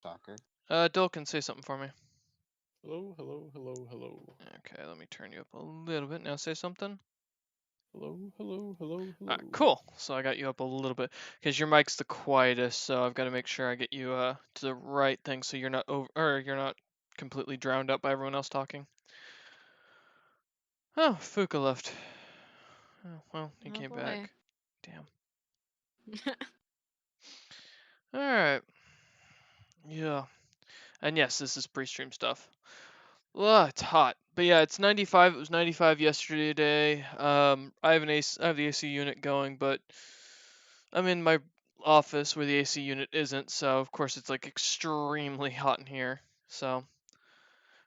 Soccer. Dulkin, say something for me. Hello, hello, hello, hello. Okay, let me turn you up a little bit. Now say something. Hello, hello, hello, hello. Alright, cool. So I got you up a little bit because your mic's the quietest, so I've got to make sure I get you to the right thing so you're not you're not completely drowned out by everyone else talking. Oh, Fuka left. Oh, well, he came back. Damn. Alright. Yeah. And yes, this is pre-stream stuff. Ugh, it's hot. But yeah, it's 95. It was 95 yesterday. I have I have the AC unit going, but I'm in my office where the AC unit isn't, so of course it's like extremely hot in here. So,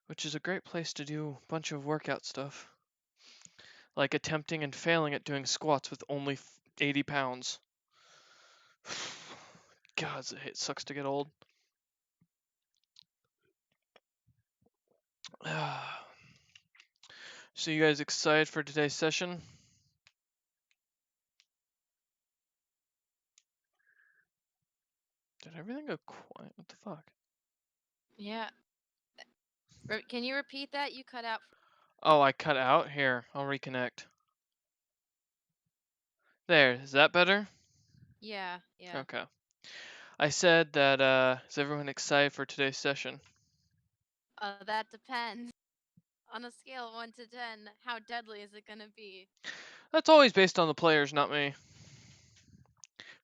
which is a great place to do a bunch of workout stuff. Like attempting and failing at doing squats with only 80 pounds. God, it sucks to get old. So you guys excited for today's session? Did everything go quiet? What the fuck? Yeah. Can you repeat that? You cut out. Oh, I cut out? Here, I'll reconnect. There, is that better? Yeah, yeah. Okay. I said that, is everyone excited for today's session? That depends. On a scale of 1 to 10, how deadly is it gonna be? That's always based on the players, not me.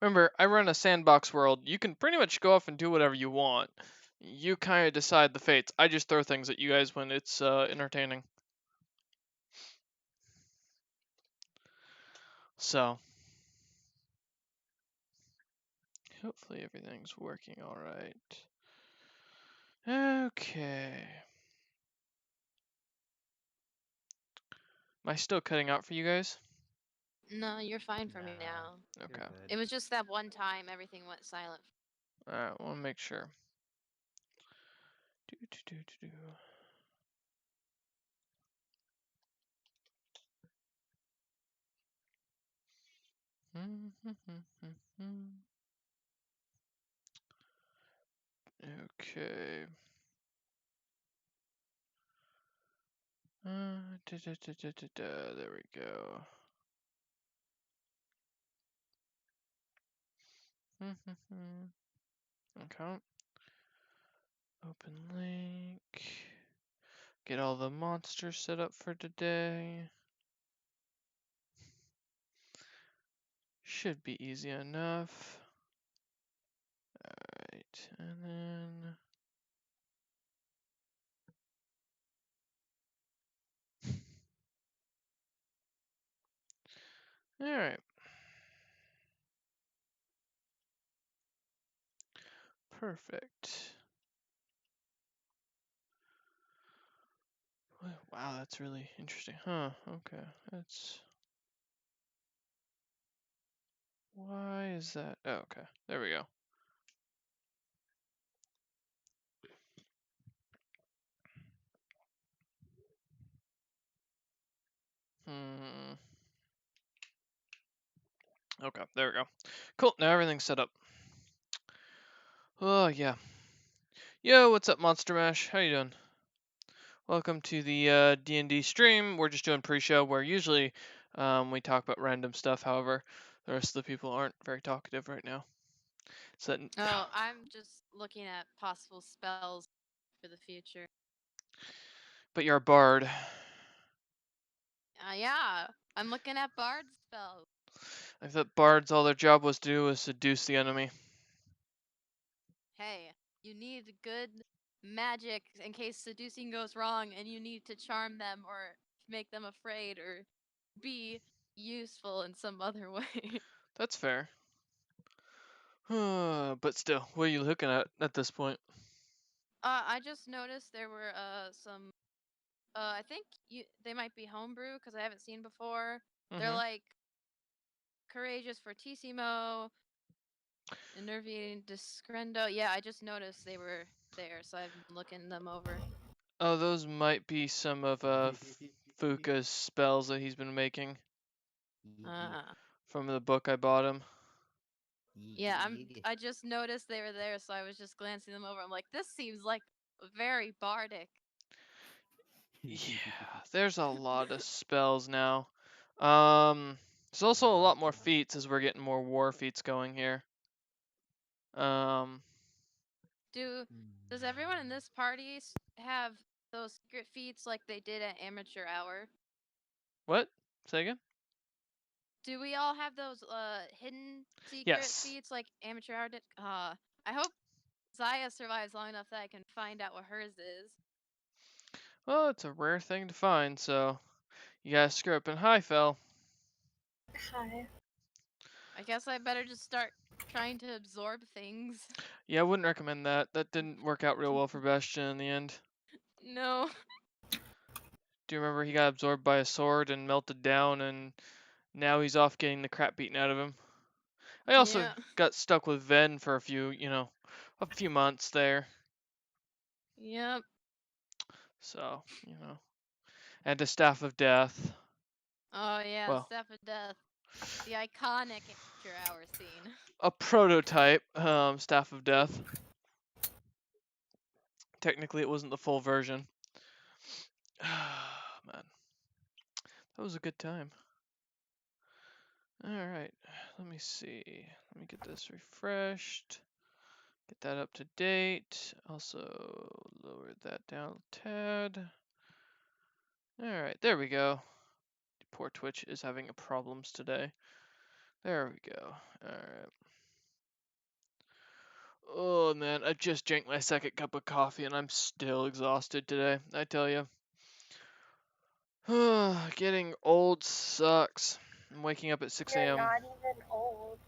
Remember, I run a sandbox world. You can pretty much go off and do whatever you want. You kind of decide the fates. I just throw things at you guys when it's entertaining. So, hopefully everything's working alright. Okay. Am I still cutting out for you guys? No, you're fine for me Nah, now. you're Okay. good. It was just that one time everything went silent. Alright, I want to make sure. Do, do, do, do, do. Okay. There we go. Okay. Open link. Get all the monsters set up for today. Should be easy enough. Alright, and then... Alright. Perfect. Wow, that's really interesting. Huh, okay. That's... Why is that? Oh, okay. There we go. Okay, there we go. Cool, now everything's set up. Oh, yeah. Yo, what's up, Monster Mash? How you doing? Welcome to the D&D stream. We're just doing pre-show where usually we talk about random stuff. However, the rest of the people aren't very talkative right now. So that, Oh, I'm just looking at possible spells for the future. but you're a bard. Yeah, I'm looking at bard spells. I thought bards, all their job was to do was seduce the enemy. Hey, you need good magic in case seducing goes wrong and you need to charm them or make them afraid or be useful in some other way. That's fair. But still, what are you looking at this point? I just noticed there were some I think they might be homebrew because I haven't seen before. They're like Courageous Fortissimo, Enervating Discrendo. Yeah, I just noticed they were there, so I've been looking them over. Oh, those might be some of Fuka's spells that he's been making Ah. from the book I bought him. Yeah, I just noticed they were there, so I was just glancing them over. I'm like, this seems like very bardic. Yeah, there's a lot of spells now. There's also a lot more feats as we're getting more war feats going here. Does everyone in this party have those secret feats like they did at Amateur Hour? What? Say again? Do we all have those hidden secret Yes. feats like Amateur Hour did? I hope Zaya survives long enough that I can find out what hers is. Well, it's a rare thing to find, so you gotta screw up. And hi, Fel. Hi. I guess I better just start trying to absorb things. Yeah, I wouldn't recommend that. That didn't work out real well for Bastion in the end. No. Do you remember he got absorbed by a sword and melted down, and now he's off getting the crap beaten out of him? I also got stuck with Ven for a few months there. Yep. So, and the Staff of Death. Oh yeah, Well, Staff of Death. The iconic Amateur Hour scene. A prototype Staff of Death. Technically, it wasn't the full version. Man, that was a good time. Alright, let me see. Let me get this refreshed. Get that up to date. Also, lower that down a tad. Alright, there we go. Poor Twitch is having problems today. There we go. Alright. Oh man, I just drank my second cup of coffee and I'm still exhausted today, I tell you. Getting old sucks. I'm waking up at 6 You're a.m. not even old.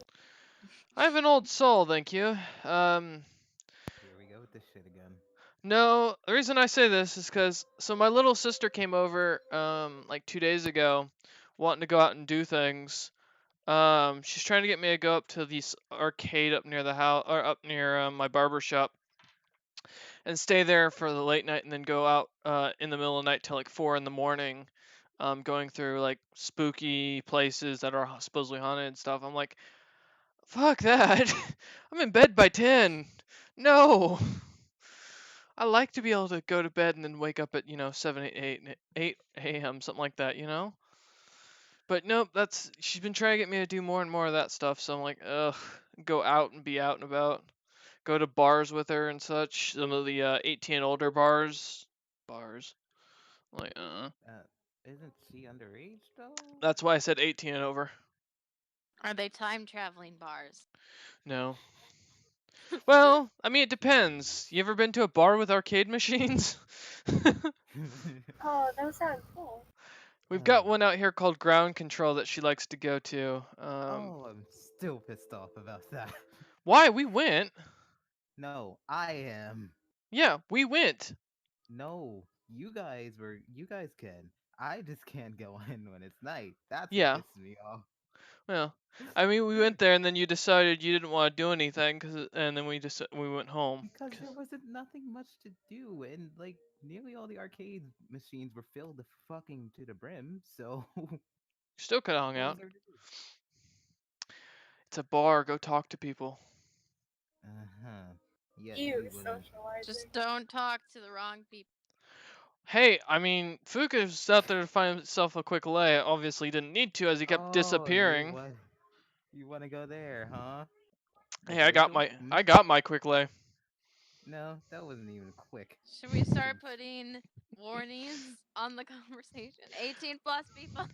I have an old soul, thank you. Here we go with this shit again. No, the reason I say this is because my little sister came over like 2 days ago, wanting to go out and do things. She's trying to get me to go up to this arcade up near the house, or up near my barber shop, and stay there for the late night, and then go out in the middle of the night till like 4 in the morning, going through like spooky places that are supposedly haunted and stuff. I'm like, fuck that. I'm in bed by 10. No. I like to be able to go to bed and then wake up at 7, 8 a.m. something like that, But nope, she's been trying to get me to do more and more of that stuff. So I'm like, ugh, go out and be out and about, go to bars with her and such. Some of the 18 and older bars. Like, Isn't she underage though? That's why I said 18 and over. Are they time traveling bars? No. Well, I mean, it depends. You ever been to a bar with arcade machines? Oh, those sound cool. We've got one out here called Ground Control that she likes to go to. Oh, I'm still pissed off about that. Why? We went. No, I am. Yeah, we went. No, you guys can. I just can't go in when it's night. That's Yeah. what pisses me off. Well, I mean, we went there and then you decided you didn't want to do anything, and then we went home. Because there wasn't nothing much to do, and like nearly all the arcade machines were filled to fucking to the brim. So Still could have hung what was out. there to do? It's a bar. Go talk to people. Yeah, You wouldn't. socializer. Just don't talk to the wrong people. Hey, I mean, Fuka's out there to find himself a quick lay. Obviously, he didn't need to as he kept disappearing. You want to go there, huh? Hey, I got my quick lay. No, that wasn't even quick. Should we start putting warnings on the conversation? 18 plus people.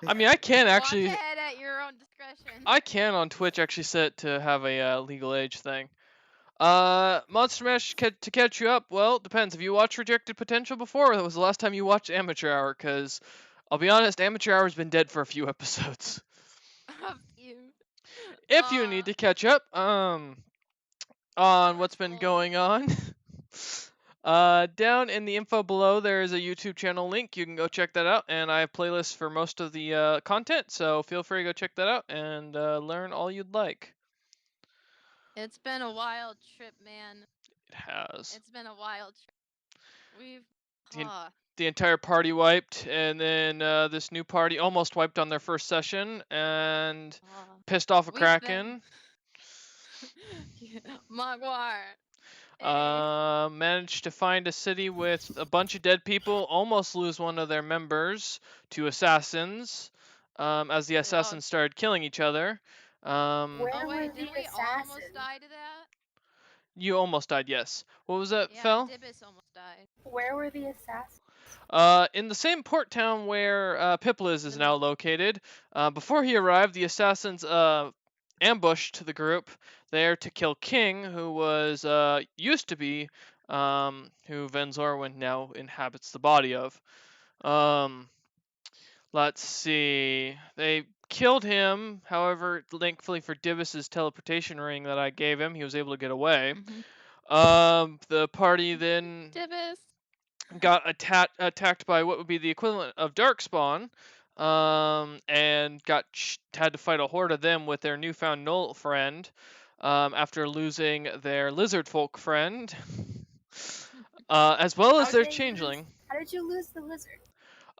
I mean, I can actually. Watch ahead at your own discretion. I can on Twitch actually set to have a legal age thing. Monster Mash to catch you up. Well, it depends. Have you watched Rejected Potential before? Or that was the last time you watched Amateur Hour? Because I'll be honest, Amateur Hour's been dead for a few episodes. A few. If you need to catch up, on what's been going on. Down in the info below, there is a YouTube channel link. You can go check that out, and I have playlists for most of the content, so feel free to go check that out and learn all you'd like. It's been a wild trip, man. It has. It's been a wild trip. The entire party wiped, and then this new party almost wiped on their first session, and pissed off a Kraken. Magwar. Hey. Managed to find a city with a bunch of dead people, almost lose one of their members to assassins, as the assassins started killing each other. Where Oh were wait, the didn't we all almost assassins? die to that? You almost died, yes. What was that, Yeah, Fel? Dibus almost died. Where were the assassins? In the same port town where Piplis is now located. Before he arrived, the assassins ambushed the group there to kill King, who was used to be who Venzorwin now inhabits the body of. Let's see. They killed him. However, thankfully for Dibus's teleportation ring that I gave him, he was able to get away. The party then Dibus. got attacked by what would be the equivalent of Darkspawn, and had to fight a horde of them with their newfound Null friend, after losing their Lizard Folk friend, as well as their Changeling. How did you lose the lizard?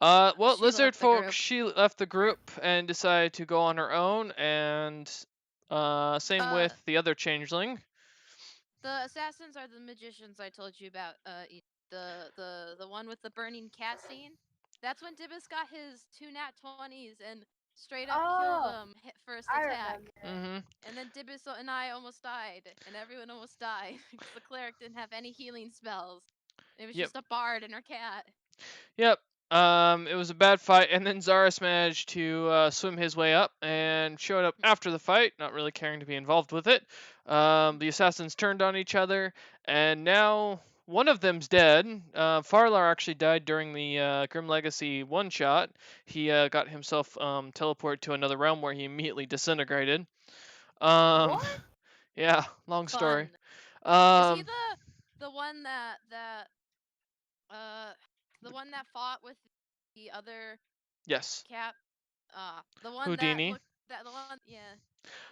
Well, She Lizard left the Folk, group. she left the group and decided to go on her own, and same with the other Changeling. The assassins are the magicians I told you about. The one with the burning cat scene. That's when Dibus got his 2 nat 20s and straight up killed him first I attack. remember. And then Dibus and I almost died, and everyone almost died because the cleric didn't have any healing spells. It was just a bard and her cat. Yep. It was a bad fight, and then Zaris managed to swim his way up and showed up after the fight, not really caring to be involved with it. The assassins turned on each other, and now one of them's dead. Farlar actually died during the Grim Legacy one-shot. He got himself teleported to another realm where he immediately disintegrated. What? Yeah, long story. Is he the one that the one that fought with the other Yes. cat? The one Houdini. the one, yeah.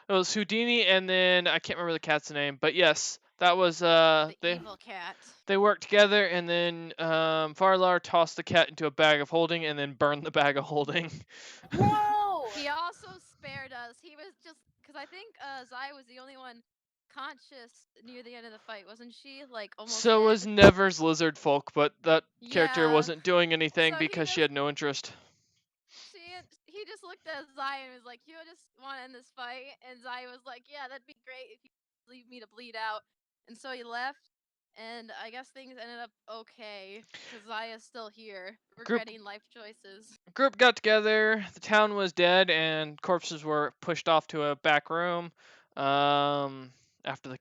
It was Houdini, and then I can't remember the cat's name, but yes, that was The evil cat. They worked together, and then Farlar tossed the cat into a bag of holding, and then burned the bag of holding. Whoa! He also spared us. He was just because I think Zai was the only one conscious near the end of the fight, wasn't she? Like almost. So dead. was Never's Lizard Folk, but that character Yeah. wasn't doing anything So because she had no interest. He just looked at Zai and was like, "You just want to end this fight?" And Zai was like, "Yeah, that'd be great if you leave me to bleed out." And so he left. And I guess things ended up okay because Zaya's still here, regretting life choices. Group got together. The town was dead, and corpses were pushed off to a back room. After the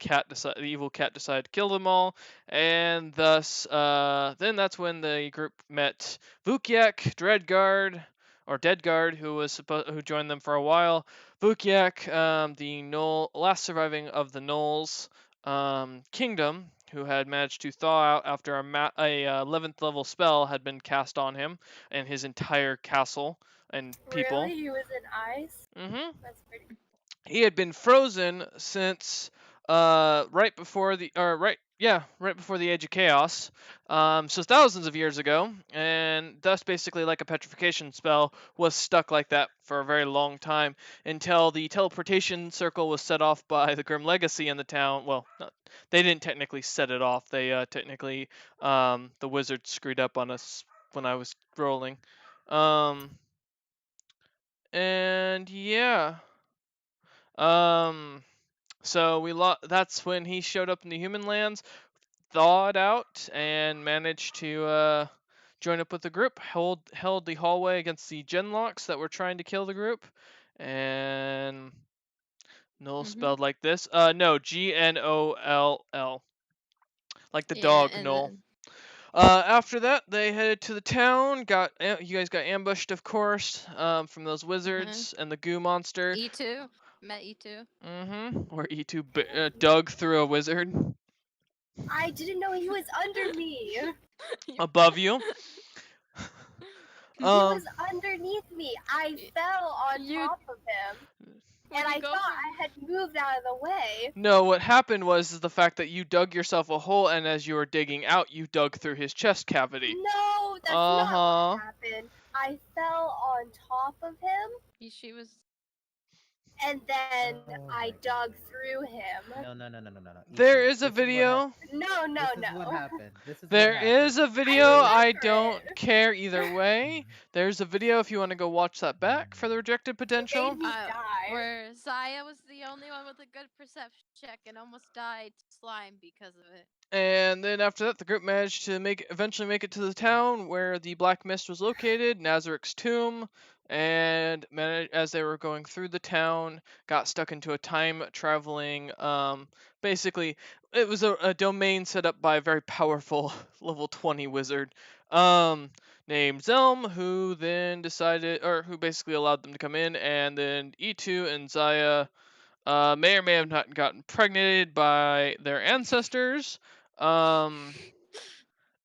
evil cat decided to kill them all, and thus, then that's when the group met Vukiak, Deadguard, who joined them for a while. Vukiak, the last surviving of the Gnolls kingdom, who had managed to thaw out after a 11th level spell had been cast on him and his entire castle and people. Really? He was in ice? Mm-hmm. That's pretty. He had been frozen since right before the Age of Chaos, so thousands of years ago, and thus basically like a petrification spell was stuck like that for a very long time until the teleportation circle was set off by the Grim Legacy in the town. Well, they didn't technically set it off. They technically the wizard screwed up on us when I was rolling, and yeah. So that's when he showed up in the human lands, thawed out, and managed to join up with the group. Held the hallway against the Genlocks that were trying to kill the group, and Null spelled like this. No, Gnoll, like the dog Null. After that, they headed to the town. You guys got ambushed, of course, from those wizards and the goo monster. E2. Met E2. Where E2 dug through a wizard. I didn't know he was under me. Above you. He was underneath me. I fell on top of him. And I thought I had moved out of the way. No, what happened was the fact that you dug yourself a hole, and as you were digging out, you dug through his chest cavity. No, that's not what happened. I fell on top of him. She was. and then I dug through him. No. There Ichi, is a video. No. This is what happened. There is a video. I don't it. care either way. There's a video if you want to go watch that back for the rejected potential. Made me die. Where Zaya was the only one with a good perception check and almost died to slime because of it. And then after that, the group managed to eventually make it to the town where the Black Mist was located, Nazarik's tomb. And as they were going through the town, got stuck into a time traveling. Basically, it was a domain set up by a very powerful level 20 wizard. Named Zelm, who then who basically allowed them to come in, and then E2 and Zaya may or may have not gotten pregnant by their ancestors.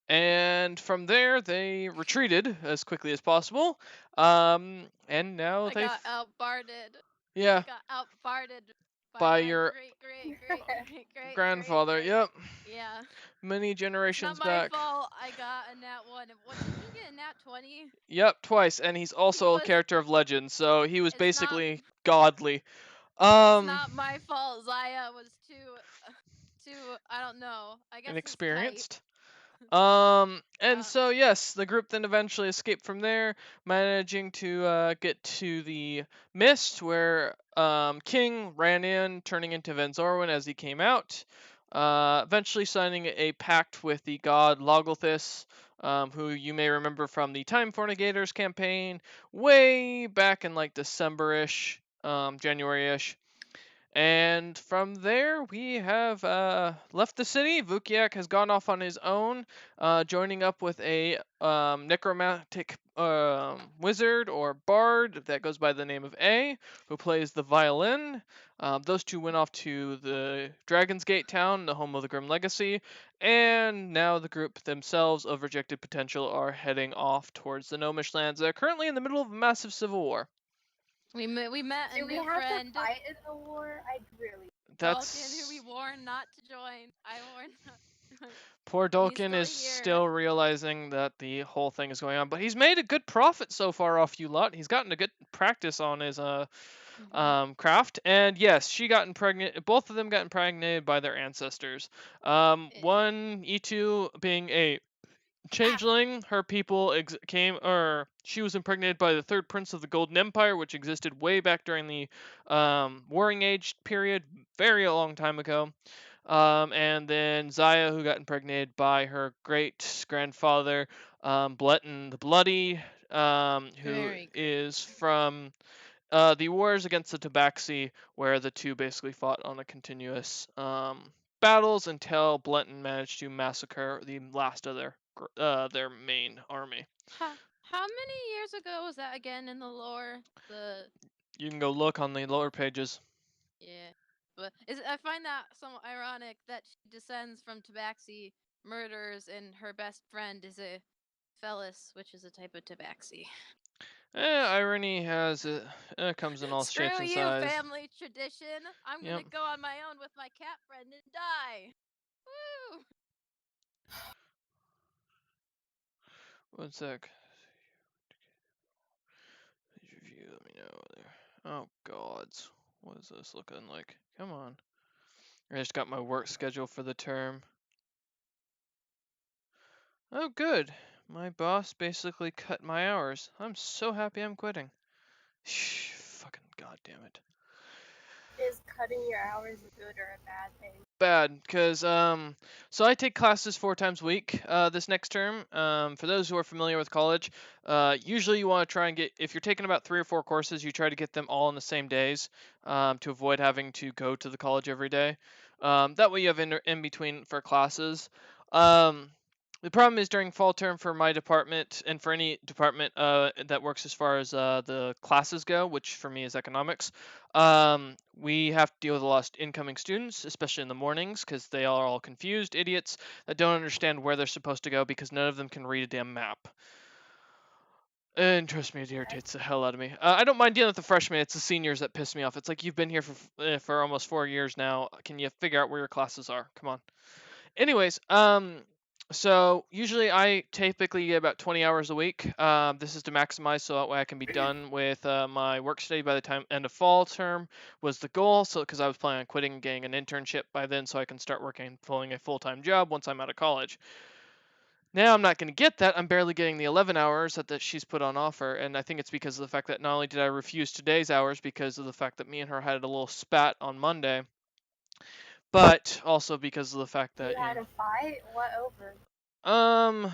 And from there, they retreated as quickly as possible. And now I got outbarded. Yeah. I got outbarded by your great grandfather. Yep. Yeah. Many generations It's not back. my fault. I got a nat 1. What did he get? A nat 20? Yep, twice, and he's also a character of legend, so he was basically godly. It's not my fault. Zaya was too I don't know. I guess inexperienced. And so yes, the group then eventually escaped from there, managing to get to the mist where King ran in, turning into Venzorwin as he came out. Eventually signing a pact with the god Logothus, who you may remember from the Time Fornigators campaign way back in like December-ish, January-ish. And from there, we have left the city. Vukiak has gone off on his own, joining up with a necromantic wizard or bard that goes by the name of A, who plays the violin. Those two went off to the Dragon's Gate town, the home of the Grim Legacy, and now the group themselves of Rejected Potential are heading off towards the Gnomish lands. They're currently in the middle of a massive civil war. We met a Do we new have friend. to fight in the war? I really. Dalkin, who we warned not to join. I warned not to join. Poor Dalkin is still realizing that the whole thing is going on, but he's made a good profit so far off you lot. He's gotten a good practice on his craft, and yes, she got impregnated. Both of them got impregnated by their ancestors. One E2 being a changeling, her people she was impregnated by the third prince of the Golden Empire, which existed way back during the Warring Age period, very long time ago. And then Zaya, who got impregnated by her great-grandfather, Bletton the Bloody, who is from the wars against the Tabaxi, where the two basically fought on a continuous battles until Bletton managed to massacre the last of their main army. How many years ago was that again in the lore? You can go look on the lower pages. Yeah, but I find that somewhat ironic that she descends from Tabaxi murders and her best friend is a Felis, which is a type of Tabaxi. Irony comes in all shapes and sizes. Screw you, family tradition. I'm gonna go on my own with my cat friend and die. Woo! One sec. Review, let me know there. Oh gods, what is this looking like? Come on. I just got my work schedule for the term. Oh good, my boss basically cut my hours. I'm so happy I'm quitting. Fucking goddamn it. Is cutting your hours a good or a bad thing? Bad, because so I take classes 4 times a week this next term. For those who are familiar with college, usually you want to try and if you're taking about 3 or 4 courses, you try to get them all on the same days to avoid having to go to the college every day. That way you have in between for classes. The problem is during fall term for my department and for any department that works as far as the classes go, which for me is economics, we have to deal with a lot of incoming students, especially in the mornings, because they are all confused idiots that don't understand where they're supposed to go because none of them can read a damn map. And trust me, it irritates the hell out of me. I don't mind dealing with the freshmen. It's the seniors that piss me off. It's like, you've been here for almost 4 years now. Can you figure out where your classes are? Come on. Anyways, So usually I typically get about 20 hours a week. This is to maximize so that way I can be done with my work study by the time end of fall term was the goal. So because I was planning on quitting and getting an internship by then, so I can start working pulling a full-time job once I'm out of college. Now I'm not going to get that. I'm barely getting the 11 hours that she's put on offer, and I think it's because of the fact that not only did I refuse today's hours because of the fact that me and her had a little spat on Monday, but also because of the fact that You had a fight? What over?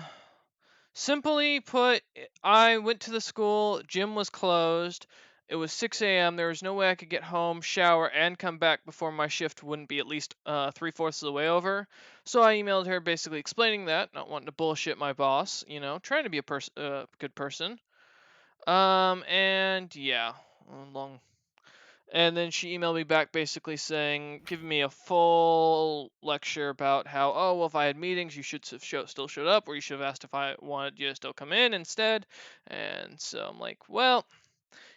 Simply put, I went to the school, gym was closed. It was 6 a.m. There was no way I could get home, shower, and come back before my shift wouldn't be at least 3/4 of the way over. So I emailed her basically explaining that, not wanting to bullshit my boss, trying to be a good person. And yeah, long. And then she emailed me back basically saying, giving me a full lecture about how, oh, well, if I had meetings, you should have still showed up, or you should have asked if I wanted you to still come in instead. And so I'm like, well,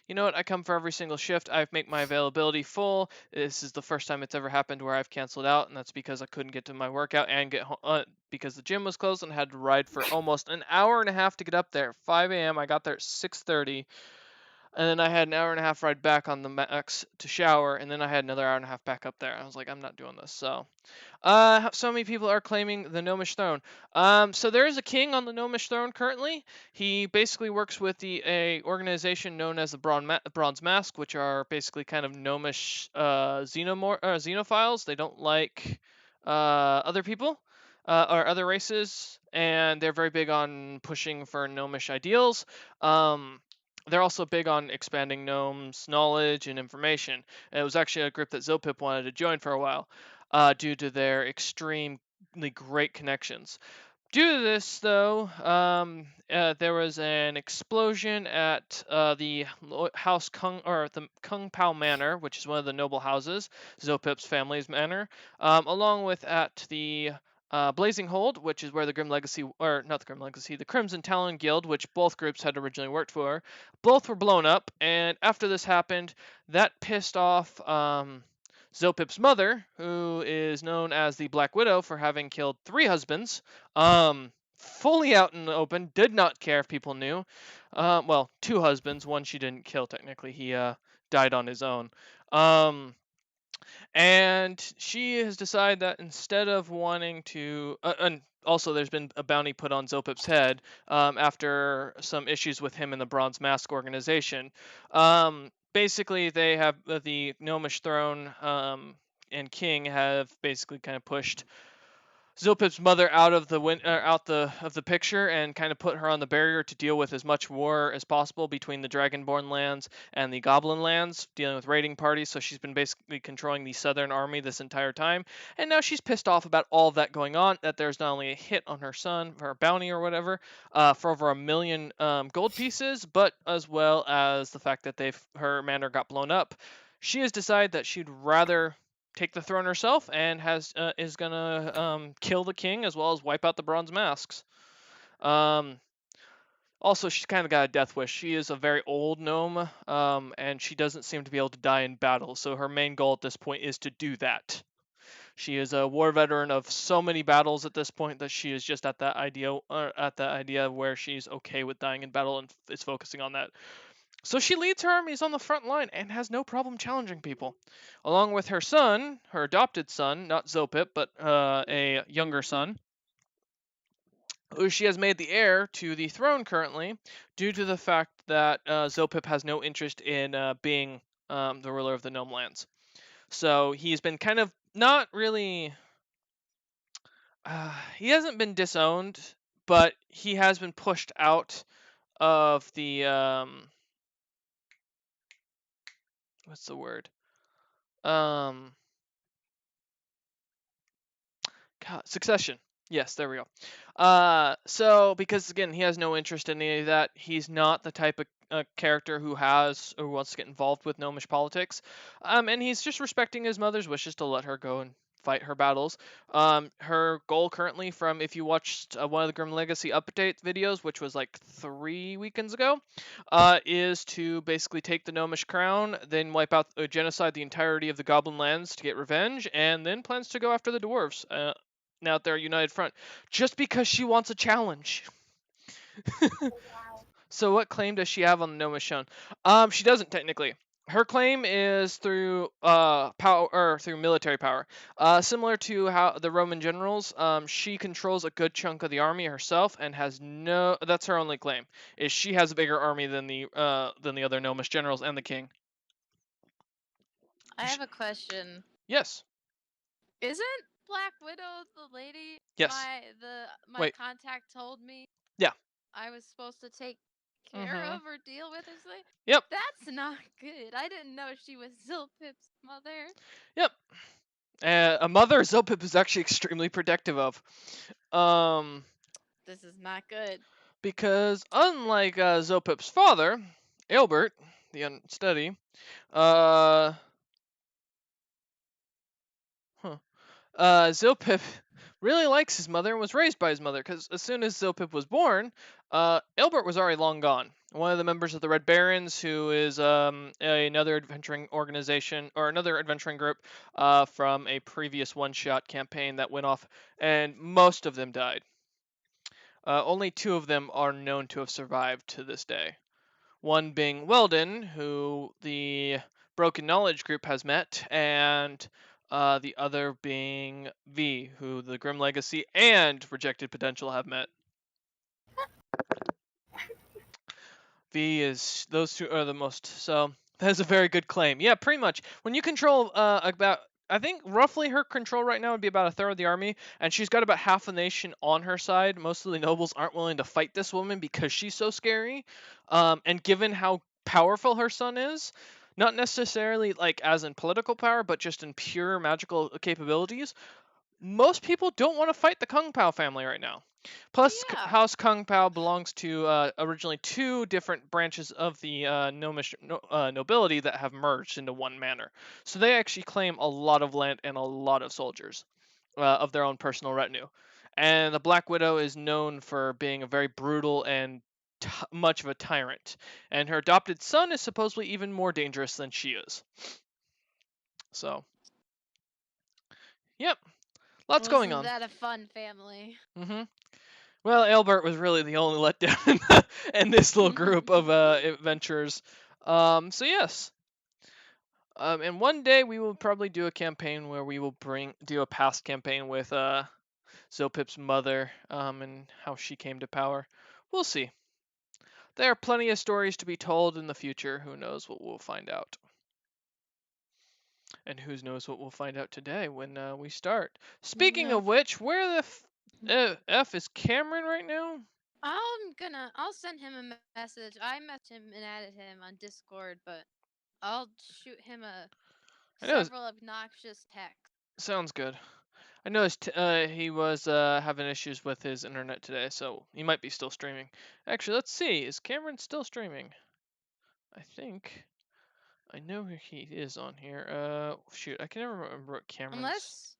you know what? I come for every single shift. I make my availability full. This is the first time it's ever happened where I've canceled out, and that's because I couldn't get to my workout and get home because the gym was closed and I had to ride for almost an hour and a half to get up there. 5 a.m. I got there at 6:30. And then I had an hour and a half ride back on the max to shower, and then I had another hour and a half back up there. I was like, I'm not doing this. So many people are claiming the Gnomish throne. So there is a king on the Gnomish throne currently. He basically works with a organization known as the Bronze Mask, which are basically kind of Gnomish xenophiles. They don't like other people or other races, and they're very big on pushing for Gnomish ideals. They're also big on expanding gnomes' knowledge and information. And it was actually a group that Zopip wanted to join for a while, due to their extremely great connections. Due to this, though, there was an explosion at the House Kung or the Kung Pao Manor, which is one of the noble houses, Zopip's family's manor, along with at the Blazing Hold, which is where the Grim Legacy, or not the Grim Legacy, the Crimson Talon Guild, which both groups had originally worked for, both were blown up. And after this happened, that pissed off Zopip's mother, who is known as the Black Widow for having killed 3 husbands, fully out in the open, did not care if people knew. Well, 2 husbands, one she didn't kill technically. He died on his own. And she has decided that instead of wanting to, and also there's been a bounty put on Zopip's head after some issues with him in the Bronze Mask organization. Basically, they have the Gnomish throne and king have basically kind of pushed Zopip's mother out of the picture and kind of put her on the barrier to deal with as much war as possible between the Dragonborn lands and the Goblin lands, dealing with raiding parties. So she's been basically controlling the Southern Army this entire time, and now she's pissed off about all of that going on. That there's not only a hit on her son for a bounty or whatever for over 1 million gold pieces, but as well as the fact that her manor got blown up. She has decided that she'd rather take the throne herself and is gonna kill the king as well as wipe out the Bronze Masks. Also, she's kind of got a death wish. She is a very old gnome, and she doesn't seem to be able to die in battle. So her main goal at this point is to do that. She is a war veteran of so many battles at this point that she is just at that idea where she's okay with dying in battle and is focusing on that. So she leads her armies on the front line and has no problem challenging people. Along with her son, her adopted son, not Zopip, but a younger son, who she has made the heir to the throne currently, due to the fact that Zopip has no interest in being the ruler of the Gnome Lands. So he's been kind of not really. He hasn't been disowned, but he has been pushed out of the what's the word? Succession. Yes, there we go. So because again, he has no interest in any of that. He's not the type of character who wants to get involved with gnomish politics. And he's just respecting his mother's wishes to let her go and fight her battles. Her goal currently, from if you watched one of the Grim Legacy update videos, which was like 3 weekends ago, is to basically take the gnomish crown, then wipe out, genocide the entirety of the Goblin lands to get revenge, and then plans to go after the dwarves. out their united front just because she wants a challenge. Wow. So what claim does she have on the Nomashon? She doesn't technically. Her claim is through power or through military power. Similar to how the Roman generals, she controls a good chunk of the army herself and has no. That's her only claim. Is she has a bigger army than the other Gnomish generals and the king. I have a question. Yes. Isn't Black Widow the lady? Yes. My Wait. contact told me. Yeah. I was supposed to take care of or deal with or something. Yep. That's not good. I didn't know she was Zilpip's mother. Yep. A mother Zilpip is actually extremely protective of. This is not good. Because unlike Zilpip's father, Aelbert, the unsteady, Zilpip really likes his mother and was raised by his mother, because as soon as Zilpip was born, Aelbert was already long gone. One of the members of the Red Barons, who is another adventuring organization, or another adventuring group from a previous one-shot campaign that went off, and most of them died. Only 2 of them are known to have survived to this day. One being Weldon, who the Broken Knowledge group has met, and the other being V, who the Grim Legacy and Rejected Potential have met. V is, those 2 are the most, so that's a very good claim. Yeah, pretty much. When you control about, I think roughly her control right now would be about a third of the army, and she's got about half the nation on her side. Most of the nobles aren't willing to fight this woman because she's so scary. And given how powerful her son is, not necessarily like as in political power, but just in pure magical capabilities, most people don't want to fight the Kung Pao family right now. Plus, Yeah. House Kung Pao belongs to originally 2 different branches of the Gnomish nobility that have merged into one manor. So they actually claim a lot of land and a lot of soldiers of their own personal retinue. And the Black Widow is known for being a very brutal and much of a tyrant. And her adopted son is supposedly even more dangerous than she is. So, yep. Lots going on. Wasn't that a fun family? Mm-hmm. Well, Aelbert was really the only letdown in this little group of adventurers. So yes. And one day we will probably do a campaign where we will do a past campaign with Zilpip's mother and how she came to power. We'll see. There are plenty of stories to be told in the future. Who knows what we'll find out. And who knows what we'll find out today when we start. Speaking of which, where the F is Cameron right now? I'll send him a message. I messaged him and added him on Discord, but I'll shoot him several obnoxious texts. Sounds good. I noticed he was having issues with his internet today, so he might be still streaming. Actually, let's see. Is Cameron still streaming? I think. I know he is on here. Shoot, I can never remember what Cameron's. Unless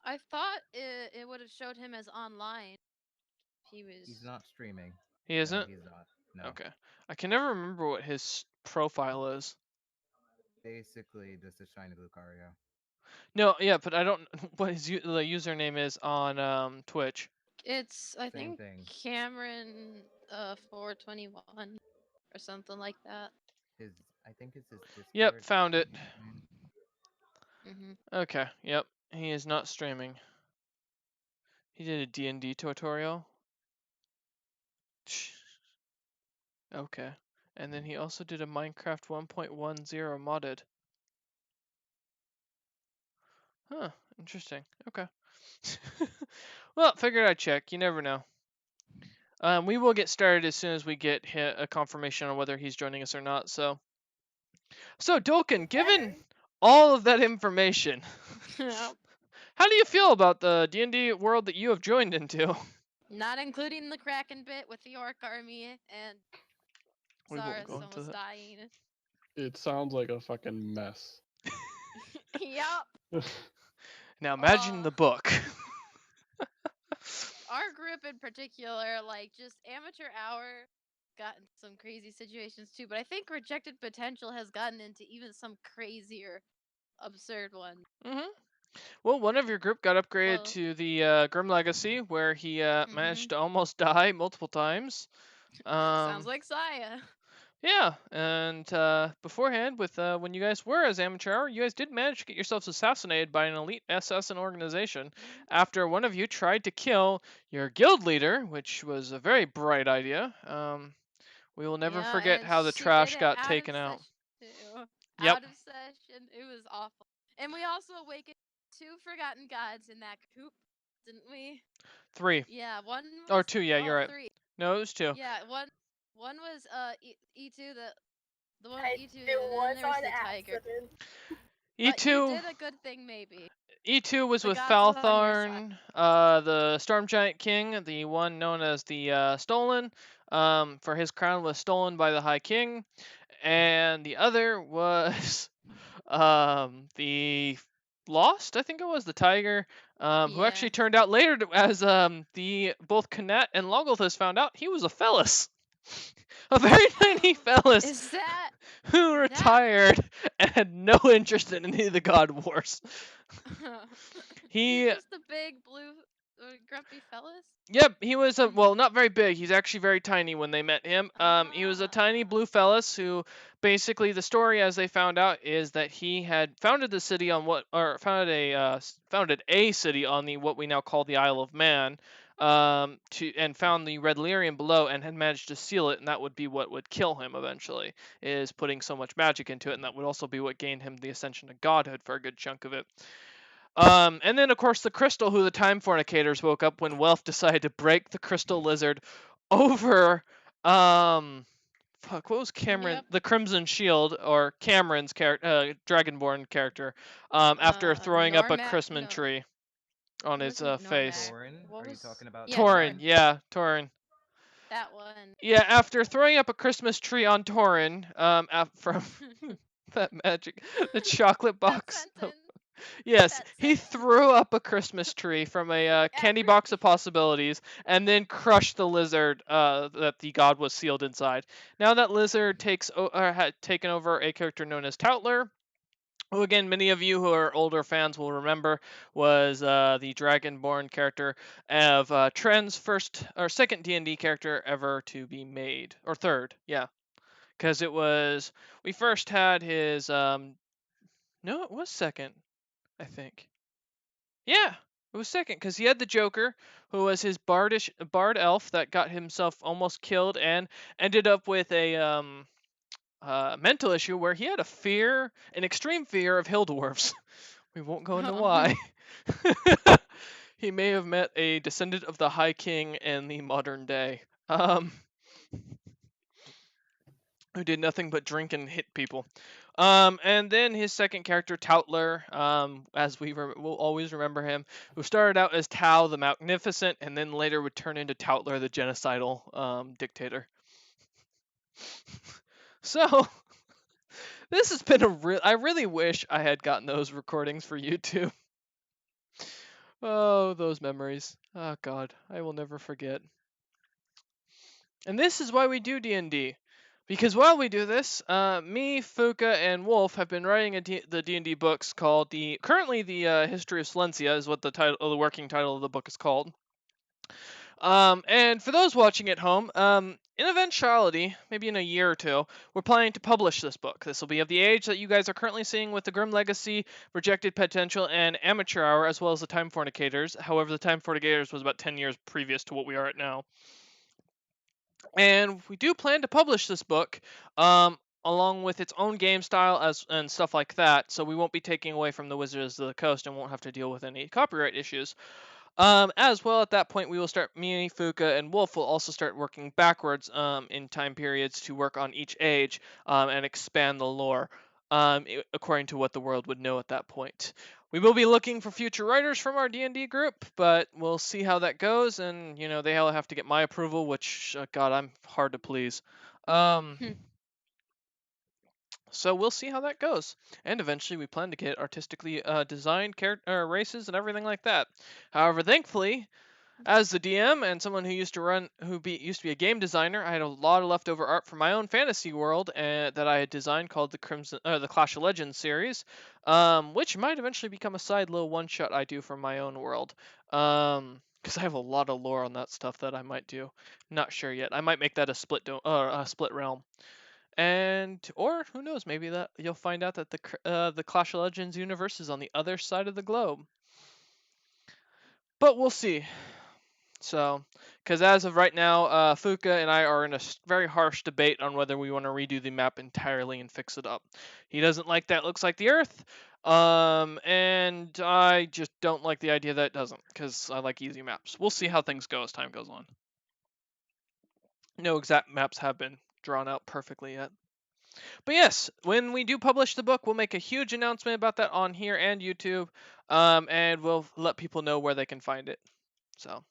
I thought it would have showed him as online. He's not streaming. He isn't? No, he's not. No. Okay. I can never remember what his profile is. Basically, just a shiny Lucario. No, yeah, but I don't what his the username is on Twitch. It's I Same think thing. Cameron 421 or something like that. I think it's his Discord. Yep, found it. Mhm. Okay, yep. He is not streaming. He did a D&D tutorial. Okay. And then he also did a Minecraft 1.10 modded. Huh, interesting. Okay. Well, figured I'd check. You never know. We will get started as soon as we get a confirmation on whether he's joining us or not. So Dolkin, given all of that information, how do you feel about the D&D world that you have joined into? Not including the Kraken bit with the Orc army and Zaris almost dying. It sounds like a fucking mess. Yep. Now imagine the book. Our group in particular, like just amateur hour, got in some crazy situations too. But I think Rejected Potential has gotten into even some crazier, absurd ones. Well, one of your group got upgraded Well, to the Grim Legacy, where he managed to almost die multiple times. sounds like Saya. Yeah, and beforehand, with when you guys were as amateur hour, you guys did manage to get yourselves assassinated by an elite assassin organization after one of you tried to kill your guild leader, which was a very bright idea. We will never Yeah, forget and how the she trash did it got out of taken out. session too. Yep, Out of session. It was awful. And we also awakened 2 forgotten gods in that coop, didn't we? 3 Yeah, one or was 2. Yeah, you're right. 3. No, it was 2. Yeah, one was E2 the one with It E2 and was then there was on the tiger. accident. But you E2 did a good thing maybe. E2 was The with gods was on your side. Faltharn, the Storm Giant King, the one known as the Stolen, for his crown was stolen by the High King, and the other was the Lost, I think it was, the Tiger, who Yeah. actually turned out later as the both Kanet and Logolthus found out he was a Fellis. A very tiny Fellis Is that who retired and had no interest in any of the God Wars. He's just a big blue grumpy fellas? Yep, he was well, not very big. He's actually very tiny when they met him. He was a tiny blue fellas who, basically, the story as they found out is that he had founded the city on founded a city on the what we now call the Isle of Man, and found the Red Lyrium below and had managed to seal it, and that would be what would kill him eventually, is putting so much magic into it, and that would also be what gained him the ascension to godhood for a good chunk of it. And then, of course, the Crystal, who the Time Fornicators woke up when Welf decided to break the Crystal Lizard over, what was Cameron? Yep. The Crimson Shield, or Cameron's Dragonborn character, after throwing up a Christmas tree on his face. Torin? Are you talking about Torin, yeah, Torin. That one. Yeah, after throwing up a Christmas tree on Torin, from that magic, the chocolate box. Yes, he threw up a Christmas tree from a candy box of possibilities and then crushed the lizard that the god was sealed inside. Now that lizard had taken over a character known as Toutler, who, again, many of you who are older fans will remember was the Dragonborn character of Tren's first or second D&D character ever to be made, or third, yeah, because we first had his no, it was second, I think. Yeah, it was second because he had the Joker, who was his bard elf that got himself almost killed and ended up with a mental issue where he had an extreme fear of hill dwarfs. We won't go into why. He may have met a descendant of the High King in the modern day, who did nothing but drink and hit people. And then his second character, Toutler, as we'll always remember him, who started out as Tau the Magnificent, and then later would turn into Toutler the genocidal dictator. So, this has been I really wish I had gotten those recordings for YouTube. Oh, those memories. Oh God, I will never forget. And this is why we do D&D. Because while we do this, me, Fuka, and Wolf have been writing the D&D books called currently the History of Silencia is what the working title of the book is called. And for those watching at home, in eventuality, maybe in a year or two, we're planning to publish this book. This will be of the age that you guys are currently seeing with the Grim Legacy, Rejected Potential, and Amateur Hour, as well as the Time Fornicators. However, the Time Fornicators was about 10 years previous to what we are at now. And we do plan to publish this book, along with its own game style and stuff like that. So we won't be taking away from the Wizards of the Coast and won't have to deal with any copyright issues. As well, at that point, me, Fuka, and Wolf will also start working backwards in time periods to work on each age and expand the lore according to what the world would know at that point. We will be looking for future writers from our D&D group, but we'll see how that goes, and, they all have to get my approval, which, God, I'm hard to please. So we'll see how that goes. And eventually we plan to get artistically designed races and everything like that. However, thankfully, As the DM and someone who used to be a game designer, I had a lot of leftover art from my own fantasy world that I had designed called the Clash of Legends series, which might eventually become a side little one shot I do from my own world. Because I have a lot of lore on that stuff that I might do. Not sure yet. I might make that a split realm. Or who knows, maybe that you'll find out that the Clash of Legends universe is on the other side of the globe. But we'll see. So, because as of right now, Fuka and I are in a very harsh debate on whether we want to redo the map entirely and fix it up. He doesn't like that it looks like the Earth, and I just don't like the idea that it doesn't, because I like easy maps. We'll see how things go as time goes on. No exact maps have been drawn out perfectly yet. But yes, when we do publish the book, we'll make a huge announcement about that on here and YouTube, and we'll let people know where they can find it. So,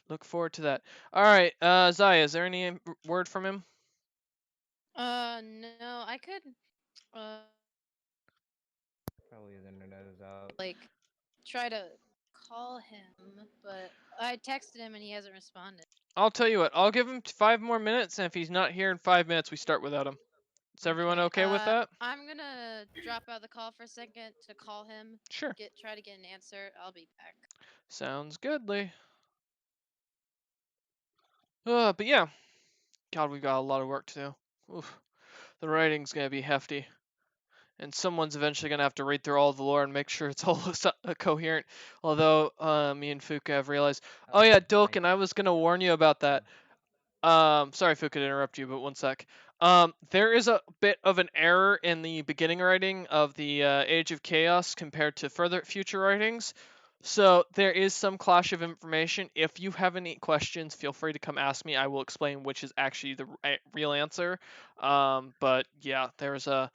look forward to that. All right, Zaya, is there any word from him? No, I could, Probably his internet is out. like, try to call him, but I texted him and he hasn't responded. I'll tell you what, I'll give him 5 more minutes, and if he's not here in 5 minutes, we start without him. Is everyone okay with that? I'm gonna drop out of the call for a second to call him. Sure. Try to get an answer. I'll be back. Sounds good, Lee. But yeah. God, we've got a lot of work to do. Oof. The writing's gonna be hefty. And someone's eventually gonna have to read through all the lore and make sure it's all coherent. Although, me and Fuka have realized. Oh yeah, Dolkin, I was gonna warn you about that. Sorry, Fuka, to interrupt you, but one sec. There is a bit of an error in the beginning writing of the Age of Chaos compared to future writings. So there is some clash of information. If you have any questions, feel free to come ask me. I will explain which is actually the real answer. But yeah, there's a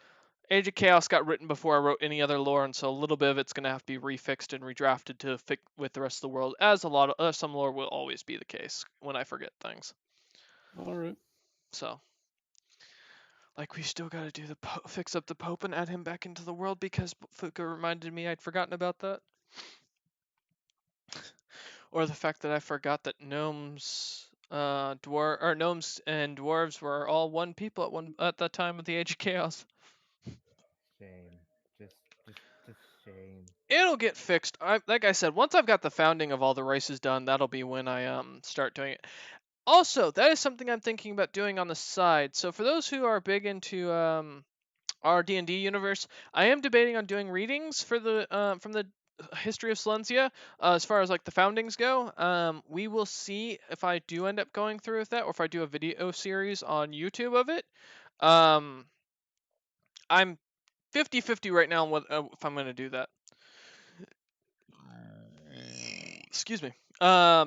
Age of Chaos got written before I wrote any other lore, and so a little bit of it's gonna have to be refixed and redrafted to fit with the rest of the world, as a lot of some lore will always be the case when I forget things. All right. So, like, we still gotta do the fix up the Pope and add him back into the world because Fuka reminded me I'd forgotten about that. Or the fact that I forgot that gnomes, gnomes and dwarves were all one people at the time of the Age of Chaos. Shame, just shame. It'll get fixed. Like I said, once I've got the founding of all the races done, that'll be when I start doing it. Also, that is something I'm thinking about doing on the side. So for those who are big into our D&D universe, I am debating on doing readings for the from the history of Silencia, as far as like the foundings go. We will see if I do end up going through with that, or if I do a video series on YouTube of it. I'm 50-50 right now on if I'm going to do that. Excuse me.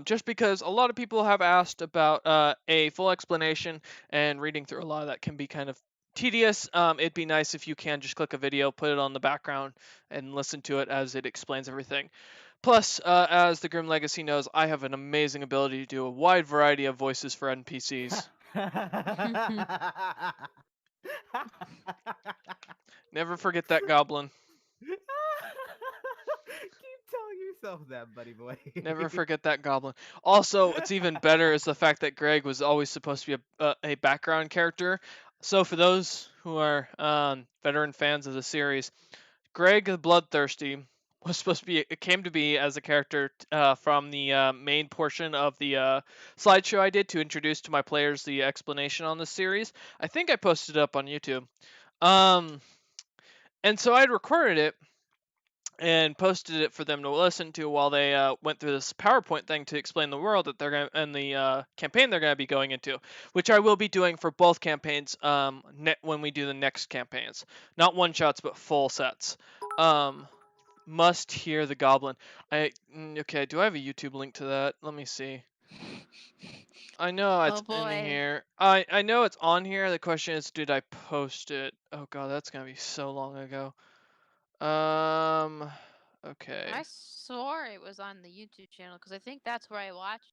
Just because a lot of people have asked about a full explanation, and reading through a lot of that can be kind of tedious. It'd be nice if you can just click a video, put it on the background, and listen to it as it explains everything. Plus, as the Grim Legacy knows, I have an amazing ability to do a wide variety of voices for NPCs. Never forget that goblin. Keep telling yourself that, buddy boy. Never forget that goblin. Also, what's even better is the fact that Greg was always supposed to be a background character. So for those who are veteran fans of the series, Greg the Bloodthirsty was supposed to be, it came to be as a character from the main portion of the slideshow I did to introduce to my players the explanation on this series. I think I posted it up on YouTube. And so I'd recorded it and posted it for them to listen to while they went through this PowerPoint thing to explain the world that they're going and the campaign they're going to be going into, which I will be doing for both campaigns when we do the next campaigns. Not one shots, but full sets. Must hear the goblin. Okay, do I have a YouTube link to that? Let me see. I know it's in here. I know it's on here. The question is, did I post it? Oh god, that's gonna be so long ago. Okay. I swore it was on the YouTube channel because I think that's where I watched.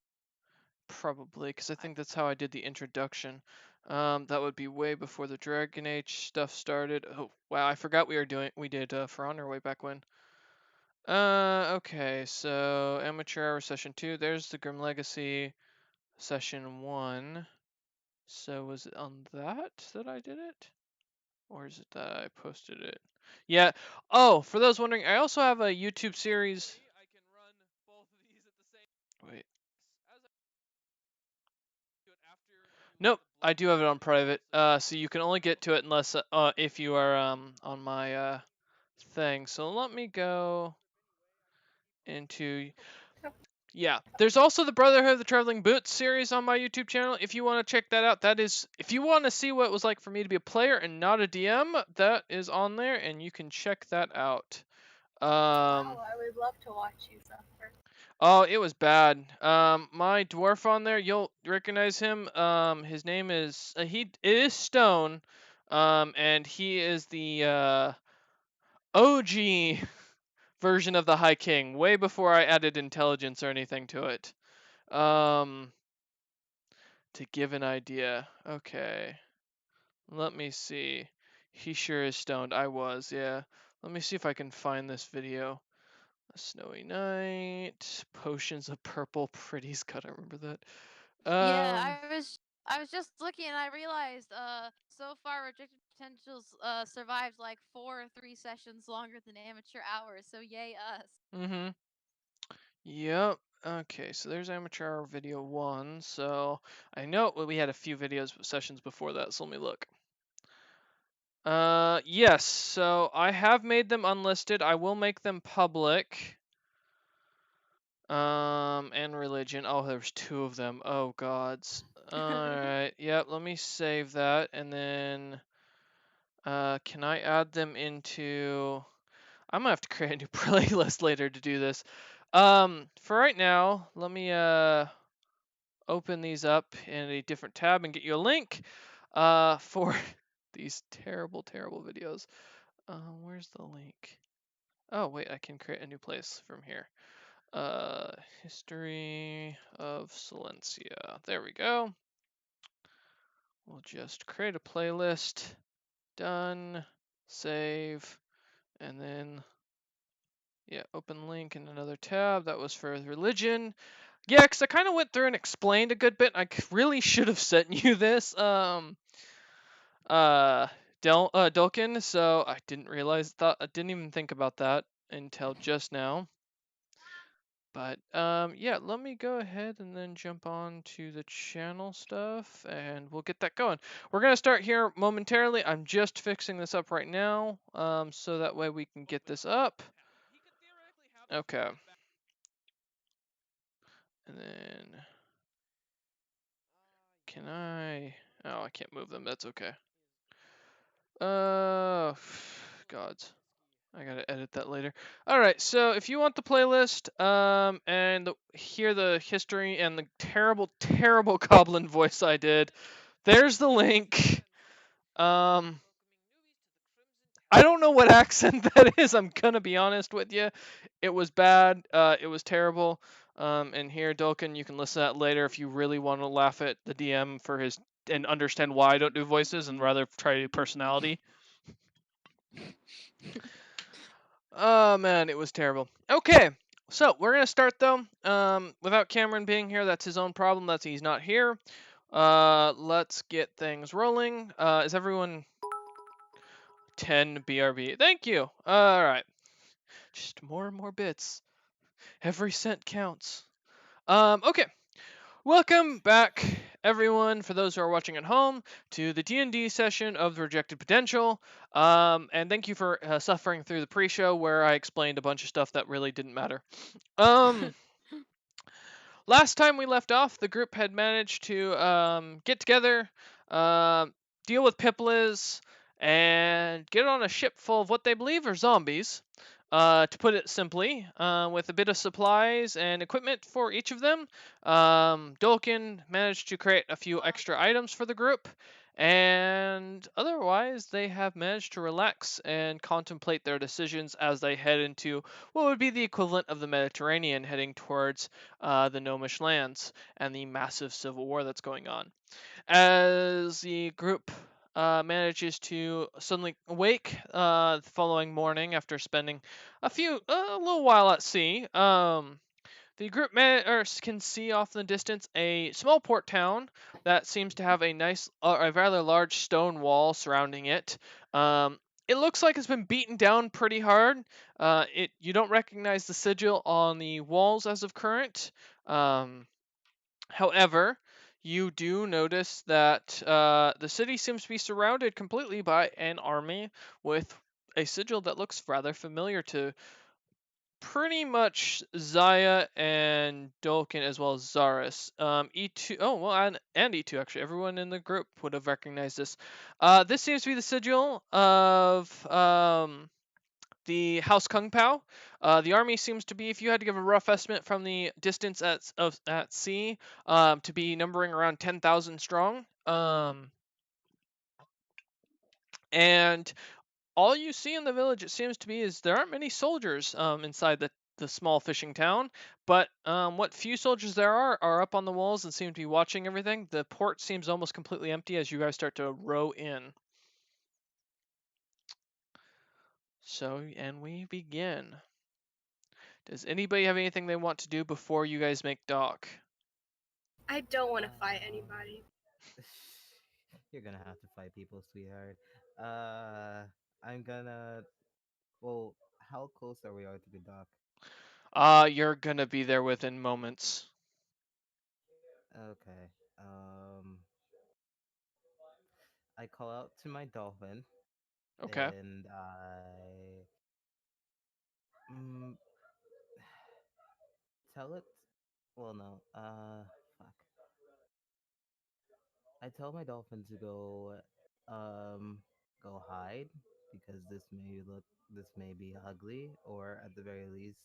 Probably, because I think that's how I did the introduction. That would be way before the Dragon Age stuff started. Oh wow, I forgot we did For Honor way back when. Okay, so Amateur Hour Session 2, there's the Grim Legacy Session 1. So was it on that I did it? Or is it that I posted it? Yeah. Oh, for those wondering, I also have a YouTube series. Wait. Nope, I do have it on private. So you can only get to it unless if you are on my thing. So let me go into. Yeah, there's also the Brotherhood of the Traveling Boots series on my YouTube channel. If you want to check that out, that is, if you want to see what it was like for me to be a player and not a DM, that is on there, and you can check that out. Wow, I would love to watch you suffer. Oh, it was bad. My dwarf on there, you'll recognize him. His name is it is Stone, and he is the OG version of the High King, way before I added intelligence or anything to it. To give an idea. Okay. Let me see. He sure is stoned. I was, yeah. Let me see if I can find this video. A snowy night. Potions of purple. Pretty's gotta remember that. Yeah, I was just looking and I realized so far Rejected Potentials survived like 4 or 3 sessions longer than Amateur Hours, so yay us. Mm-hmm. Yep. Okay, so there's Amateur Hour video 1. So I know we had a few sessions before that, so let me look. Yes, so I have made them unlisted. I will make them public. And religion. Oh, there's 2 of them. Oh, gods. Alright, yep, let me save that. And then, can I add them into... I'm gonna have to create a new playlist later to do this. For right now, let me, open these up in a different tab and get you a link, for these terrible, terrible videos. Where's the link? Oh, wait, I can create a new place from here. History of Silencia. There we go. We'll just create a playlist. Done. Save. And then, yeah, open link in another tab. That was for religion. Yeah, because I kind of went through and explained a good bit. I really should have sent you this, Dulkin, so I didn't realize that. I didn't even think about that until just now. But yeah, let me go ahead and then jump on to the channel stuff and we'll get that going. We're going to start here momentarily. I'm just fixing this up right now, so that way we can get this up. Okay. And then can I... Oh, I can't move them. That's okay. Gods. I gotta edit that later. Alright, so if you want the playlist, and hear the history and the terrible, terrible goblin voice I did, there's the link. I don't know what accent that is, I'm gonna be honest with you. It was bad, it was terrible. And here, Dulkin, you can listen to that later if you really want to laugh at the DM for his, and understand why I don't do voices and rather try to do personality. Oh man, it was terrible. Okay, so we're gonna start though. Without Cameron being here, that's his own problem. That's he's not here. Let's get things rolling. Is everyone 10 BRB? Thank you. All right, just more and more bits. Every cent counts. Okay. Welcome back, everyone, for those who are watching at home, to the D&D session of the Rejected Potential. And thank you for suffering through the pre-show where I explained a bunch of stuff that really didn't matter. Last time we left off, the group had managed to get together, deal with Piplis, and get on a ship full of what they believe are zombies. To put it simply, with a bit of supplies and equipment for each of them, Dulkin managed to create a few extra items for the group, and otherwise they have managed to relax and contemplate their decisions as they head into what would be the equivalent of the Mediterranean, heading towards the Gnomish lands and the massive civil war that's going on. As the group manages to suddenly awake the following morning after spending a little while at sea. The group can see off in the distance a small port town that seems to have a rather large stone wall surrounding it. It looks like it's been beaten down pretty hard. You don't recognize the sigil on the walls as of current. However, you do notice that the city seems to be surrounded completely by an army with a sigil that looks rather familiar to pretty much Zaya and Dolkin as well as Zaris. E2, oh well, and E2 actually. Everyone in the group would have recognized this. This seems to be the sigil of the House Kung Pao. The army seems to be, if you had to give a rough estimate from the distance at sea, to be numbering around 10,000 strong. And all you see in the village, it seems to be, is there aren't many soldiers inside the small fishing town, but what few soldiers there are up on the walls and seem to be watching everything. The port seems almost completely empty as you guys start to row in. So, and we begin. Does anybody have anything they want to do before you guys make dock? I don't want to fight anybody. You're gonna have to fight people, sweetheart. I'm gonna. Well, how close are we to the dock? You're gonna be there within moments. Okay. I call out to my dolphin. Okay. And I tell it. Well, no. Fuck. I tell my dolphin to go hide because this may be ugly, or at the very least,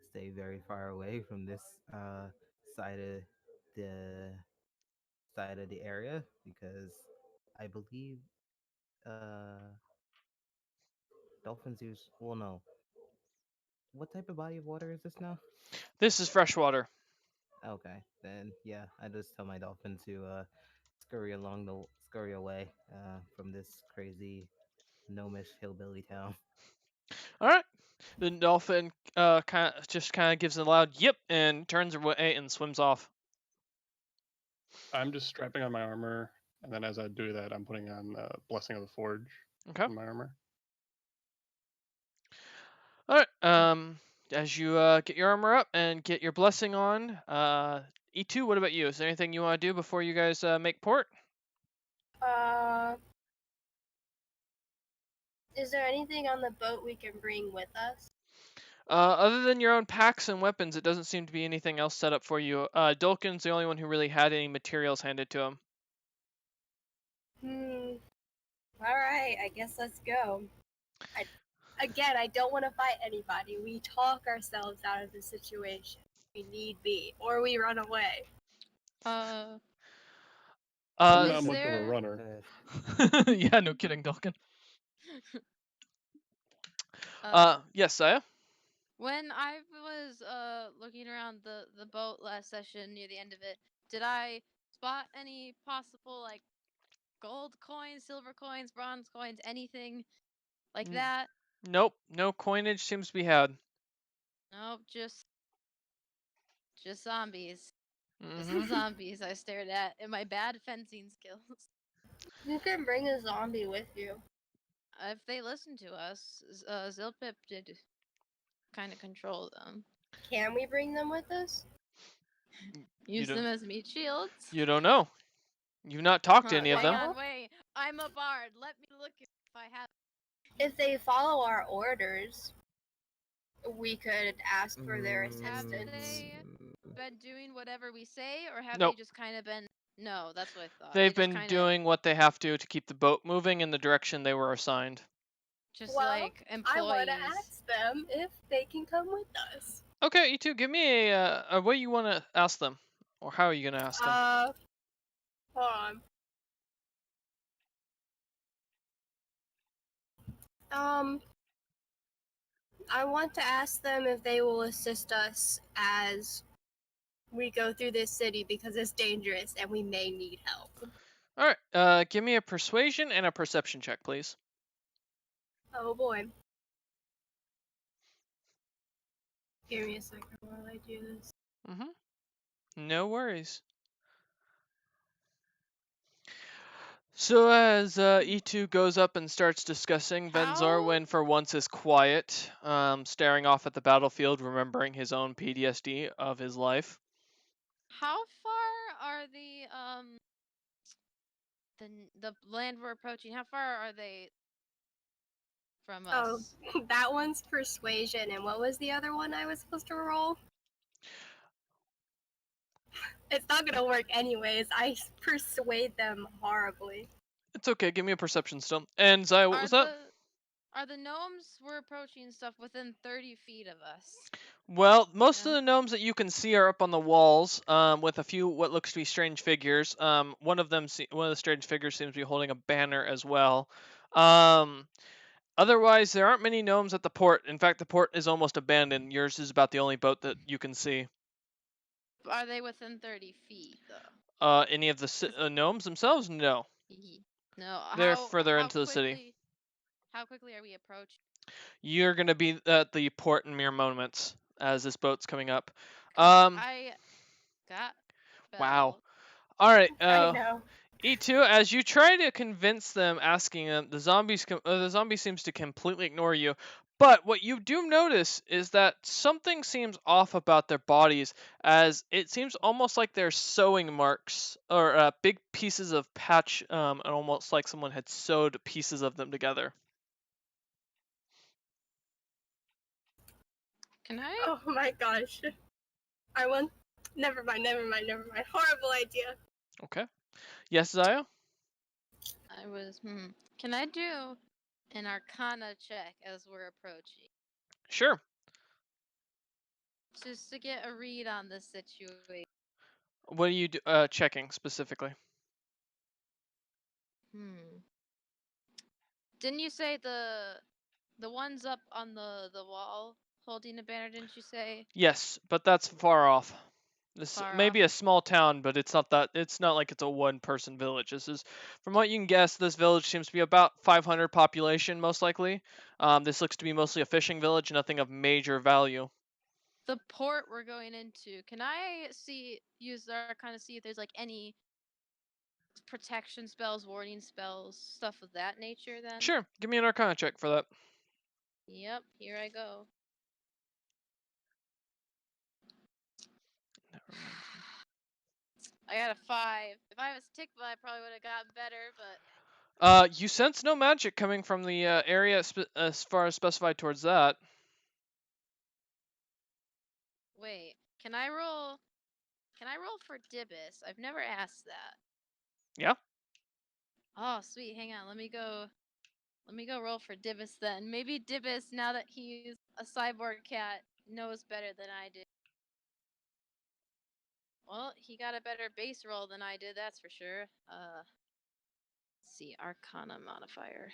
stay very far away from this side of the area because I believe dolphins use. Well, no. What type of body of water is this now? This is freshwater. Okay, then yeah, I just tell my dolphin to scurry away from this crazy gnomish hillbilly town. All right. The dolphin kind of gives a loud yip and turns away and swims off. I'm just strapping on my armor, and then as I do that, I'm putting on Blessing of the Forge Okay. in my armor. All right. As you get your armor up and get your blessing on, E2, what about you? Is there anything you want to do before you guys make port? Is there anything on the boat we can bring with us? Other than your own packs and weapons, it doesn't seem to be anything else set up for you. Dolkin's the only one who really had any materials handed to him. Alright, I guess let's go. I don't want to fight anybody. We talk ourselves out of the situation. We need be. Or we run away. I'm not Is much of a there- runner. Yeah, no kidding, Dolkin. Yes, Saya? When I was looking around the boat last session near the end of it, did I spot any possible like gold coins, silver coins, bronze coins, anything like Mm. that? Nope, no coinage seems to be had. Nope, just zombies. Just Mhm. zombies I stared at and my bad fencing skills. You can bring a zombie with you. If they listen to us, Zilpip did kind of control them. Can we bring them with us? Use them as meat shields? You don't know. You've not talked to Huh, any of them. hang on, wait. I'm a bard. Let me look if I have. If they follow our orders, we could ask for their Have assistance. they been doing whatever we say, or have Nope. they just kind of been? No, that's what I thought. They've They just been kinda, doing what they have to keep the boat moving in the direction they were assigned. just Well, like employees. I want to ask them if they can come with us. Okay, E2, give me a way you want to ask them, or how are you gonna ask them? Hold on. I want to ask them if they will assist us as we go through this city because it's dangerous and we may need help. All right. Give me a persuasion and a perception check, please. Oh boy. Give me a second while I do this. No worries. So as E2 goes up and starts discussing, Venzarwin for once is quiet, staring off at the battlefield, remembering his own PTSD of his life. How far are the land we're approaching? How far are they from Oh, us? that one's persuasion, and what was the other one I was supposed to roll? It's not gonna work anyways. I persuade them horribly. It's okay, give me a perception still. And Zaya, what was that? Are the gnomes we're approaching stuff within 30 feet of us? Well, most of Yeah. the gnomes that you can see are up on the walls, with a few what looks to be strange figures. One of the strange figures seems to be holding a banner as well. Otherwise, there aren't many gnomes at the port. In fact, the port is almost abandoned. Yours is about the only boat that you can see. Are they within 30 feet though? Any of the gnomes themselves? No. No. They're further into the city. How quickly are we approaching? You're gonna be at the port in mere moments as this boat's coming up. 'Cause I got Wow. Belle. All right. I know. E2, as you try to convince them, asking them, the zombie seems to completely ignore you. But what you do notice is that something seems off about their bodies, as it seems almost like they're sewing marks or big pieces of patch, and almost like someone had sewed pieces of them together. Can I? Oh my gosh. I want. Never mind. Horrible idea. Okay. Yes, Zaya? Can I do an Arcana check as we're approaching, Sure. just to get a read on this situation? What are you checking specifically? Didn't you say the ones up on the wall holding a banner? Didn't you say? Yes, but that's far off. This Far may off? be a small town, but it's not that. It's not like it's a one-person village. This is, from what you can guess, this village seems to be about 500 population, most likely. This looks to be mostly a fishing village, nothing of major value. The port we're going into. Can I use the Arcana to see if there's like any protection spells, warning spells, stuff of that nature? Then. Sure, give me an Arcana check for that. Yep, here I go. That reminds me. I got a 5. If I was Tikva, I probably would have gotten better, but. You sense no magic coming from the area as far as specified towards that. Wait, can I roll? Can I roll for Dibus? I've never asked that. Yeah. Oh, sweet. Hang on. Let me go roll for Dibus then. Maybe Dibus, now that he's a cyborg cat, knows better than I do. Well, he got a better base roll than I did, that's for sure. Let's see, Arcana modifier.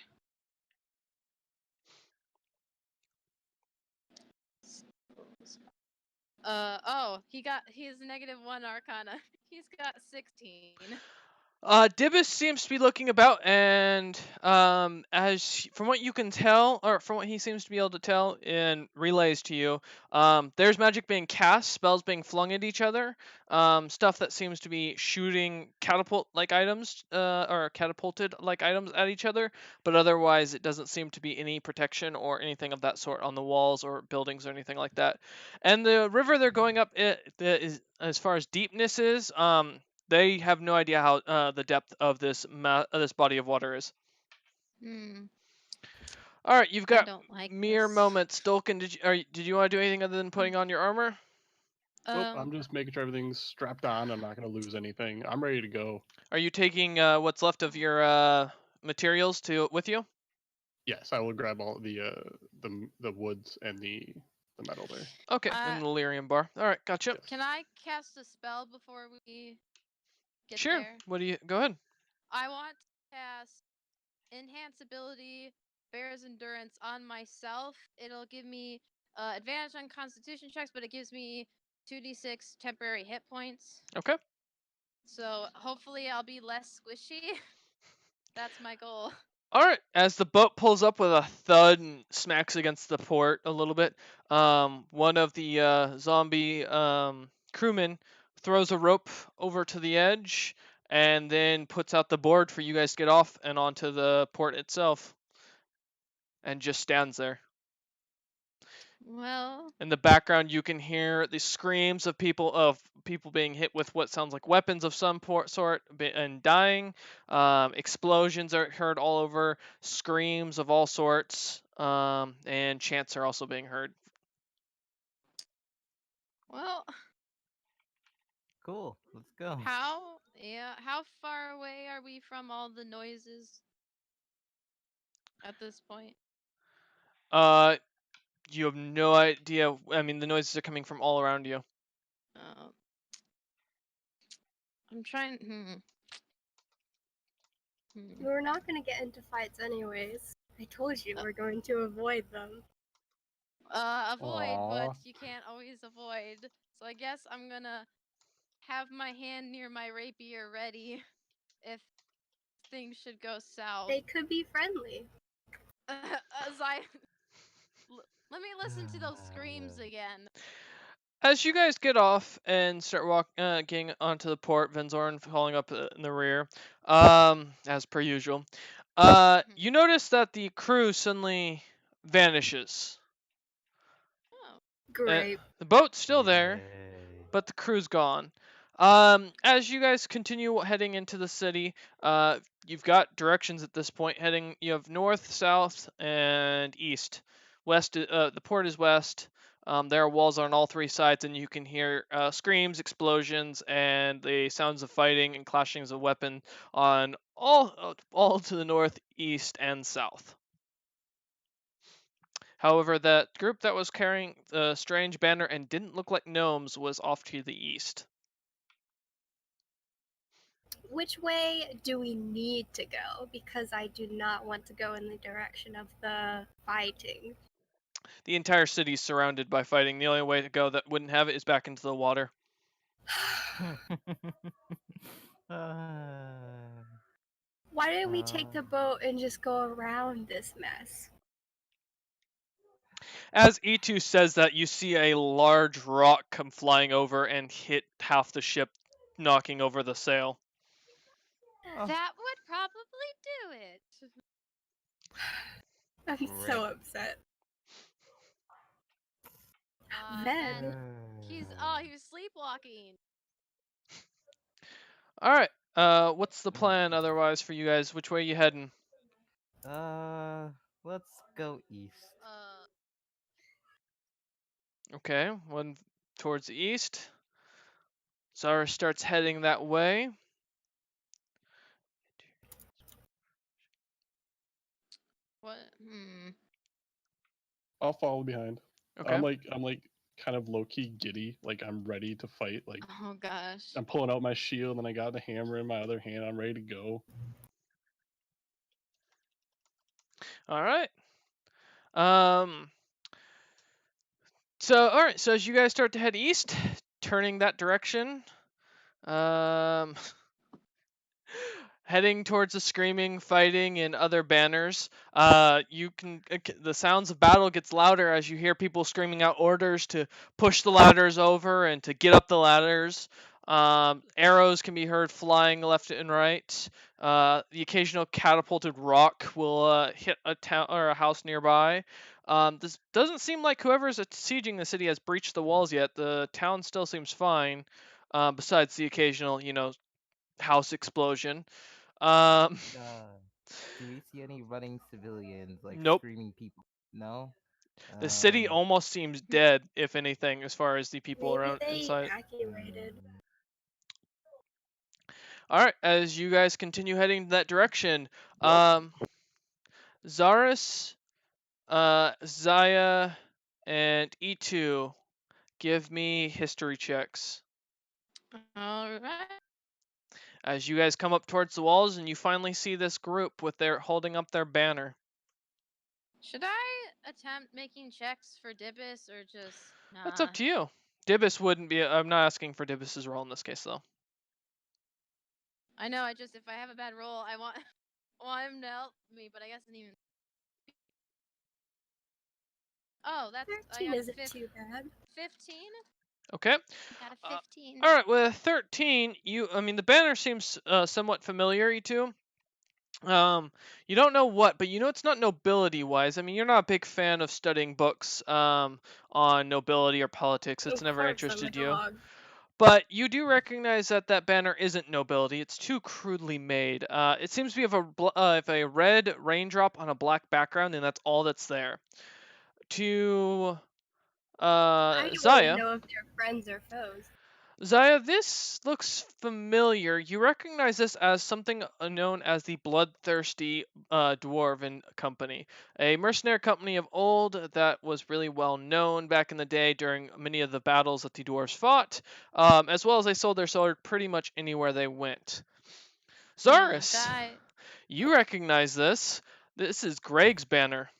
He's -1 Arcana. He's got 16. Dibus seems to be looking about, and from what you can tell, or from what he seems to be able to tell, and relays to you, there's magic being cast, spells being flung at each other, stuff that seems to be shooting catapult-like items, or catapulted-like items at each other, but otherwise it doesn't seem to be any protection or anything of that sort on the walls or buildings or anything like that. And the river they're going up is, as far as deepness is, they have no idea how the depth of this body of water is. All right, you've got mere moments. Dolkin, did you want to do anything other than putting on your armor? Nope, I'm just making sure everything's strapped on. I'm not going to lose anything. I'm ready to go. Are you taking what's left of your materials with you? Yes, I will grab all the woods and the metal there. Okay, and the lyrium bar. All right, gotcha. Yes. Can I cast a spell before we get sure. there? What do you? Go ahead. I want to cast Enhance Ability, Bear's Endurance on myself. It'll give me advantage on Constitution checks, but it gives me 2d6 temporary hit points. Okay. So hopefully I'll be less squishy. That's my goal. All right. As the boat pulls up with a thud and smacks against the port a little bit, one of the zombie crewmen throws a rope over to the edge and then puts out the board for you guys to get off and onto the port itself, and just stands there. Well, In the background, you can hear the screams of people being hit with what sounds like weapons of some sort and dying. Explosions are heard all over. Screams of all sorts, and chants are also being heard. well, Cool. Let's go. how far away are we from all the noises at this point? You have no idea. I mean, the noises are coming from all around you. Uh, I'm trying. We're not going to get into fights anyways. I told you we're going to avoid them. Avoid, but Aw. you can't always avoid. So I guess I'm gonna have my hand near my rapier ready if things should go south. They could be friendly. As I let me listen to those screams again. As you guys get off and start walking onto the port, Venzorin following up in the rear, as per usual, you notice that the crew suddenly vanishes. Oh, Great. The boat's still there, Yay. but the crew's gone. As you guys continue heading into the city, you've got directions at this point. You have north, south, and east. West, the port is west. There are walls on all three sides, and you can hear screams, explosions, and the sounds of fighting and clashings of weapon on all to the north, east, and south. However, that group that was carrying the strange banner and didn't look like gnomes was off to the east. Which way do we need to go? Because I do not want to go in the direction of the fighting. The entire city is surrounded by fighting. The only way to go that wouldn't have it is back into the water. Why didn't we take the boat and just go around this mess? As E2 says that, you see a large rock come flying over and hit half the ship, knocking over the sail. Oh. that would probably do it. I'm so upset. Then he was sleepwalking. All right. What's the plan otherwise for you guys? Which way are you heading? Let's go east. Okay, one towards the east. Zara starts heading that way. What? I'll follow behind. Okay. I'm like kind of low key giddy. Like I'm ready to fight. Like Oh gosh. I'm pulling out my shield and I got the hammer in my other hand. I'm ready to go. All right. So all right. So as you guys start to head east, turning that direction, heading towards the screaming, fighting, and other banners. The sounds of battle gets louder as you hear people screaming out orders to push the ladders over and to get up the ladders. Arrows can be heard flying left and right. The occasional catapulted rock will hit a town or a house nearby. This doesn't seem like whoever is sieging the city has breached the walls yet. The town still seems fine, besides the occasional, house explosion. Do we see any running civilians, like Nope. screaming people? No? The city almost seems dead, if anything, as far as the people Maybe around they inside. evacuated. All right, as you guys continue heading that direction, Zaris, Zaya, and E2, give me history checks. All right. As you guys come up towards the walls and you finally see this group with their holding up their banner. Should I attempt making checks for Dibus or just nah? That's up to you. Dibus wouldn't be. I'm not asking for Dibus's role in this case, though. I know. If I have a bad roll, I want him to help me, but I guess I didn't even. Oh, I 13 got isn't too bad. 15. Okay. Got a 15. All right. With 13, the banner seems somewhat familiar. You two. You don't know what, but you know it's not nobility-wise. I mean, you're not a big fan of studying books on nobility or politics. It's Of never course, interested I'm a you. dog. But you do recognize that that banner isn't nobility. It's too crudely made. It seems to be of a red raindrop on a black background, and that's all that's there. To I don't Zaya. know if they're friends or foes. Zaya, this looks familiar. You recognize this as something known as the Bloodthirsty Dwarven Company, a mercenary company of old that was really well known back in the day during many of the battles that the dwarves fought, as well as they sold their sword pretty much anywhere they went. Zaris, you recognize this. This is Greg's banner,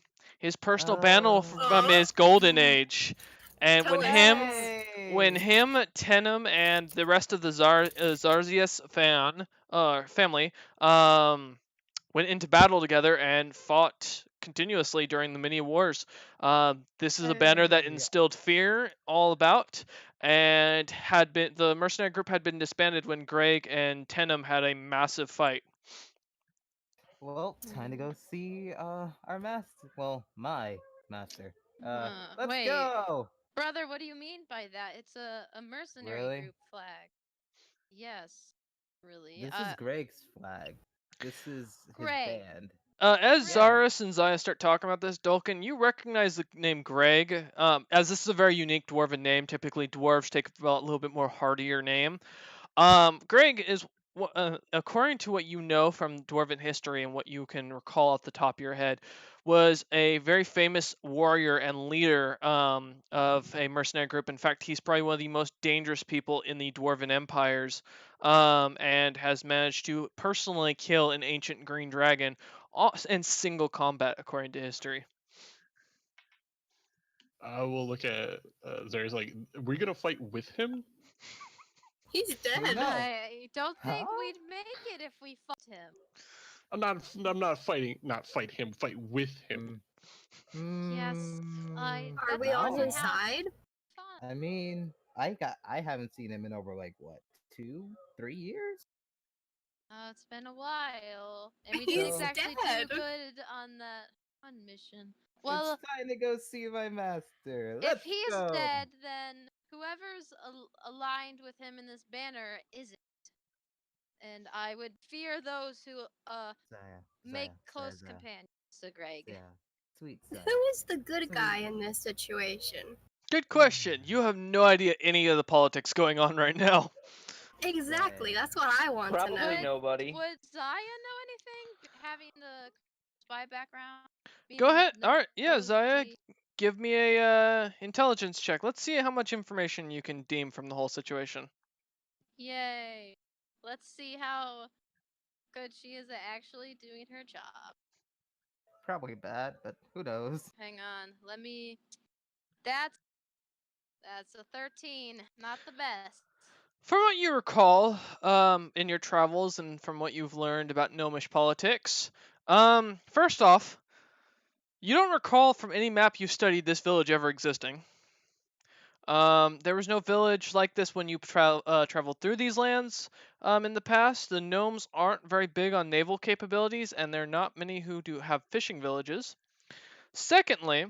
his personal banner from his golden age, and when him, Tenem, and the rest of the Zarzius family went into battle together and fought continuously during the many wars. This is a banner that instilled fear all about, and the mercenary group had been disbanded when Greg and Tenem had a massive fight. Well, time to go see our master. Well, my master. Let's wait. go. Brother, what do you mean by that? It's a mercenary Really? group flag. Yes. Really. This is Greg's flag. This is his Greg. band. As Greg. Zaris and Zaya start talking about this, Dulcan, you recognize the name Greg, as this is a very unique dwarven name. Typically, dwarves take a little bit more hardier name. Greg is, according to what you know from dwarven history and what you can recall off the top of your head, was a very famous warrior and leader of a mercenary group. In fact, he's probably one of the most dangerous people in the dwarven empires, and has managed to personally kill an ancient green dragon in single combat, according to history. I will look at Zari's like, we're gonna fight with him? He's dead. No. I don't think Huh? we'd make it if we fought him. I'm not fighting, not fight him, fight with him. Yes, Are we on his side? I mean, I haven't seen him in over like what, 2-3 years? It's been a while, and we He's didn't actually dead. do good on that one mission. Well, It's time to go see my master. if Let's he's go. dead, then whoever's aligned with him in this banner isn't. And I would fear those who make close companions to Greg. Yeah, sweet Zaya. Who is the good guy in this situation? Good question. You have no idea any of the politics going on right now. Exactly, that's what I want to know. Probably nobody. Would Zaya know anything, having the spy background? Go ahead. No- All right. Yeah, Zaya, nosy? give me a intelligence check. Let's see how much information you can deem from the whole situation. Yay. Let's see how good she is at actually doing her job. Probably bad, but who knows? Hang on. Let me. That's a 13. Not the best. From what you recall, in your travels and from what you've learned about gnomish politics, first off, you don't recall from any map you've studied this village ever existing. There was no village like this when you traveled through these lands in the past. The gnomes aren't very big on naval capabilities, and there are not many who do have fishing villages. Secondly,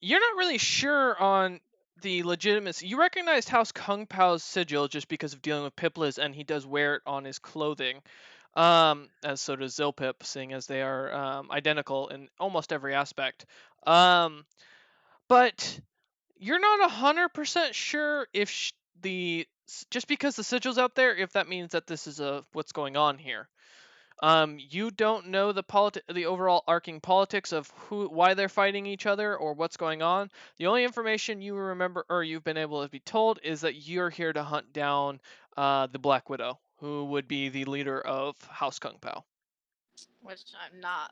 you're not really sure on the legitimacy. You recognized House Kung Pao's sigil just because of dealing with Piplas, and he does wear it on his clothing. As so does Zilpip, seeing as they are identical in almost every aspect. But you're not 100% sure if just because the sigil's out there, if that means that this is what's going on here. You don't know the overall arcing politics of why they're fighting each other or what's going on. The only information you remember or you've been able to be told is that you're here to hunt down the Black Widow, who would be the leader of House Kung Pao. Which I'm not.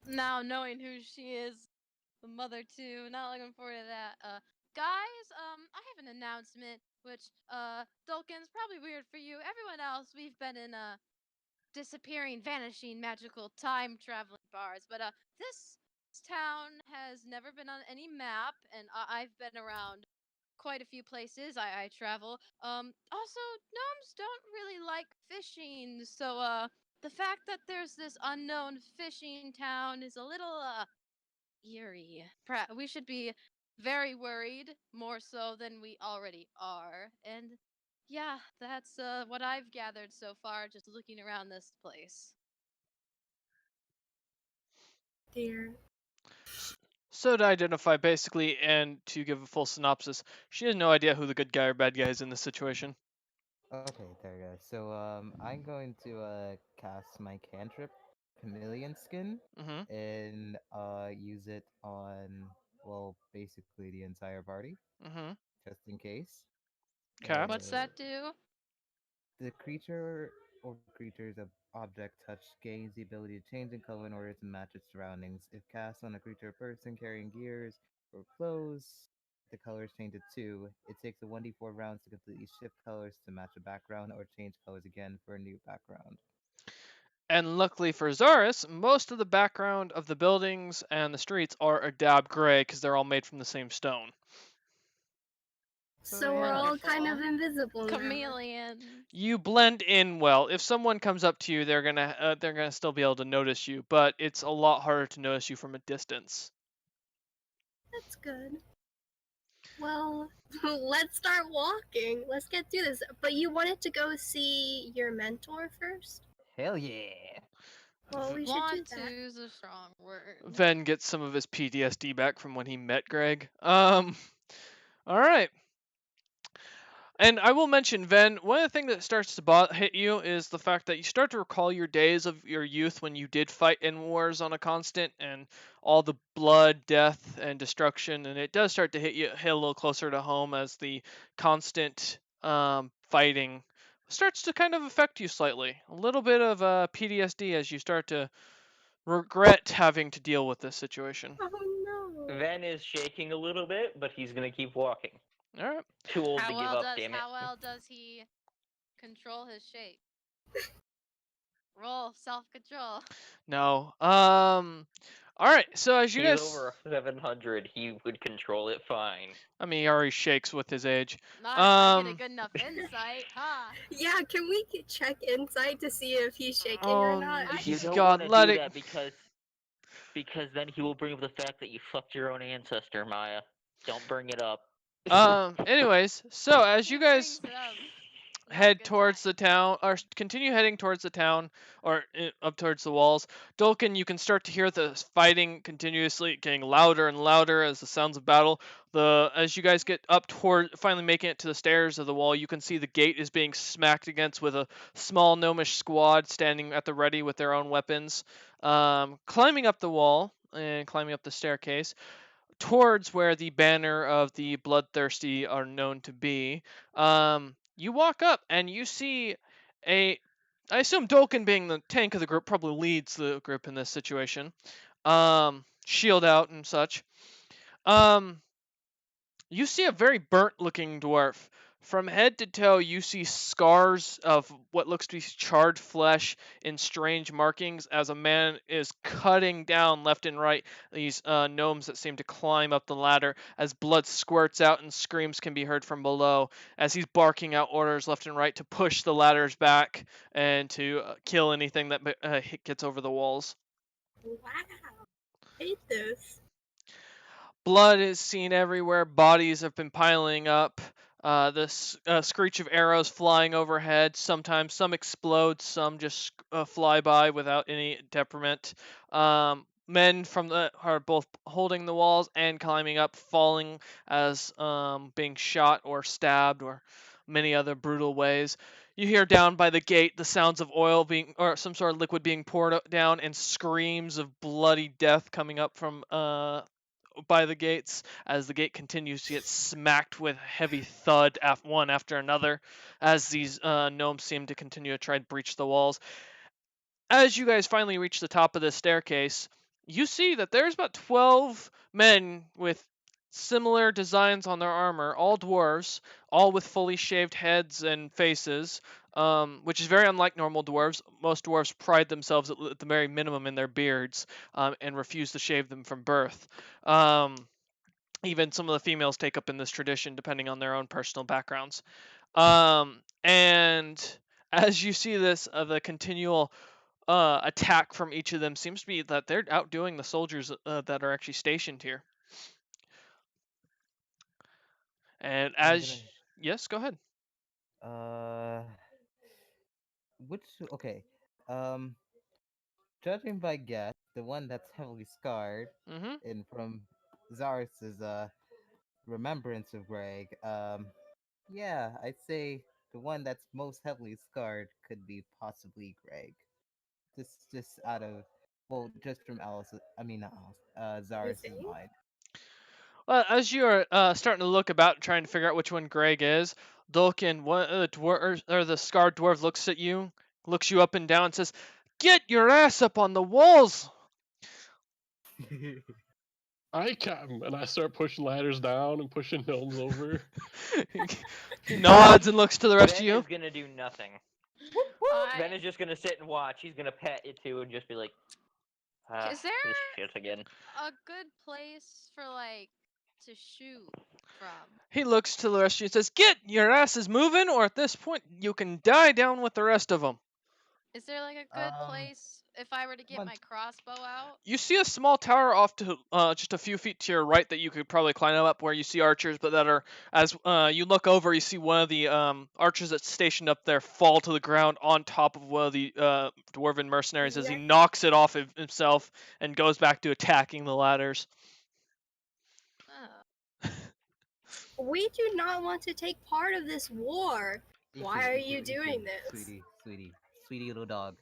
Now knowing who she is, the mother too. Not looking forward to that. guys, I have an announcement, which, Dulkin's probably weird for you. Everyone else, we've been in, disappearing, vanishing, magical time traveling bars, but, this town has never been on any map, and I've been around quite a few places. I travel. Also, gnomes don't really like fishing, so, the fact that there's this unknown fishing town is a little, eerie. We should be very worried, more so than we already are. And yeah, that's what I've gathered so far, just looking around this place. Dear. So to identify basically and to give a full synopsis, she has no idea who the good guy or bad guy is in this situation. Okay, there, guys. So I'm going to cast my cantrip, Chameleon Skin, Mm-hmm. and use it on, well, basically the entire party, Mm-hmm. just in case. Okay. What's that do? The creature or creature's object touch gains the ability to change in color in order to match its surroundings. If cast on a creature or person carrying gears or clothes, the colors change to 2. It takes a 1d4 rounds to completely shift colors to match a background or change colors again for a new background. And luckily for Zaris, most of the background of the buildings and the streets are a dab gray because they're all made from the same stone. So we're all kind of Wonderful. invisible now. Chameleon. You blend in well. If someone comes up to you, they're gonna still be able to notice you, but it's a lot harder to notice you from a distance. That's good. Well, let's start walking. Let's get through this. But you wanted to go see your mentor first? Hell yeah! Well, we should do Want that. to is a strong word. Ven gets some of his PTSD back from when he met Greg. All right. And I will mention, Ven, one of the things that starts to hit you is the fact that you start to recall your days of your youth when you did fight in wars on a constant and all the blood, death, and destruction. And it does start to hit a little closer to home as the constant fighting starts to kind of affect you slightly. A little bit of PTSD as you start to regret having to deal with this situation. Oh no. Ven is shaking a little bit, but he's gonna keep walking. All right. Too old to give up, damn it. How well does he control his shape? Roll self-control. No. All right. So as you He's guys, over 700. He would control it fine. I mean, he already shakes with his age. Not if I get a good enough insight, huh? Yeah, can we check insight to see if he's shaking Oh, or not? I- You he's don't God, want to let do it. that because then he will bring up the fact that you fucked your own ancestor, Maya. Don't bring it up. Anyways, so as you He brings guys it up. Not a head good towards time. the town, or continue heading towards the town, or up towards the walls, Dulkin, you can start to hear the fighting continuously getting louder and louder as the sounds of battle. As you guys get up toward, finally making it to the stairs of the wall, you can see the gate is being smacked against with a small gnomish squad standing at the ready with their own weapons. Climbing up the wall and climbing up the staircase towards where the banner of the bloodthirsty are known to be. You walk up and you see I assume Dolkin, being the tank of the group, probably leads the group in this situation. Shield out and such. You see a very burnt-looking dwarf. From head to toe, you see scars of what looks to be charred flesh in strange markings as a man is cutting down left and right these gnomes that seem to climb up the ladder as blood squirts out and screams can be heard from below as he's barking out orders left and right to push the ladders back and to kill anything that gets over the walls. Wow. I hate this. Blood is seen everywhere. Bodies have been piling up. The screech of arrows flying overhead. Sometimes some explode, some just fly by without any detriment. Men are both holding the walls and climbing up, falling as being shot or stabbed or many other brutal ways. You hear down by the gate the sounds of oil being or some sort of liquid being poured down and screams of bloody death coming up from by the gates as the gate continues to get smacked with heavy thud one after another as these gnomes seem to continue to try and breach the walls. As you guys finally reach the top of the staircase, you see that there's about 12 men with similar designs on their armor, all dwarves, all with fully shaved heads and faces, which is very unlike normal dwarves. Most dwarves pride themselves at the very minimum in their beards and refuse to shave them from birth. Even some of the females take up in this tradition depending on their own personal backgrounds. And as you see this, the continual attack from each of them seems to be that they're outdoing the soldiers that are actually stationed here. And I'm as gonna. yes, go ahead. Which okay. Um, Judging by guess, the one that's heavily scarred, Mm-hmm. and from Zaris's remembrance of Greg, yeah, I'd say the one that's most heavily scarred could be possibly Greg. Just out of, well, just from Alice. I mean, not Alice. You Zaris's think? mind. Well, as you're starting to look about, trying to figure out which one Greg is, Dulkin, one of the dwarf or the scarred dwarf, looks at you, looks you up and down, and says, "Get your ass up on the walls!" I come and I start pushing ladders down and pushing gnomes over. He nods and looks to the rest Ben of you. is gonna do nothing. Ben is just gonna sit and watch. He's gonna pat you too and just be like, Is there this shit again. a good place for like to shoot from? He looks to the rest of you and says, "Get your asses moving, or at this point you can die down with the rest of them." Is there like a good place if I were to get one- my crossbow out? You see a small tower off to just a few feet to your right that you could probably climb up, where you see archers, but that are as you look over, you see one of the archers that's stationed up there fall to the ground on top of one of the dwarven mercenaries as he Yeah. knocks it off himself and goes back to attacking the ladders. Oh. We do not want to take part of this war. Why Iku, are you Iku, doing Iku, this? Sweetie little dog.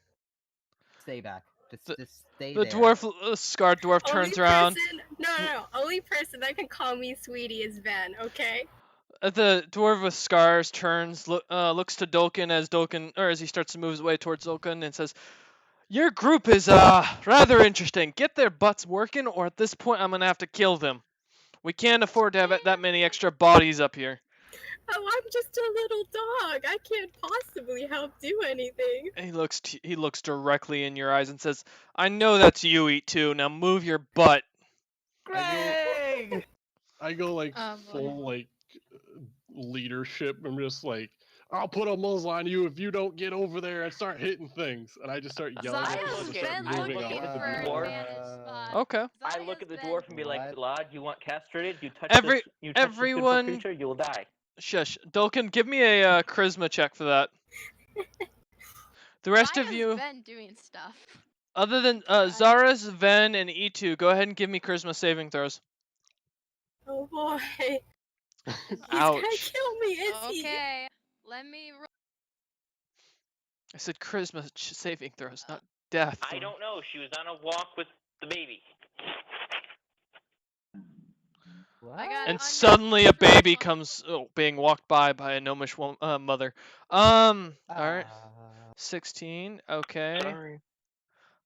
Stay back. Just stay The there. dwarf, scarred dwarf, Only turns around. person, no. Only person that can call me sweetie is Ben. Okay. The dwarf with scars turns, looks to Dolkin as he starts to move his way towards Dolkin and says, "Your group is rather interesting. Get their butts working, or at this point I'm gonna have to kill them. We can't afford to have that many extra bodies up here." Oh, I'm just a little dog. I can't possibly help do anything. And he looks directly in your eyes and says, "I know that's you, E2. Now move your butt." Greg! I go like Oh, boy. full like leadership. I'm just like, I'll put a muzzle on you if you don't get over there and start hitting things. And I just start yelling at Zaya's people to start been moving looking out of the for an door. advantage spot. Okay. I look at the Zaya's dwarf and be like, What? lad, you want castrated? You touch Every- this, you touch this everyone- beautiful creature, you'll die. Shush. Dolkin, give me a charisma check for that. The rest of Zaya's you, been doing stuff. other than Zaras, Ven, and E2, go ahead and give me charisma saving throws. Oh boy. He's Ouch. gonna kill me, is he? Okay, let me. I said charisma saving throws, not death. I don't know. She was on a walk with the baby. What? I got And under suddenly a baby 20. comes being walked by a gnomish mother. Alright. Ah. 16, okay. Sorry.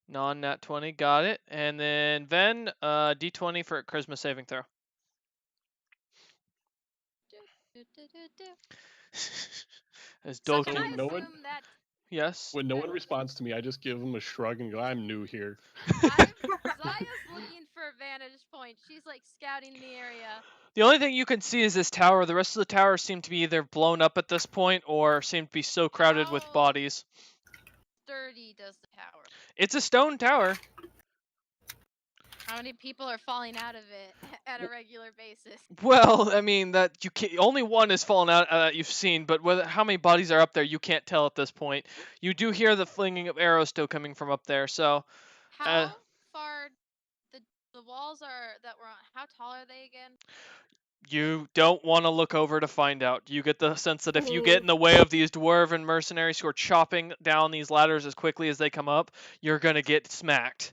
Non-nat 20, got it. And then Ven, D20 for a charisma saving throw. Do, do, do, do. As So Dolkin, can I no one- assume that yes. When no one responds to me, I just give them a shrug and go, I'm new here. Zaya's looking for a vantage point? She's like scouting the area. The only thing you can see is this tower. The rest of the towers seem to be either blown up at this point or seem to be so crowded with How bodies. sturdy does the tower? It's a stone tower. How many people are falling out of it at a regular basis? Well, I mean that you can't. Only one is fallen out that you've seen, but how many bodies are up there, you can't tell at this point. You do hear the flinging of arrows still coming from up there. So How far the walls are that were on? How tall are they again? you don't want to look over to find out. You get the sense that if you get in the way of these dwarven mercenaries who are chopping down these ladders as quickly as they come up, you're gonna get smacked.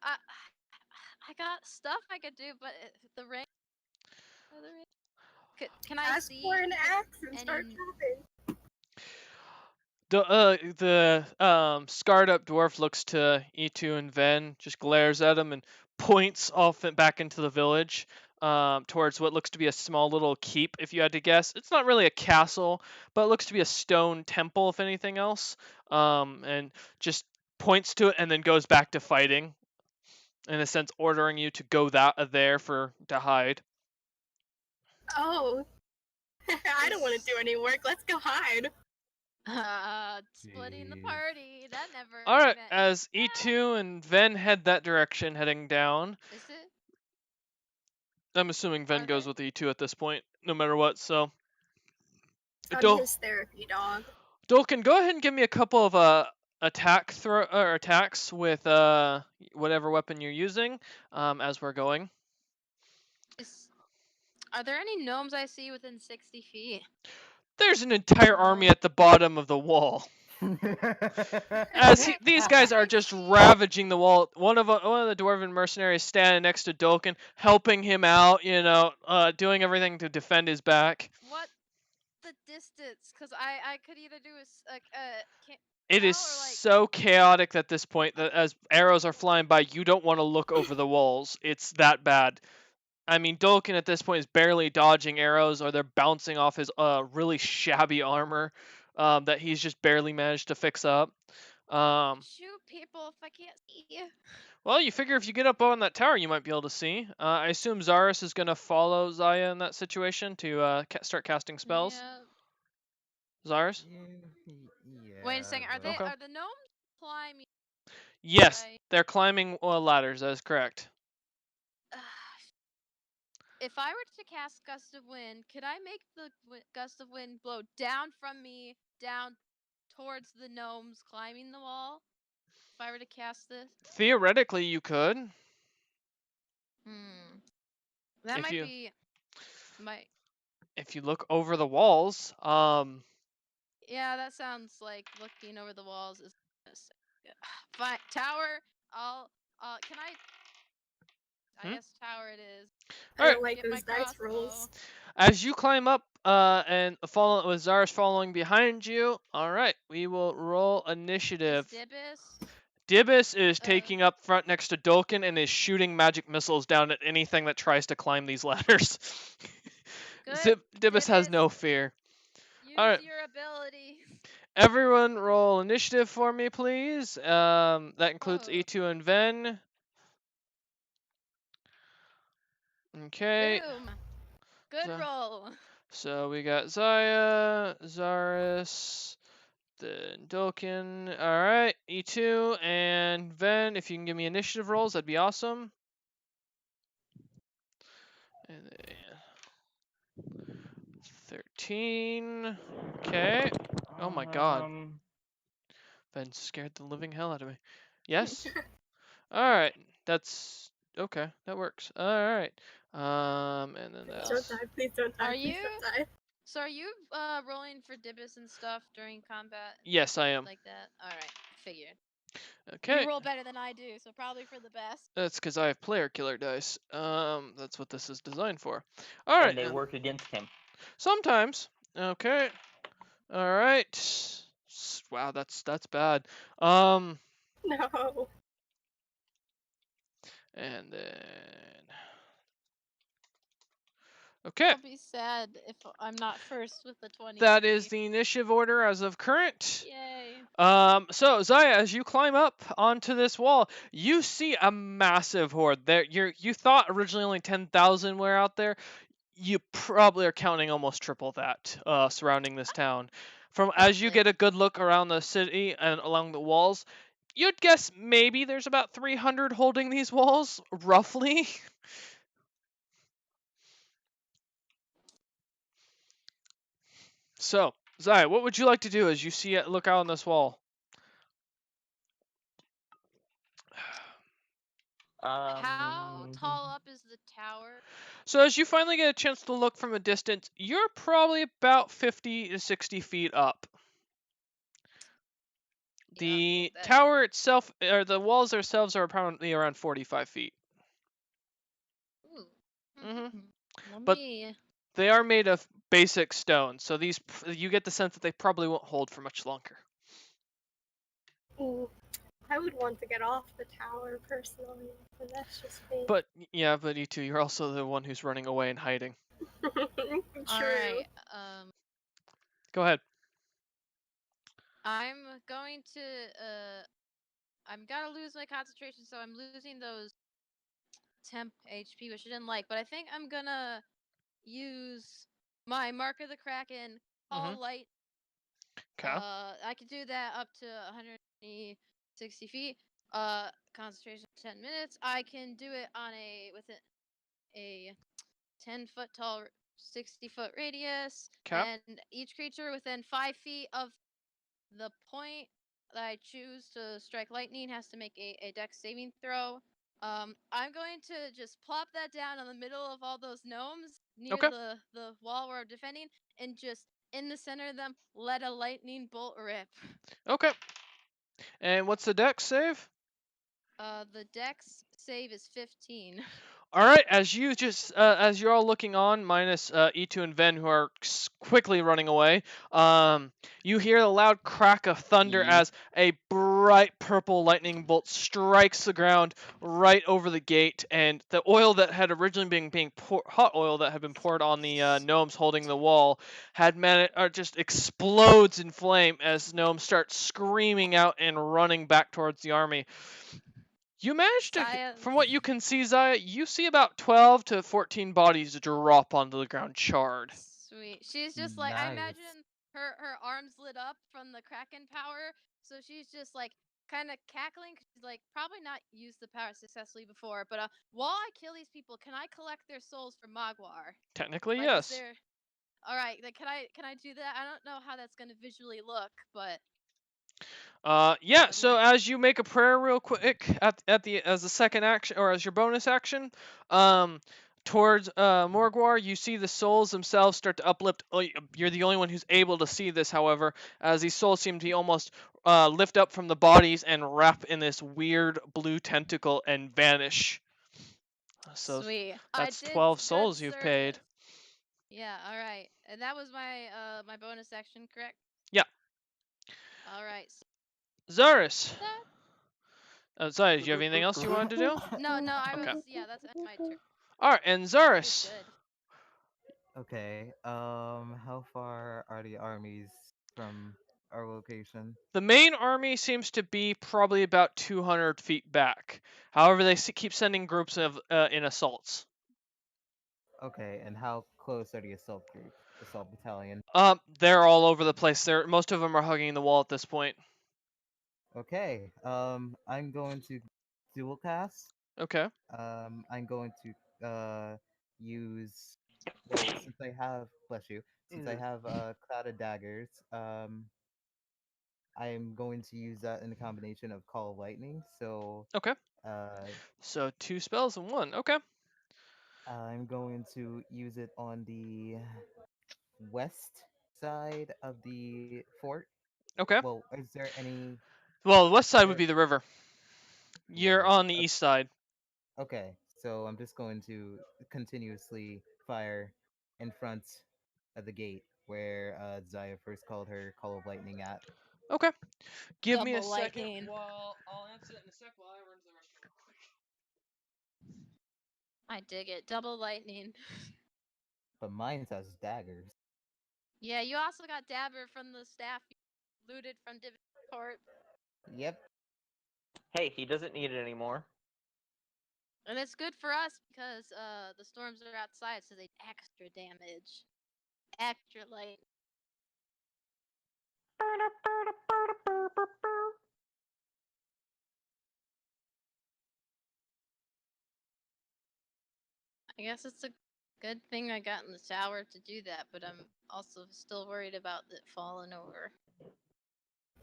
I got stuff I could do, but the ring. Can I Ask see? for an axe and start any- chopping. The scarred up dwarf looks to E2 and Ven, just glares at him and points off and back into the village. towards what looks to be a small little keep, if you had to guess. It's not really a castle, but it looks to be a stone temple, if anything else, and just points to it and then goes back to fighting, in a sense ordering you to go there to hide. Oh, I don't want to do any work. Let's go hide. Splitting the Jeez. party. That never. All right, met- as E2 and Ven head that direction, heading down. Is it? I'm assuming Ven Are goes they? with E2 at this point, no matter what. So, I'm his therapy dog. Dolkin, go ahead and give me a couple of attacks with whatever weapon you're using, as we're going. Are there any gnomes I see within 60 feet? There's an entire army No. at the bottom of the wall. These guys are just ravaging the wall. One of the dwarven mercenaries standing next to Dolkin, helping him out. Doing everything to defend his back. What the distance? Because I could either do It is or, like- so chaotic at this point that as arrows are flying by, you don't want to look over the walls. It's that bad. I mean, Dolkin at this point is barely dodging arrows, or they're bouncing off his really shabby armor that he's just barely managed to fix up. shoot people if I can't see. Well, you figure if you get up on that tower, you might be able to see. I assume Zaris is going to follow Zaya in that situation to start casting spells. Yeah. Zaris? Yeah, Wait a second. Are but- Okay. the gnomes climbing? Yes, Right. they're climbing ladders. That is correct. If I were to cast Gust of Wind, could I make the Gust of Wind blow down from me, down towards the gnomes climbing the wall? If I were to cast this? Theoretically, you could. That If might you- be... If you look over the walls, Yeah, that sounds like looking over the walls is... Fine. Tower, can I... I guess tower it is. I Alright. don't like Get my those dice crossbow. rolls. as you climb up and follow with Zaris following behind you, all right, we will roll initiative. Is Dibus? Dibus is taking up front next to Dolkin and is shooting magic missiles down at anything that tries to climb these ladders. Good. Dibus has Dibus. no fear. Use Alright. your ability. Everyone roll initiative for me, please. That includes Oh. E2 and Ven. Okay. Boom. Good So- roll. So we got Zaya, Zaris, then Dolkin. All right, E2 and Ven. If you can give me initiative rolls, that'd be awesome. And then 13. Okay. Oh my God. Ven scared the living hell out of me. Yes. All right. That's okay. That works. All right. And then Please that's. don't die. Please don't die. Are please you- don't die. So are you rolling for Dibus and stuff during combat? Yes, I am. Like that? Alright, figured. Okay. You roll better than I do, so probably for the best. That's because I have player killer dice. That's what this is designed for. All right. And they work against him. Sometimes. Okay. All right. Wow, that's bad. No. And then. Okay. I'll be sad if I'm not first with the 20. That is the initiative order as of current. Yay. So Zaya, as you climb up onto this wall, you see a massive horde. You thought originally only 10,000 were out there. You probably are counting almost triple that surrounding this town. As you get a good look around the city and along the walls, you'd guess maybe there's about 300 holding these walls, roughly. So, Zaya, what would you like to do as you look out on this wall? How tall up is the tower? So as you finally get a chance to look from a distance, you're probably about 50 to 60 feet up. The that- tower itself, or the walls themselves, are apparently around 45 feet. Ooh. Mhm. Let But- me- They are made of basic stone, so you get the sense that they probably won't hold for much longer. Ooh. I would want to get off the tower personally, but that's just me. But yeah, but you too. You're also the one who's running away and hiding. True. Alright, Go ahead. I'm going to, I'm gonna lose my concentration, so I'm losing those temp HP, which I didn't like, but I think I'm gonna use my Mark of the Kraken, all light. Okay. I could do that up to 160 feet. Concentration 10 minutes. I can do it on within a 10-foot tall, 60-foot radius, Okay. and each creature within 5 feet of the point that I choose to strike lightning has to make a dex saving throw. I'm going to just plop that down in the middle of all those gnomes near Okay. the wall where I'm defending, and just in the center of them, let a lightning bolt rip. Okay. And what's the dex save? The dex save is 15. All right, as you're all looking on, minus E2 and Ven, who are quickly running away, you hear the loud crack of thunder Yep. as a bright purple lightning bolt strikes the ground right over the gate, and the oil that had originally been hot oil that had been poured on the gnomes holding the wall just explodes in flame as gnomes start screaming out and running back towards the army. You managed to, from what you can see, Zaya, you see about 12 to 14 bodies drop onto the ground charred. Sweet. She's just like, I Nice. imagine her arms lit up from the Kraken power, so she's just like kind of cackling. 'Cause she's like probably not used the power successfully before. But while I kill these people, can I collect their souls from Mogwar? Technically, Like, yes. All right, like, can I do that? I don't know how that's gonna visually look, but Yeah. So as you make a prayer real quick as a second action or as your bonus action, towards Morgwar, you see the souls themselves start to uplift. You're the only one who's able to see this, however, as these souls seem to almost lift up from the bodies and wrap in this weird blue tentacle and vanish. So sweet. that's I did 12 good souls you've paid. service. Yeah. All right, and that was my my bonus action, correct? Yeah. All right. Zaris. That... Sorry, do you have anything else you wanted to do? No, I Okay. was. Yeah, that's my turn. Alright, and That Zaris. was good. Okay. How far are the armies from our location? The main army seems to be probably about 200 feet back. However, they keep sending groups of in assaults. Okay, and how close are the assault battalion? They're all over the place. Most of them are hugging the wall at this point. Okay. I'm going to dual cast. Okay. I'm going to use. Well, since I have, bless you, since I have Cloud of Daggers, I am going to use that in a combination of Call of Lightning. So Okay. uh, So 2 spells in 1. Okay. I'm going to use it on the west side of the fort. Okay. Well, is there any? Well, the west side would There, be the river. You're river. on the east side. Okay, so I'm just going to continuously fire in front of the gate where Zaya first called her Call of Lightning at. Okay. Give me a Double second. lightning. Well, I'll answer that in a sec while I run to the restroom real quick. I dig it. Double lightning. But mine has daggers. Yeah, you also got Dabber from the staff you looted from Divinport. Yep. Hey, he doesn't need it anymore. And it's good for us because the storms are outside, so they extra damage. Extra light. I guess it's a good thing I got in the tower to do that, but I'm also still worried about it falling over.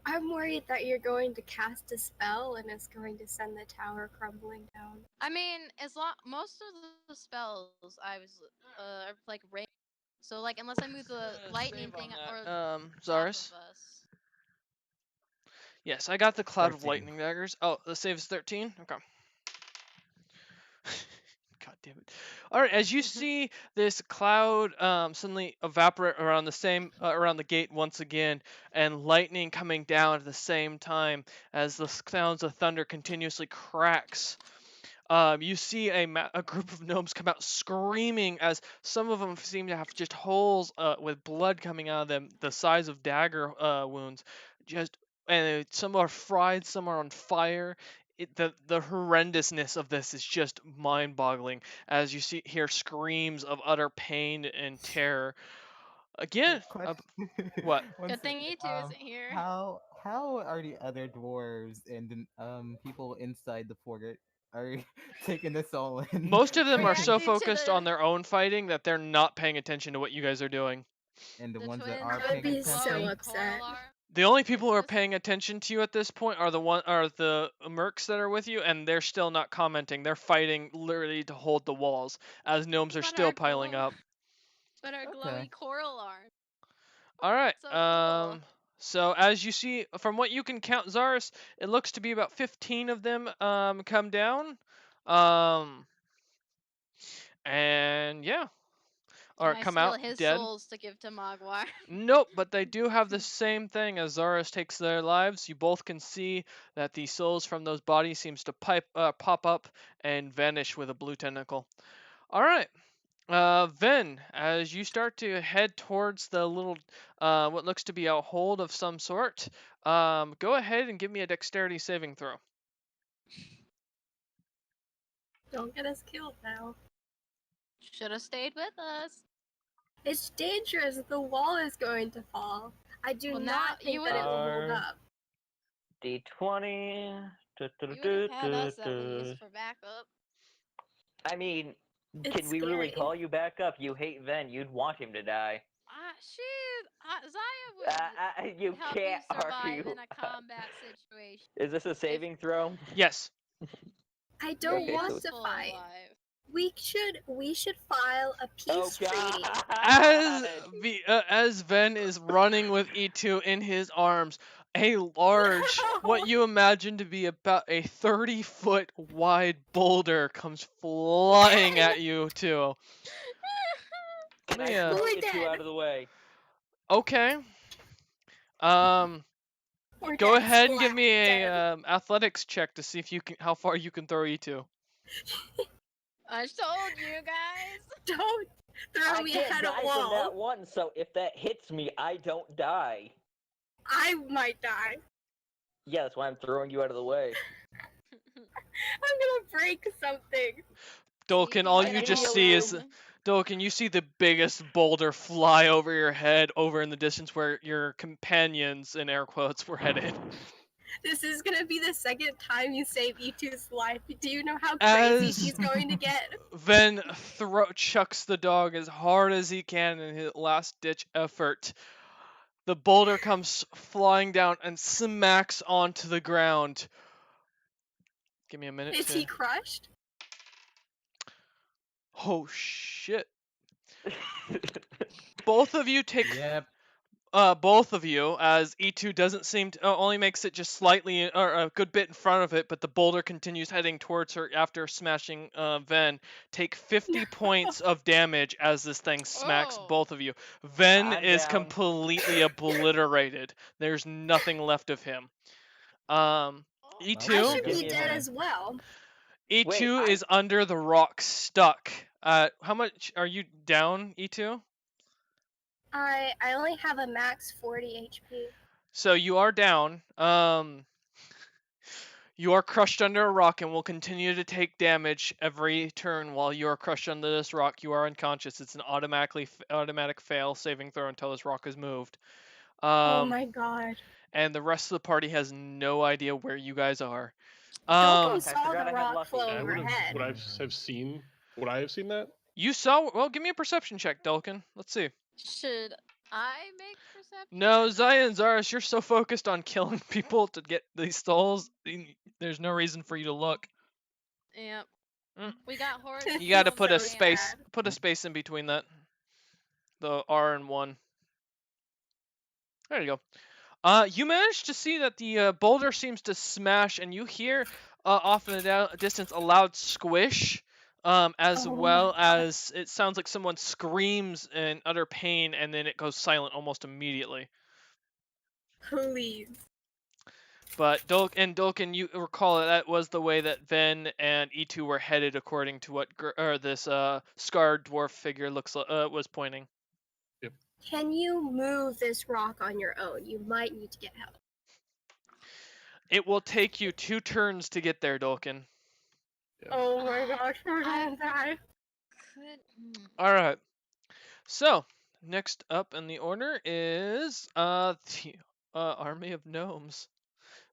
I'm worried that you're going to cast a spell and it's going to send the tower crumbling down. I mean, most of the spells I was are like rain, so like unless I move the lightning thing or Zaris. top of us. Yes, I got the Cloud of 13. Lightning daggers. Oh, the save is 13? Okay. God damn it. All right, as you see this cloud suddenly evaporate around around the gate once again, and lightning coming down at the same time as the sounds of thunder continuously cracks. You see a group of gnomes come out screaming as some of them seem to have just holes with blood coming out of them, the size of dagger wounds. And some are fried, some are on fire. The horrendousness of this is just mind-boggling as you hear screams of utter pain and terror. Again, Question. what? One Good thing second, E2 isn't here. how are the other dwarves and the people inside the fort are taking this all in? Most of them are so Reacting to focused on their own fighting that they're not paying attention to what you guys are doing. And the The ones that twins are I would paying be attention. so upset. The only people who are Just- paying attention to you at this point are the mercs that are with you, and they're still not commenting. They're fighting literally to hold the walls as gnomes are But still our piling glow- up. But our Okay. glowy coral arm. All right. So cool. So as you see, from what you can count, Zaris, it looks to be about 15 of them come down. And yeah, or Can I come steal out his dead. souls to give to Mogwai? Nope, but they do have the same thing as Zaris takes their lives. You both can see that the souls from those bodies seems to pop up and vanish with a blue tentacle. All right. Ven, as you start to head towards the little, what looks to be a hold of some sort, go ahead and give me a dexterity saving throw. Don't get us killed now. Should have stayed with us. It's dangerous. The wall is going to fall. I do Well, now not think you that it will hold are- up. D20. You would have had us at least for backup. I mean, It's can we really scary. call you back up? You hate Ven. You'd want him to die. Shit, Zaya would You help can't you survive argue. in a combat situation. Is this a saving throw? Yes. I don't Okay, want so to Full fight. alive. We should file a peace treaty. As Ven is running with E2 in his arms, a large, what you imagine to be about a 30-foot wide boulder comes flying at you two. Can I Yeah. throw We're you two dead. out of the way? Okay. We're Go dead, ahead and give splat, me a dead. athletics check to see if how far you can throw E2. I told you guys. Don't throw I me can't at die a from that wall. one, so if that hits me, I don't die. I might die. Yeah, that's why I'm throwing you out of the way. I'm gonna break something. Dolkin, all Sneaky you Leave just me see is alone. Dolkin, you see the biggest boulder fly over your head over in the distance where your companions, in air quotes, were headed. This is gonna be the second time you save E2's life. Do you know how As- crazy he's going to get? Ven chucks the dog as hard as he can in his last-ditch effort. The boulder comes flying down and smacks onto the ground. Give me a minute. Is he crushed? Oh shit! Both of you take. Yep. Both of you, as E2 doesn't seem to, only makes it just slightly or a good bit in front of it, but the boulder continues heading towards her after smashing Ven. Take 50 points of damage as this thing smacks Oh. both of you. Ven I'm is down. completely obliterated. There's nothing left of him. E2. I should Give be me a dead minute. as well. E2 Wait, is under the rock, stuck. How much are you down, E2? I only have a max 40 HP. So you are down. You are crushed under a rock and will continue to take damage every turn while you are crushed under this rock. You are unconscious. It's an automatic fail saving throw until this rock is moved. Oh my god. And the rest of the party has no idea where you guys are. Dolkin I saw forgot I the had rock lucky. flow I would overhead. have seen. Would I have seen that? You saw. Well, give me a perception check, Delkin. Let's see. Should I make perception? No, or Zaya and Zaris, you're so focused on killing people to get these souls. There's no reason for you to look. Yep. Mm. We got horse. You got to Feels put a so space. sad. Put a space in between that. The R and 1. There you go. You manage to see that the boulder seems to smash, and you hear off in the distance a loud squish. as Oh well my God. as it sounds like someone screams in utter pain and then it goes silent almost immediately. Please. But Dolkin, you recall that was the way that Ven and E2 were headed, according to what this scarred dwarf figure was pointing. Can you move this rock on your own? You might need to get help. It will take you 2 turns to get there, Dolkin. Oh my gosh, we're gonna die. All right. So next up in the order is the army of gnomes.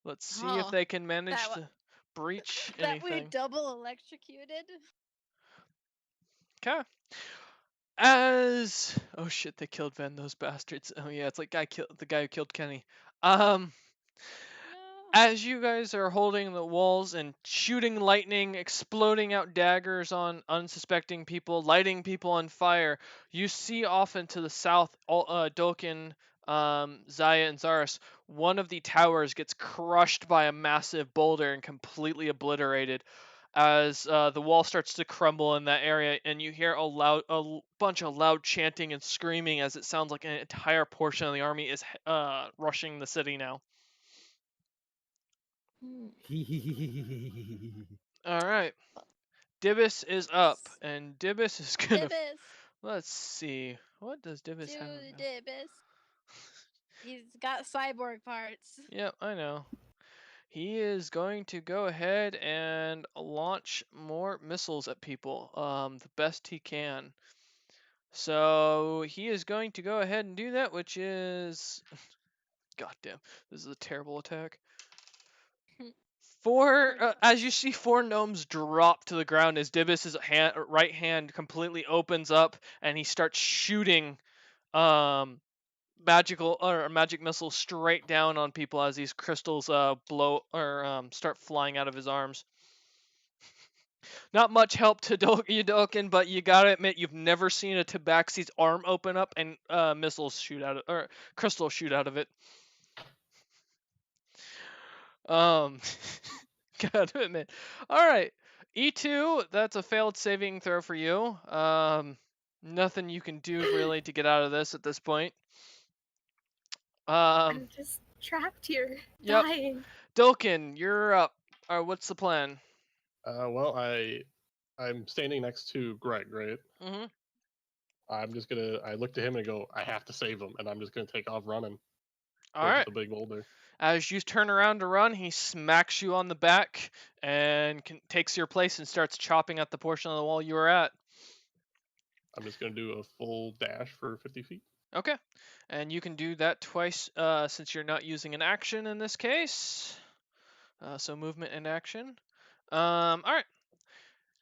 Let's see if Oh, they can manage that wa- to breach that we anything. double electrocuted. Okay. Oh shit, they killed Ven, those bastards. Oh yeah, it's like the guy who killed Kenny. No. As you guys are holding the walls and shooting lightning, exploding out daggers on unsuspecting people, lighting people on fire, you see off into the south, Dolkin, Zaya, and Zaris. One of the towers gets crushed by a massive boulder and completely obliterated. As the wall starts to crumble in that area, and you hear a bunch of loud chanting and screaming as it sounds like an entire portion of the army is rushing the city now. All right. Dibus is up, and Dibus is gonna. Dibus. Let's see. What does Dibus have? To the Dibus. He's got cyborg parts. Yep, I know. He is going to go ahead and launch more missiles at people, the best he can. So he is going to go ahead and do that, which is, goddamn, this is a terrible attack. As you see 4 gnomes drop to the ground as Dibus' right hand completely opens up and he starts shooting magic missiles straight down on people as these crystals start flying out of his arms. Not much help to Dolkin, but you gotta admit you've never seen a Tabaxi's arm open up and crystals shoot out of it. Gotta admit. All right, E2, that's a failed saving throw for you. Nothing you can do really to get out of this at this point. I'm just trapped here, Yep. dying. Dolkin, you're up. What's the plan? Well, I'm standing next to Greg, right? Mm-hmm. I look to him and go, I have to save him, and I'm just gonna take off running. All right. The big boulder. As you turn around to run, he smacks you on the back and takes your place and starts chopping at the portion of the wall you were at. I'm just gonna do a full dash for 50 feet. Okay, and you can do that twice since you're not using an action in this case. So movement and action. All right.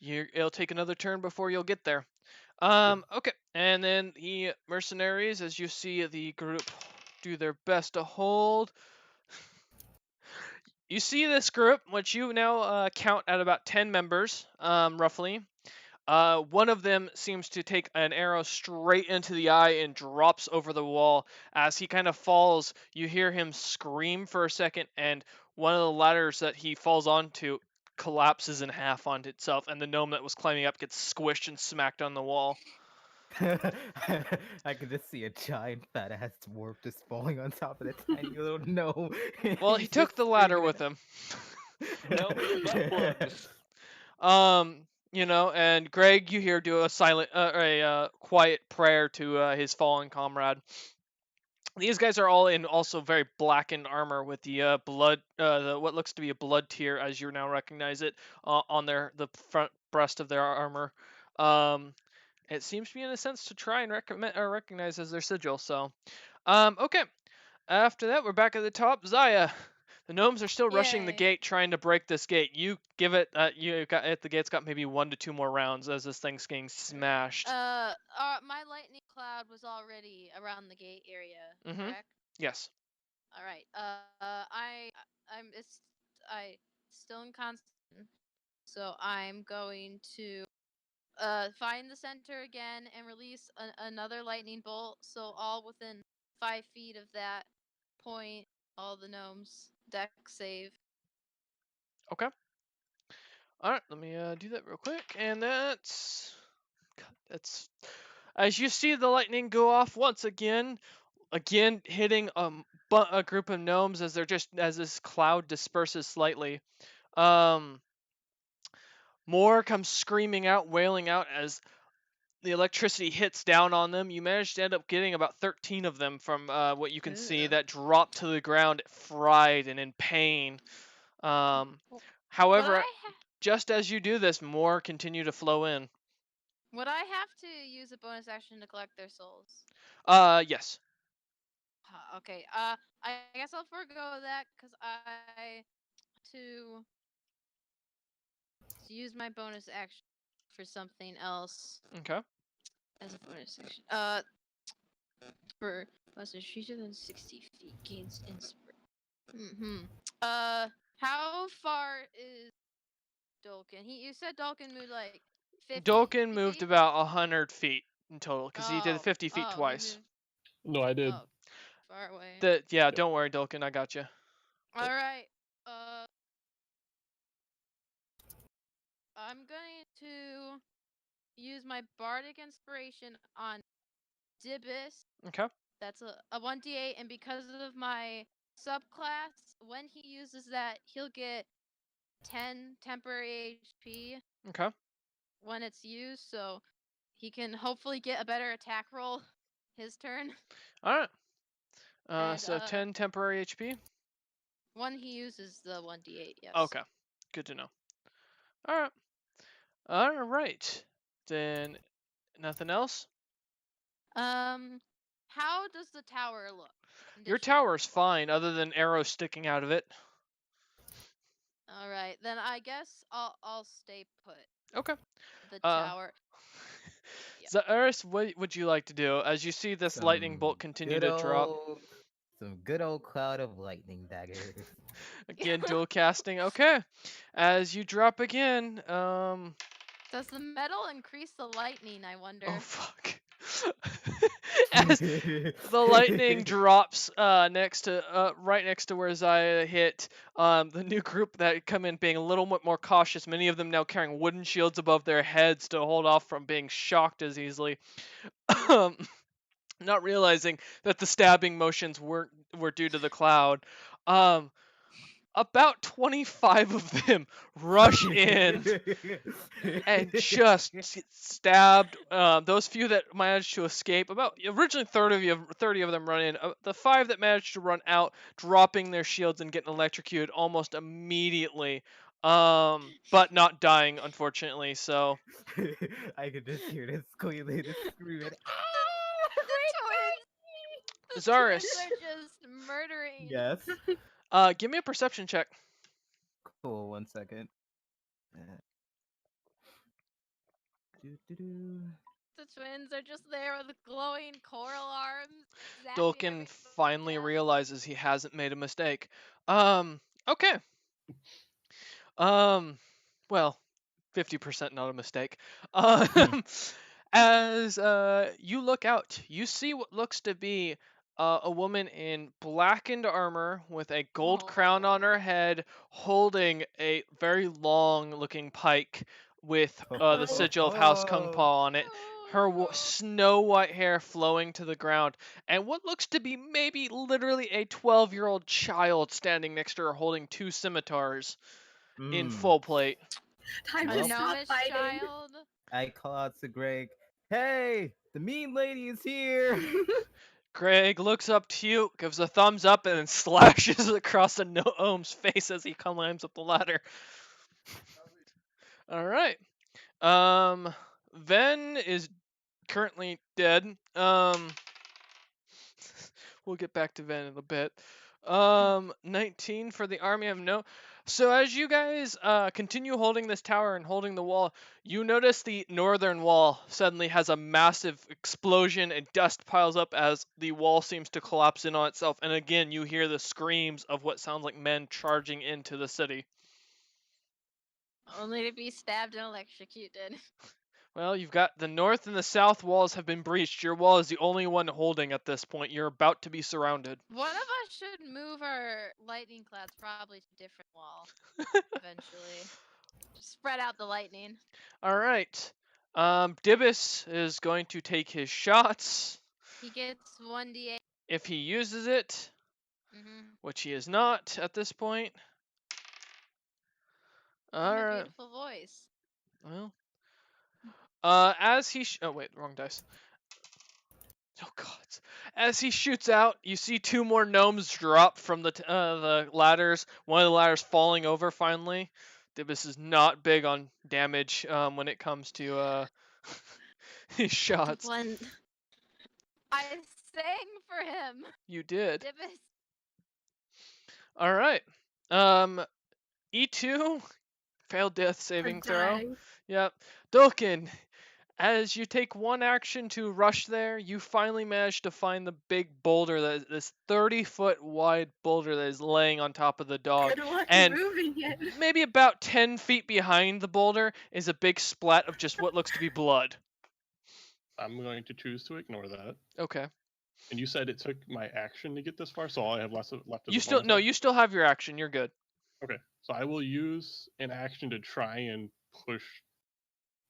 It'll take another turn before you'll get there. Okay, and then the mercenaries, as you see the group do their best to hold. You see this group, which you now count at about 10 members, roughly. One of them seems to take an arrow straight into the eye and drops over the wall. As he kind of falls, you hear him scream for a second, and one of the ladders that he falls onto collapses in half onto itself, and the gnome that was climbing up gets squished and smacked on the wall. I can just see a giant fat ass dwarf just falling on top of the tiny little gnome. Well, he took the ladder with him. No, butt plugs. And Greg, you hear do a quiet prayer to his fallen comrade. These guys are all in also very blackened armor with the blood, what looks to be a blood tear, as you now recognize it, on the front breast of their armor. It seems to be in a sense to try and recognize as their sigil. So, okay. After that, we're back at the top. Zaya, the gnomes are still rushing the Yay. gate, trying to break this gate. You give it. The gate's got maybe 1 to 2 more rounds as this thing's getting smashed. My lightning cloud was already around the gate area, correct? Yes. All right. I'm still in constant, so I'm going to find the center again and release another lightning bolt. So all within 5 feet of that point, all the gnomes deck save. Okay. All right, let me do that real quick, and that's as you see the lightning go off once again hitting a group of gnomes as this cloud disperses slightly. More comes screaming out, wailing out as the electricity hits down on them. You manage to end up getting about 13 of them from what you can see that drop to the ground, fried and in pain. However, just as you do this, more continue to flow in. Would I have to use a bonus action to collect their souls? Yes. Okay. I guess I'll forego that because I to use my bonus action for something else. Okay. As a bonus action. For plus a shooter than 60 feet gains inspiration. How far is Dolkin? You said Dolkin moved like 50 Dolkin moved feet? about 100 feet in total because he did Oh, 50 feet he twice. moved No, I did. far away. Yeah, Yep. don't worry, Dolkin, I got you. All right. I'm going to use my bardic inspiration on Dibus. Okay. That's a 1d8, and because of my subclass, when he uses that, he'll get 10 temporary HP Okay. when it's used, so he can hopefully get a better attack roll his turn. All right. And, So 10 temporary HP. When he uses the 1d8, yes. Okay. Good to know. All right. All right. Then nothing else? How does the tower look? Your Condition? tower's fine other than arrows sticking out of it. All right, then I guess I'll stay put. Okay. The tower. Zaeris, what would you like to do as you see this lightning bolt continue to drop? Some good old cloud of lightning daggers. Again, dual casting. Okay. As you drop again, Does the metal increase the lightning, I wonder? Oh fuck. As the lightning drops right next to where Zaya hit, the new group that come in being a little bit more cautious, many of them now carrying wooden shields above their heads to hold off from being shocked as easily. Not realizing that the stabbing motions were due to the cloud. About 25 of them rush in and just stabbed those few that managed to escape. About originally 30 of them run in. The 5 that managed to run out, dropping their shields and getting electrocuted almost immediately, but not dying, unfortunately. So I could just hear this squealing, this screaming. The Zaris, twins are just murdering. Yes. give me a perception check. Cool. 1 second. The twins are just there with glowing coral arms. Dolkin finally realizes he hasn't made a mistake. Okay. Well, 50% not a mistake. As you look out, you see what looks to be a woman in blackened armor with a gold crown on her head, holding a very long-looking pike with the sigil of House Kung Pa on it. Her snow white hair flowing to the ground, and what looks to be maybe literally a 12-year-old child standing next to her holding 2 scimitars in full plate. Time to stop fighting. Child. I call out to Greg, "Hey, the mean lady is here!" Greg looks up to you, gives a thumbs up, and then slashes across the gnome's face as he climbs up the ladder. All right. Ven is currently dead. We'll get back to Ven in a bit. 19 for the army of no. So as you guys continue holding this tower and holding the wall, you notice the northern wall suddenly has a massive explosion and dust piles up as the wall seems to collapse in on itself. And again, you hear the screams of what sounds like men charging into the city. Only to be stabbed and electrocuted. Well, you've got the north and the south walls have been breached. Your wall is the only one holding at this point. You're about to be surrounded. One of us should move our lightning clouds probably to a different wall eventually. Spread out the lightning. All right. Dibus is going to take his shots. He gets 1d8. If he uses it, which he is not at this point. In All a right. beautiful voice. Well. As he oh wait, wrong dice. Oh god. As he shoots out, you see two more gnomes drop from the ladders. One of the ladders falling over finally. Dibus is not big on damage when it comes to his shots. One. I sang for him. You did. Dibus. All right. E2 failed death saving throw. dying. Yep. Dolkin, as you take one action to rush there, you finally manage to find the big boulder, this 30-foot wide boulder that is laying on top of the dog. Good luck And moving it. maybe about 10 feet behind the boulder is a big splat of just what looks to be blood. I'm going to choose to ignore that. Okay. And you said it took my action to get this far, so all I have left is You still no, you still have your action. You're good. Okay, so I will use an action to try and push.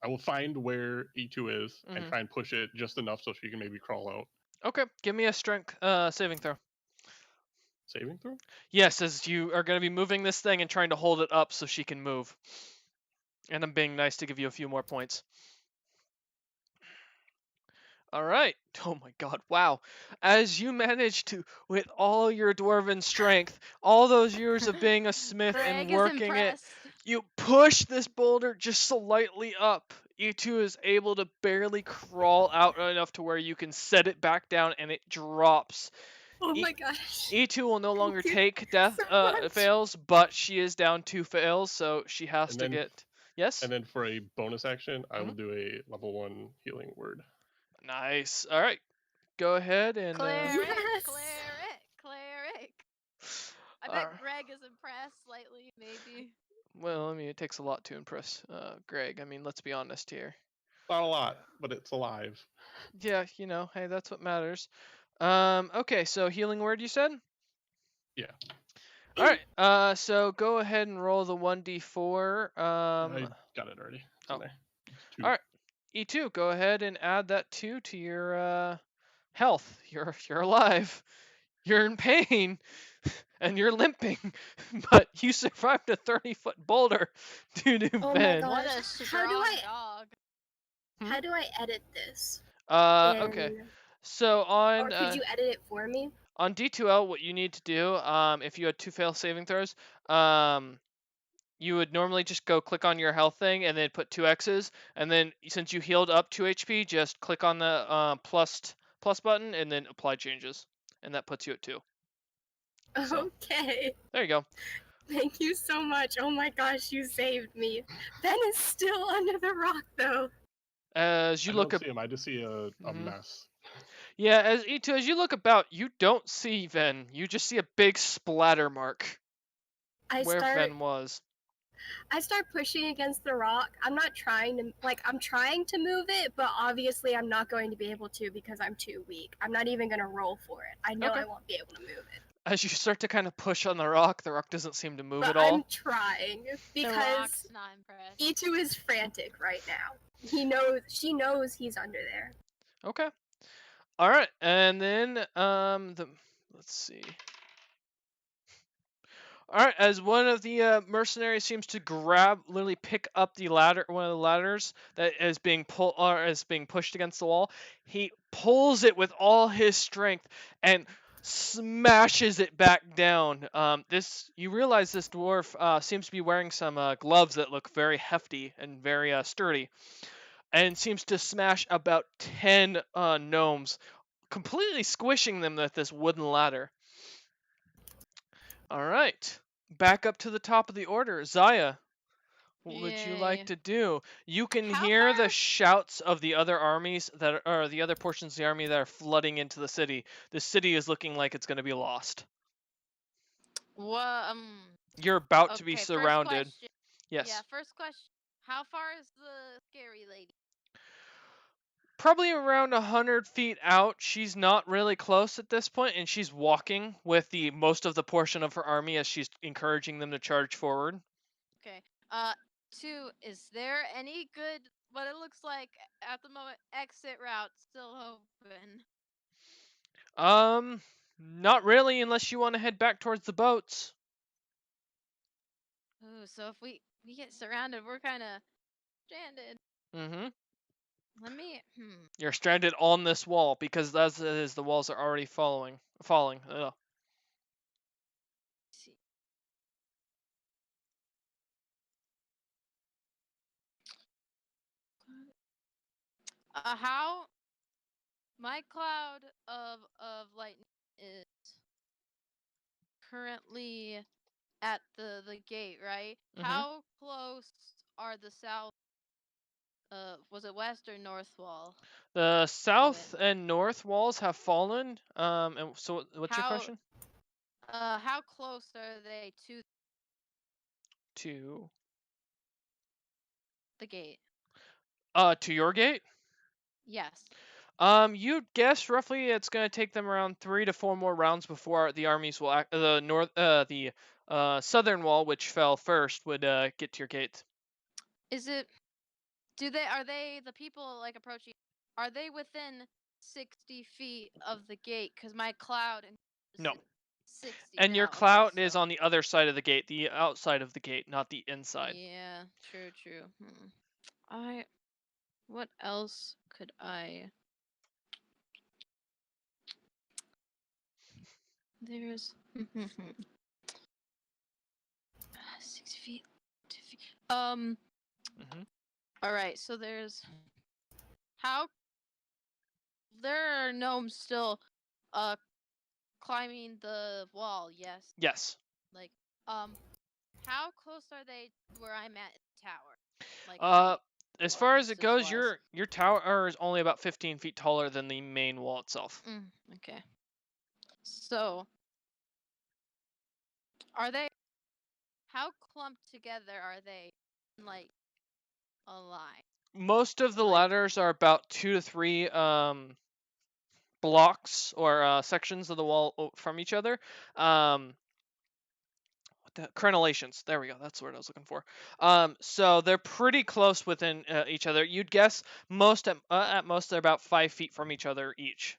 I will find where E2 is and try and push it just enough so she can maybe crawl out. Okay, give me a strength saving throw. Saving throw? Yes, as you are going to be moving this thing and trying to hold it up so she can move. And I'm being nice to give you a few more points. All right. Oh my god, wow. As you manage to, with all your dwarven strength, all those years of being a smith and Greg is working it, impressed. you push this boulder just slightly up. E2 is able to barely crawl out enough to where you can set it back down and it drops. Oh my gosh. E2 will no longer you take death so much. fails, but she is down 2 fails, so she has And to then- get... Yes? And then for a bonus action, I will do a level 1 healing word. Nice. All right. Go ahead and... Cleric, Yes. cleric. I bet Alright. Greg is impressed slightly, maybe. Well, I mean, it takes a lot to impress Greg. I mean, let's be honest here. Not a lot, but it's alive. Yeah, you know, hey, that's what matters. Okay, so healing word you said? Yeah. All right. So go ahead and roll the 1d4. I got it already. It's in oh. there. It's 2. All right. E2, go ahead and add that 2 to your health. You're alive. You're in pain, and you're limping, but you survived a 30-foot boulder due to Oh my Ben. God. What a How do strong I- dog. How do I edit this? Okay. And- So Or on could you edit it for me? on D2L, what you need to do, if you had 2 fail saving throws, you would normally just go click on your health thing and then put 2 X's, and then since you healed up 2 HP, just click on the plus button and then apply changes, and that puts you at 2. So- Okay. There you go. Thank you so much. Oh my gosh, you saved me. Ben is still under the rock though. As you I look don't up, see him. I just see a Mhm. mess. yeah, as E2, as you look about, you don't see Ven. You just see a big splatter mark I where start Ven was. pushing against the rock. I'm not trying to I'm trying to move it, but obviously I'm not going to be able to because I'm too weak. I'm not even gonna roll for it. I know Okay. I won't be able to move it. As you start to kind of push on the rock doesn't seem to move But at all. I'm trying The because rock's not impressed. E2 is frantic right now. She knows he's under there. Okay. All right, and then let's see. All right, as one of the mercenaries seems to literally pick up the ladder, one of the ladders that is being pushed against the wall, he pulls it with all his strength and smashes it back down. You realize this dwarf seems to be wearing some gloves that look very hefty and very sturdy, and seems to smash about 10 gnomes, completely squishing them with this wooden ladder. All right, back up to the top of the order. Zaya, what would you Yay. like to do? You can How hear the far- shouts of the other armies that are the other portions of the army that are flooding into the city. The city is looking like it's going to be lost. What? You're about to be Okay, first surrounded. question. Yes. Yeah, first question. How far is the scary lady? Probably around 100 feet out. She's not really close at this point, and she's walking with the most of the portion of her army as she's encouraging them to charge forward. Okay. 2, is there any good, what it looks like at the moment, exit route still open? Not really, unless you want to head back towards the boats. Ooh, so if we get surrounded, we're kind of stranded. Mm-hmm. Let me. You're stranded on this wall because as it is, the walls are already falling. Ugh. See. How my cloud of lightning is currently at the gate, right? Mhm. How close are the south? Was it west or north wall? The south and north walls have fallen. And so what's your question? How close are they to the gate? To your gate? Yes. You'd guess roughly it's gonna take them around 3 to 4 more rounds before the armies will the southern wall, which fell first, would get to your gate. Is it? Are they the people like approaching? Are they within 60 feet of the gate? Because my cloud No. 60. And your No, cloud okay, is on the other side of the gate, the outside of the gate, not the inside. Yeah, true. What else could I? There's 6 feet, 2 feet. Mhm. All right, so there's how there are gnomes still climbing the wall, yes? Yes. Like how close are they where I'm at in the tower? Like as far as it goes, distance-wise? your tower is only about 15 feet taller than the main wall itself. Okay. So are they how clumped together are they in like a line? Most of the Like- ladders are about 2 to 3 blocks or sections of the wall from each other. Crenellations. There we go. That's the word I was looking for. So they're pretty close within each other. You'd guess at most they're about 5 feet from each other each.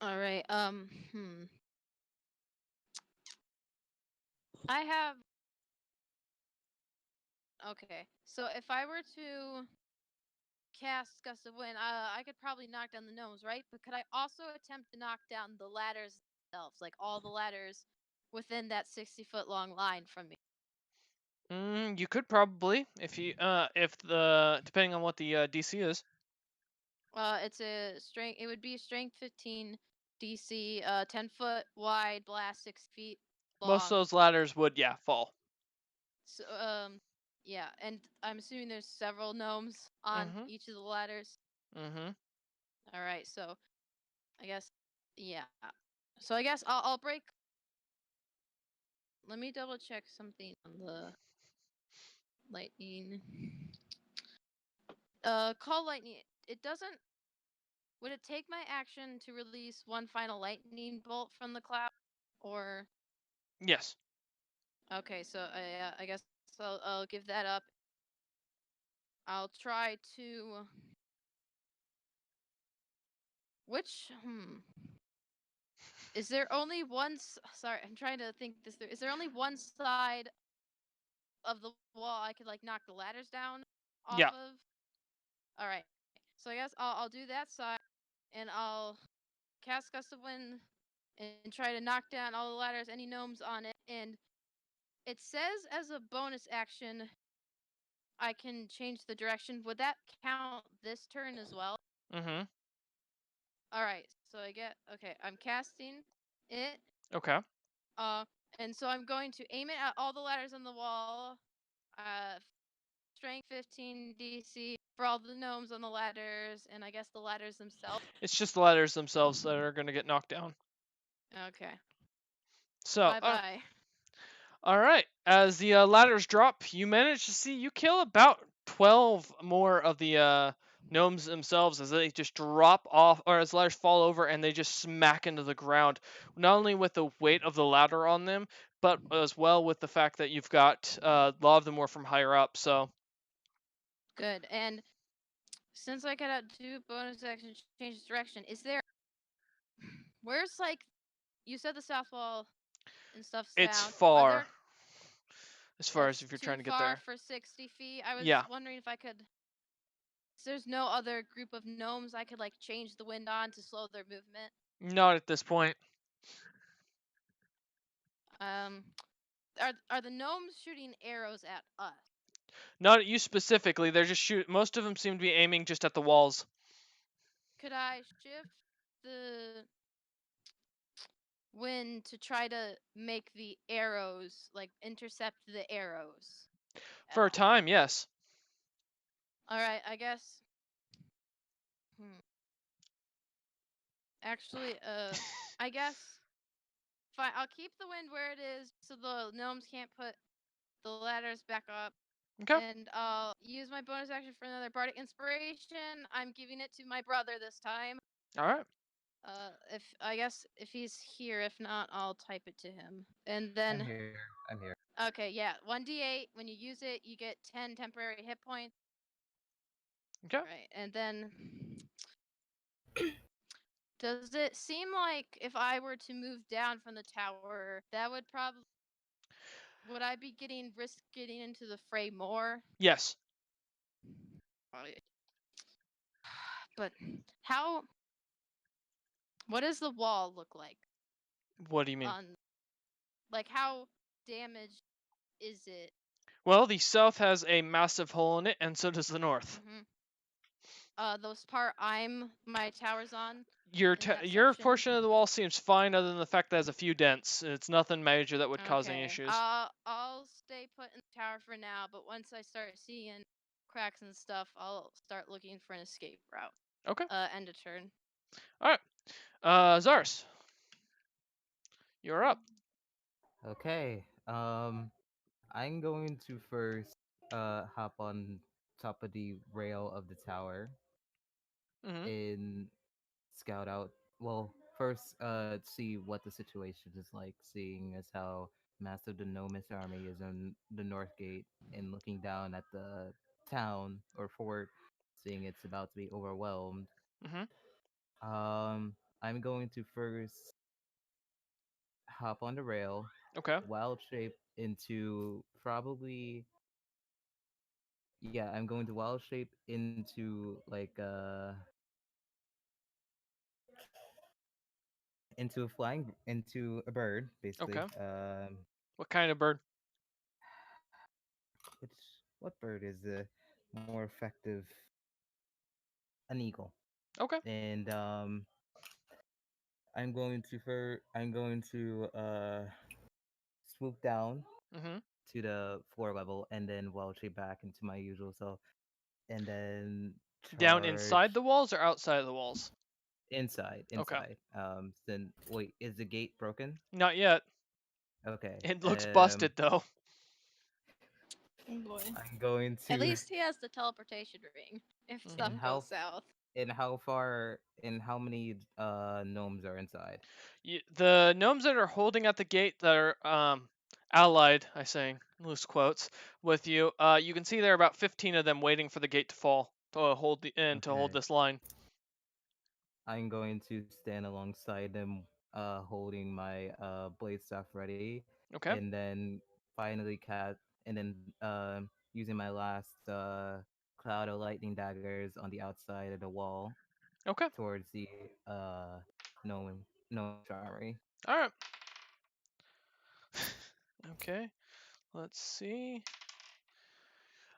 All right. I have. Okay. So if I were to cast Gust of Wind, I could probably knock down the gnomes, right? But could I also attempt to knock down the ladders themselves, like all the ladders within that 60-foot long line from me? You could probably if the depending on what the DC is. It's a strength. It would be strength 15 DC, 10-foot wide, blast 6 feet long. Most of those ladders would fall. So, yeah, and I'm assuming there's several gnomes on each of the ladders. Mhm. All right, so I guess, yeah. So I guess I'll break. Let me double check something on the lightning. Call lightning. It doesn't. Would it take my action to release one final lightning bolt from the cloud, or? Yes. Okay, so I guess I'll give that up. I'll try to. Which is there only one? Sorry, I'm trying to think this through. Is there only one side of the wall I could like knock the ladders down off of? All right. So I guess I'll do that side, and I'll cast Gust of Wind and try to knock down all the ladders, any gnomes on it. And it says as a bonus action, I can change the direction. Would that count this turn as well? Mhm. All right. So I'm casting it. Okay. And so I'm going to aim it at all the ladders on the wall. Strength 15 DC for all the gnomes on the ladders, and I guess the ladders themselves. It's just the ladders themselves that are going to get knocked down. Okay. So, bye. All right. As the ladders drop, you kill about 12 more of the gnomes themselves as they just drop off, or as ladders fall over and they just smack into the ground. Not only with the weight of the ladder on them, but as well with the fact that you've got a lot of them were from higher up. So Good. And since I cannot do bonus action change direction, is there? Where's like, you said the south wall and stuff's it's down. Are far. there, As far as that's if you're too trying to get far there. for 60 feet. I was Yeah. wondering if I could. So there's no other group of gnomes I could like change the wind on to slow their movement. Not at this point. Are the gnomes shooting arrows at us? Not at you specifically. They're just shoot. Most of them seem to be aiming just at the walls. Could I shift the wind to try to make the arrows, like intercept the arrows? For a time, yes. Alright, I guess. Actually, I guess. Fine, I'll keep the wind where it is so the gnomes can't put the ladders back up. Okay. And I'll use my bonus action for another bardic inspiration. I'm giving it to my brother this time. All right. If he's here, if not, I'll type it to him. And then I'm here. okay, yeah, 1d8. When you use it, you get 10 temporary hit points. Okay. Right, and then does it seem like if I were to move down from the tower, that would probably would I be risk getting into the fray more? Yes. But what does the wall look like? What do you mean? Like how damaged is it? Well, the south has a massive hole in it, and so does the north. Those part my tower's on. Your portion of the wall seems fine, other than the fact that it has a few dents. It's nothing major that would cause any issues. I'll stay put in the tower for now, but once I start seeing cracks and stuff, I'll start looking for an escape route. Okay. End of turn. All right. Zars, you're up. Okay. I'm going to first hop on top of the rail of the tower and scout out. Well, first see what the situation is like, seeing as how massive the Gnomish army is on the north gate, and looking down at the town or fort, seeing it's about to be overwhelmed. I'm going to first hop on the rail. Okay. Wild shape into probably. Yeah, I'm going to wild shape into like into a bird, basically. Okay. What kind of bird? What bird is the more effective? An eagle. Okay. And I'm going to swoop down to the floor level and then wild shape back into my usual self, and then down inside the walls or outside of the walls? Inside. Okay. Then wait, is the gate broken? Not yet. Okay. It looks busted though. Oh boy. I'm going to. At least he has the teleportation ring. If stuff goes south. And how many gnomes are inside? The gnomes that are holding at the gate that are allied, I say loose quotes, with you. You can see there are about 15 of them waiting for the gate to fall to hold to hold this line. I'm going to stand alongside them, holding my blade staff ready. Okay. And then finally using my last cloud of lightning daggers on the outside of the wall. Okay. Towards the gnome army. All right. Okay. Let's see.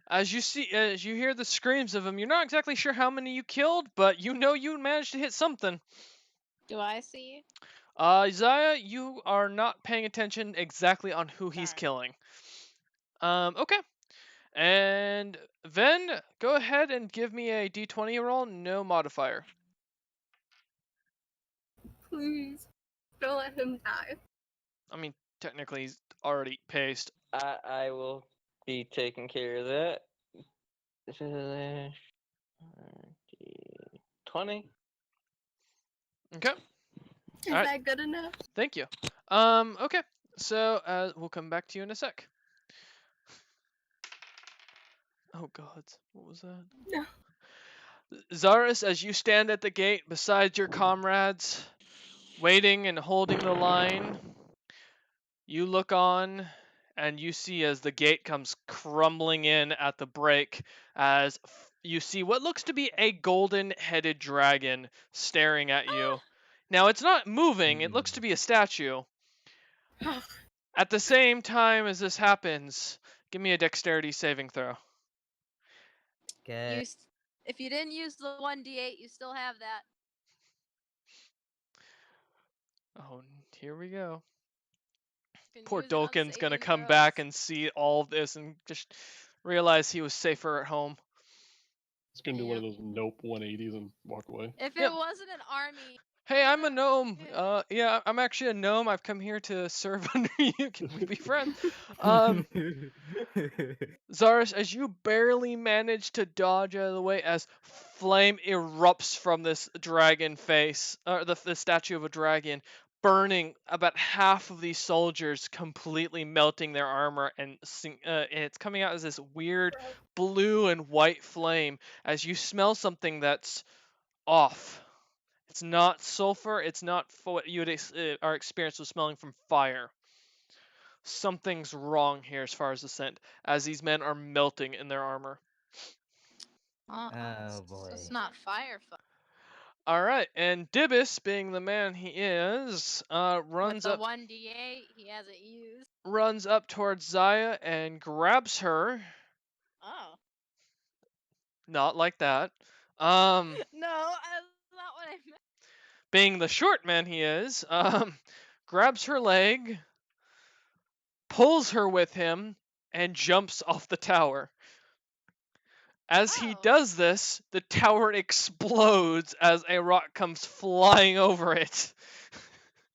As you hear the screams of them, you're not exactly sure how many you killed, but you know you managed to hit something. Do I see? Isaiah, you are not paying attention exactly on who he's killing. Okay. And Ven, go ahead and give me a d20 roll, no modifier. Please, don't let him die. I mean, technically he's already paced. I will be taking care of that. 20. Okay. Is Alright. that good enough? Thank you. Okay. So we'll come back to you in a sec. Oh God, what was that? No. Zaris, as you stand at the gate beside your comrades, waiting and holding the line, you look on and you see as the gate comes crumbling in at the break, as you see what looks to be a golden-headed dragon staring at you. Now, it's not moving, it looks to be a statue. At the same time as this happens, give me a dexterity saving throw. If you didn't use the 1d8, you still have that. Oh, here we go. You can Poor use it on Dolkin's gonna saving come throws. back and see all of this and just realize he was safer at home. It's gonna do one of those nope 180s and walk away. If Yep. it wasn't an army. Hey, I'm a gnome. Yeah, I'm actually a gnome. I've come here to serve under you. Can we be friends? Zaris, as you barely manage to dodge out of the way as flame erupts from this dragon face, or the statue of a dragon, burning about half of these soldiers, completely melting their armor, and it's coming out as this weird blue and white flame as you smell something that's off. It's not sulfur. It's not what you would our experience with smelling from fire. Something's wrong here as far as the scent, as these men are melting in their armor. Oh boy. It's not fire. All right, and Dibus, being the man he is, runs With up. the 1d8 he hasn't used. Runs up towards Zaya and grabs her. Oh. Not like that. No, that's not what I meant. Being the short man he is, grabs her leg, pulls her with him, and jumps off the tower. As he does this, the tower explodes as a rock comes flying over it.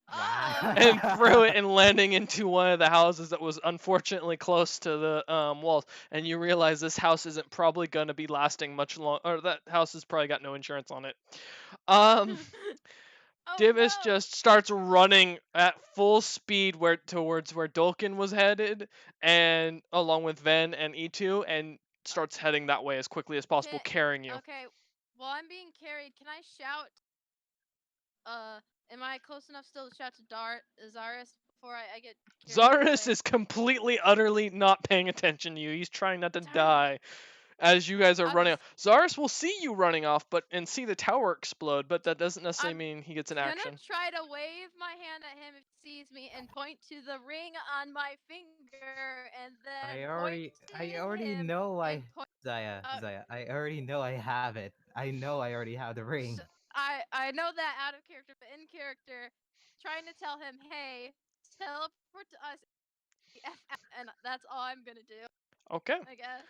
Wow. And through it and landing into one of the houses that was unfortunately close to the walls. And you realize this house isn't probably going to be lasting much long, or that house has probably got no insurance on it. Dibus just starts running at full speed towards where Dolkin was headed, and along with Ven and E2, and starts heading that way as quickly as possible, carrying you. Okay, while I'm being carried, can I shout? Am I close enough still to shout to Zaris before I get carried Zaris is completely, utterly not paying attention to you. He's trying not to die. As you guys are running off. Zaris will see you running off and see the tower explode, but that doesn't necessarily mean he gets an action. I'm gonna try to wave my hand at him if he sees me and point to the ring on my finger, and then I already know Zaya, I already know I have it. I know I already have the ring. So, I know that out of character, but in character, trying to tell him, hey, teleport to us, and that's all I'm gonna do. Okay. I guess.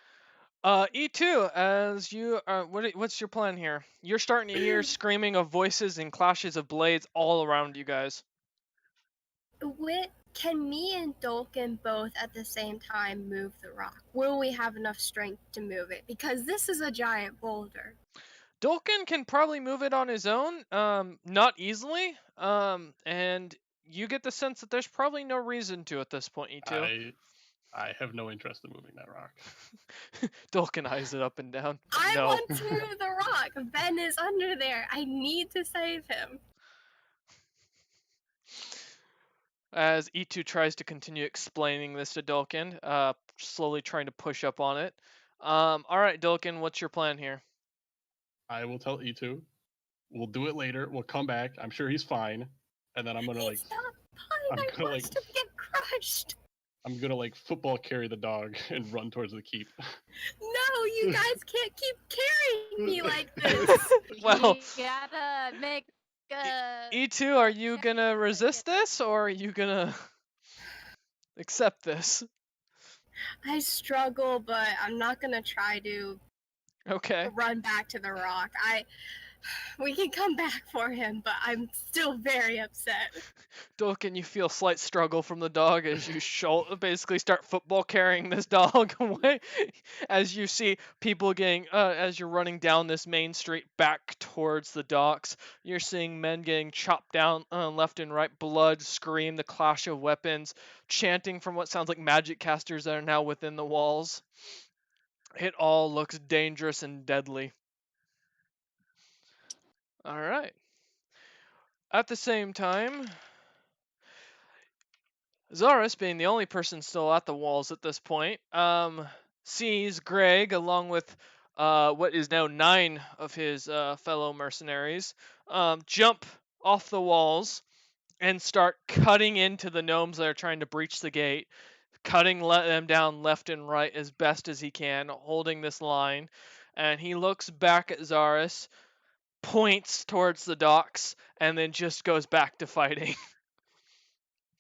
E2, as you what's your plan here? You're starting to hear screaming of voices and clashes of blades all around you guys. Can me and Dolkin both at the same time move the rock? Will we have enough strength to move it? Because this is a giant boulder. Dolkin can probably move it on his own, not easily, and you get the sense that there's probably no reason to at this point, E2. I have no interest in moving that rock. Dolkin eyes it up and down. I No. want to move the rock. Ben is under there. I need to save him. As E2 tries to continue explaining this to Dolkin, slowly trying to push up on it. Alright, Dolkin, what's your plan here? I will tell E2. We'll do it later. We'll come back. I'm sure he's fine. And then I'm gonna He's not fine. I want him to get crushed. I'm gonna football carry the dog and run towards the keep. No, you guys can't keep carrying me like this. Well, you gotta make E2, are you gonna resist this, or are you gonna accept this? I struggle, but I'm not gonna try to Okay. run back to the rock. We can come back for him, but I'm still very upset. Dolkin, you feel slight struggle from the dog as you basically start football carrying this dog away. As you see people getting, as you're running down this main street back towards the docks, you're seeing men getting chopped down left and right, blood, scream, the clash of weapons, chanting from what sounds like magic casters that are now within the walls. It all looks dangerous and deadly. Alright. At the same time, Zaris, being the only person still at the walls at this point, sees Greg along with what is now 9 of his fellow mercenaries jump off the walls and start cutting into the gnomes that are trying to breach the gate, cutting them down left and right as best as he can, holding this line. And he looks back at Zaris, points towards the docks, and then just goes back to fighting.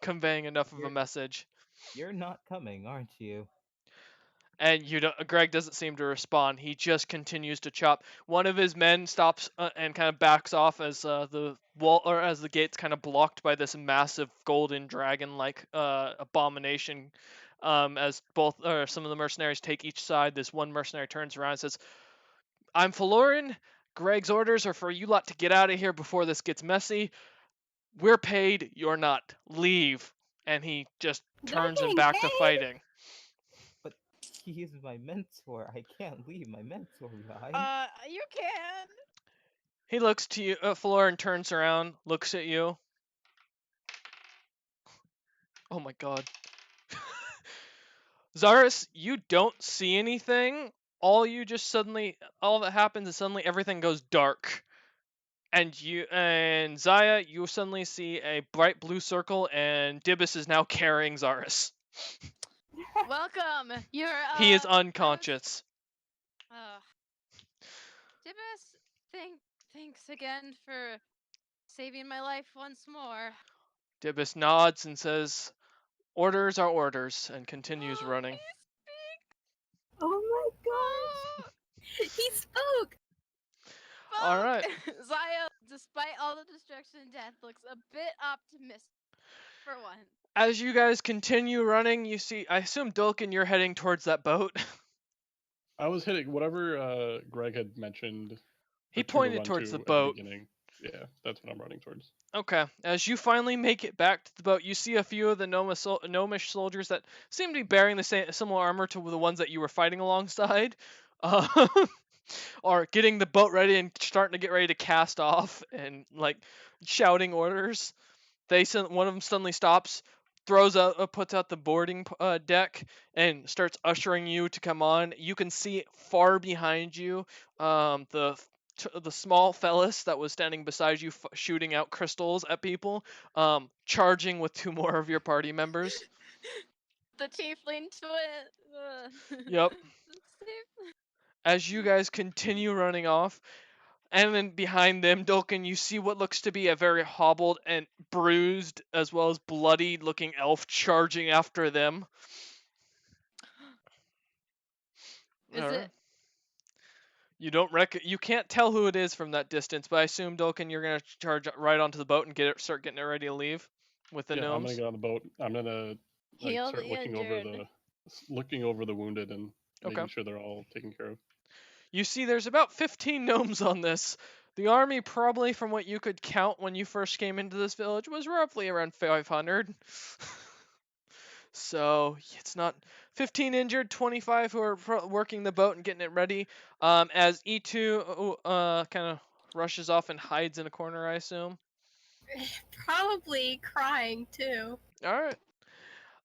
Conveying enough of a message. You're not coming, aren't you? And Greg doesn't seem to respond. He just continues to chop. One of his men stops and kind of backs off as the wall, or as the gate's kind of blocked by this massive golden dragon-like abomination. As some of the mercenaries take each side, this one mercenary turns around and says, "I'm Faloran. Greg's orders are for you lot to get out of here before this gets messy. We're paid, you're not. Leave." And he just turns him back to fighting. But he is my mentor. I can't leave my mentor behind. You can. He looks to you, Faloran turns around, looks at you. Oh my god. Zaris, you don't see anything. All that happens is suddenly everything goes dark. And Zaya, you suddenly see a bright blue circle, and Dibus is now carrying Zaris. Welcome. You're. He is unconscious. Dibus, thanks again for saving my life once more. Dibus nods and says, "Orders are orders," and continues running. Oh my god! He spoke! All right. Zaya, despite all the destruction and death, looks a bit optimistic for once. As you guys continue running, you see, I assume, Dolkin, you're heading towards that boat. I was hitting whatever Greg had mentioned. He pointed towards the boat. Yeah, that's what I'm running towards. Okay. As you finally make it back to the boat, you see a few of the gnomish soldiers that seem to be bearing the similar armor to the ones that you were fighting alongside. Are getting the boat ready and starting to get ready to cast off and like shouting orders. One of them suddenly stops, puts out the boarding deck and starts ushering you to come on. You can see far behind you the small Fellis that was standing beside you shooting out crystals at people, charging with 2 more of your party members. The tiefling twin. Yep. As you guys continue running off, and then behind them, Dolkin, you see what looks to be a very hobbled and bruised, as well as bloody-looking elf charging after them. Is it? You can't tell who it is from that distance, but I assume, Dolkin, you're gonna charge right onto the boat and start getting it ready to leave with the gnomes. I'm gonna get on the boat. I'm gonna start looking over the wounded and making sure they're all taken care of. You see there's about 15 gnomes on this. The army, probably from what you could count when you first came into this village, was roughly around 500. So it's not 15 injured, 25 who are working the boat and getting it ready. As E2 kind of rushes off and hides in a corner, I assume. Probably crying too. All right.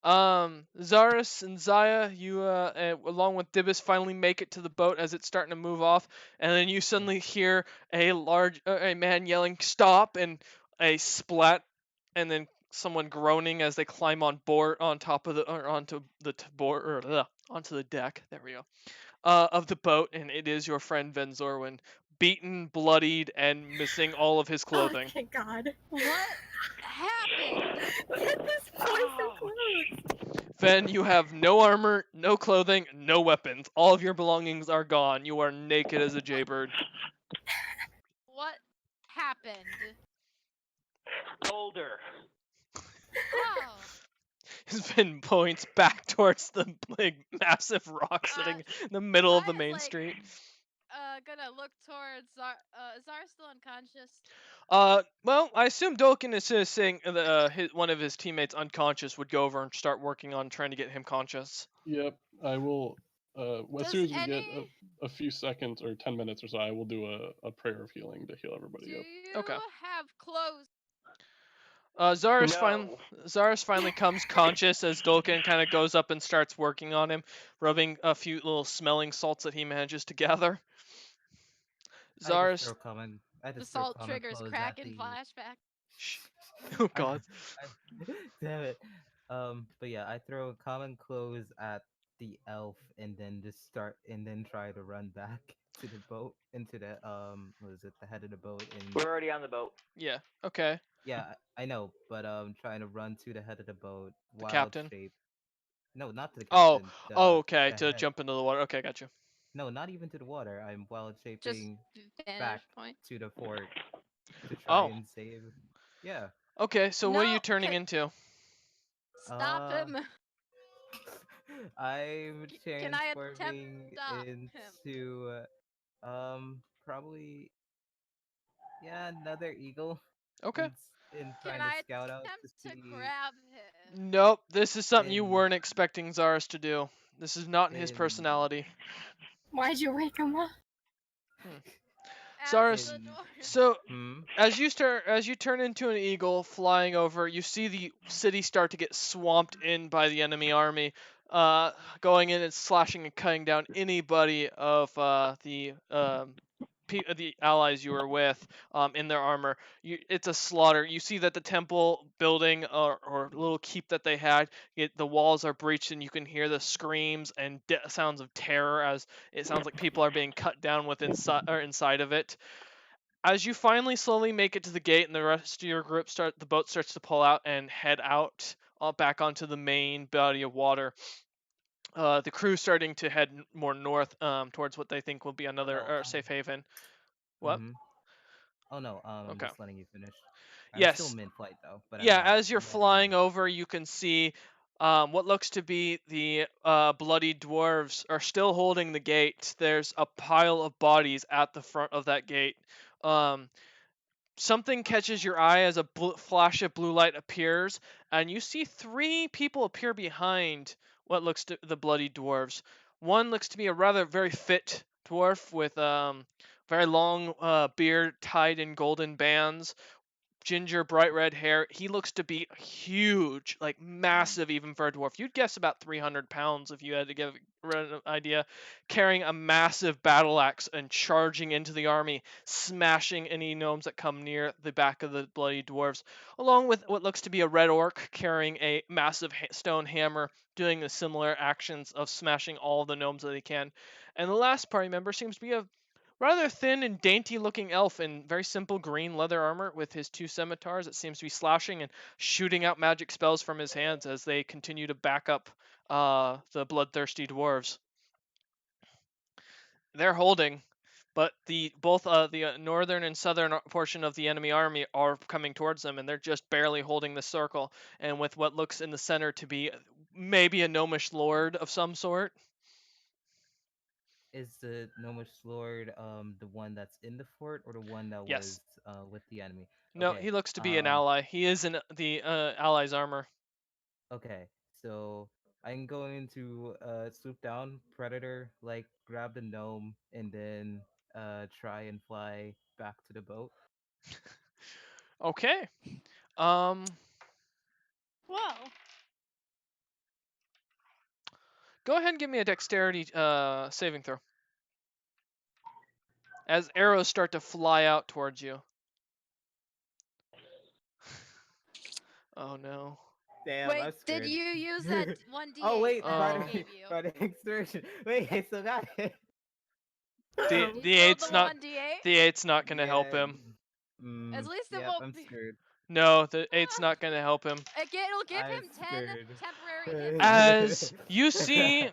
Zaris and Zaya, you along with Dibus, finally make it to the boat as it's starting to move off, and then you suddenly hear a man yelling "Stop!" and a splat, and then someone groaning as they climb onto the deck. There we go. Of the boat, and it is your friend Venzorwin, beaten, bloodied, and missing all of his clothing. Oh, thank God. What happened? Get this poison clothes. Ven, you have no armor, no clothing, no weapons. All of your belongings are gone. You are naked as a jaybird. What happened? Boulder. Oh. Spin points back towards the big, massive rock sitting in the middle of the Maya's main like, street. Gonna look towards Zar. Is Zar still unconscious? Well, I assume Dolkin is just saying one of his teammates unconscious would go over and start working on trying to get him conscious. Yep, I will. As Does soon as we get any- a few seconds or 10 minutes or so, I will do a prayer of healing to heal everybody Do up. you Okay. have clothes? Zaris finally comes conscious as Dolkin kind of goes up and starts working on him, rubbing a few little smelling salts that he manages to gather. Zaris. The salt triggers crack in flashback. Shh. Oh God. Damn it. But yeah, I throw common clothes at the elf and then try to run back to the boat into the the head of the boat and We're already on the boat. Yeah. Okay. yeah, I know, but trying to run to the head of the boat, The wild captain? shape. No, not to the Oh. captain. Oh. Okay. The To head. jump into the water. Okay. Gotcha. No, not even to the water. I'm wild Just shaping back vantage point. to the fort to try Oh. and save. Yeah. Okay. So what are you No, turning into? Stop him. I'm Can I attempt transforming stop him? into probably another eagle. Okay. In Can trying I to scout out attempt to to see grab him? Nope. This is something you in weren't expecting Zaris to do. This is not in his in personality. Why'd you wake him up? As Zaris. the door. So hmm? as you turn into an eagle flying over, you see the city start to get swamped in by the enemy army, going in and slashing and cutting down anybody of the allies you were with in their armor. It's a slaughter. You see that the temple building or little keep that they had, the walls are breached, and you can hear the screams and sounds of terror as it sounds like people are being cut down inside of it. As you finally slowly make it to the gate and the rest of your group the boat starts to pull out and head out back onto the main body of water. The crew starting to head more north towards what they think will be another safe haven. What? Mm-hmm. Oh no, Okay. just letting you finish. I'm still Yes. mid-flight though, but Yeah, I'm as you're letting flying you- over, you can see what looks to be the bloody dwarves are still holding the gate. There's a pile of bodies at the front of that gate. Something catches your eye as a flash of blue light appears, and you see 3 people appear behind what looks to the bloody dwarves. One looks to be a very fit dwarf with very long beard tied in golden bands, ginger, bright red hair. He looks to be huge, like massive even for a dwarf. You'd guess about 300 pounds if you had to give an idea. Carrying a massive battle axe and charging into the army, smashing any gnomes that come near the back of the bloody dwarves, along with what looks to be a red orc carrying a massive stone hammer, doing the similar actions of smashing all the gnomes that he can. And the last party member seems to be a rather thin and dainty looking elf in very simple green leather armor with his 2 scimitars that seems to be slashing and shooting out magic spells from his hands as they continue to back up the bloodthirsty dwarves. They're holding, but both the northern and southern portion of the enemy army are coming towards them, and they're just barely holding the circle, and with what looks in the center to be maybe a gnomish lord of some sort. Is the Gnomish Lord the one that's in the fort or the one that Yes. was with the enemy? No, Okay. he looks to be an ally. He is in the ally's armor. Okay, so I'm going to swoop down, predator, like grab the gnome, and then try and fly back to the boat. Okay. Whoa. Go ahead and give me a dexterity saving throw. As arrows start to fly out towards you. Oh no. Damn, Wait, I'm did scared. you use that 1d8 Oh wait, Oh. I gave you? by the extortion. Wait, I still got it. The You the rolled eight's the not 1d8? the eight's not gonna help Yeah, him. At least it yep, won't I'm be. scared. No, the eight's not gonna help him. It'll give I'm him 10 scared. temporary hit As you see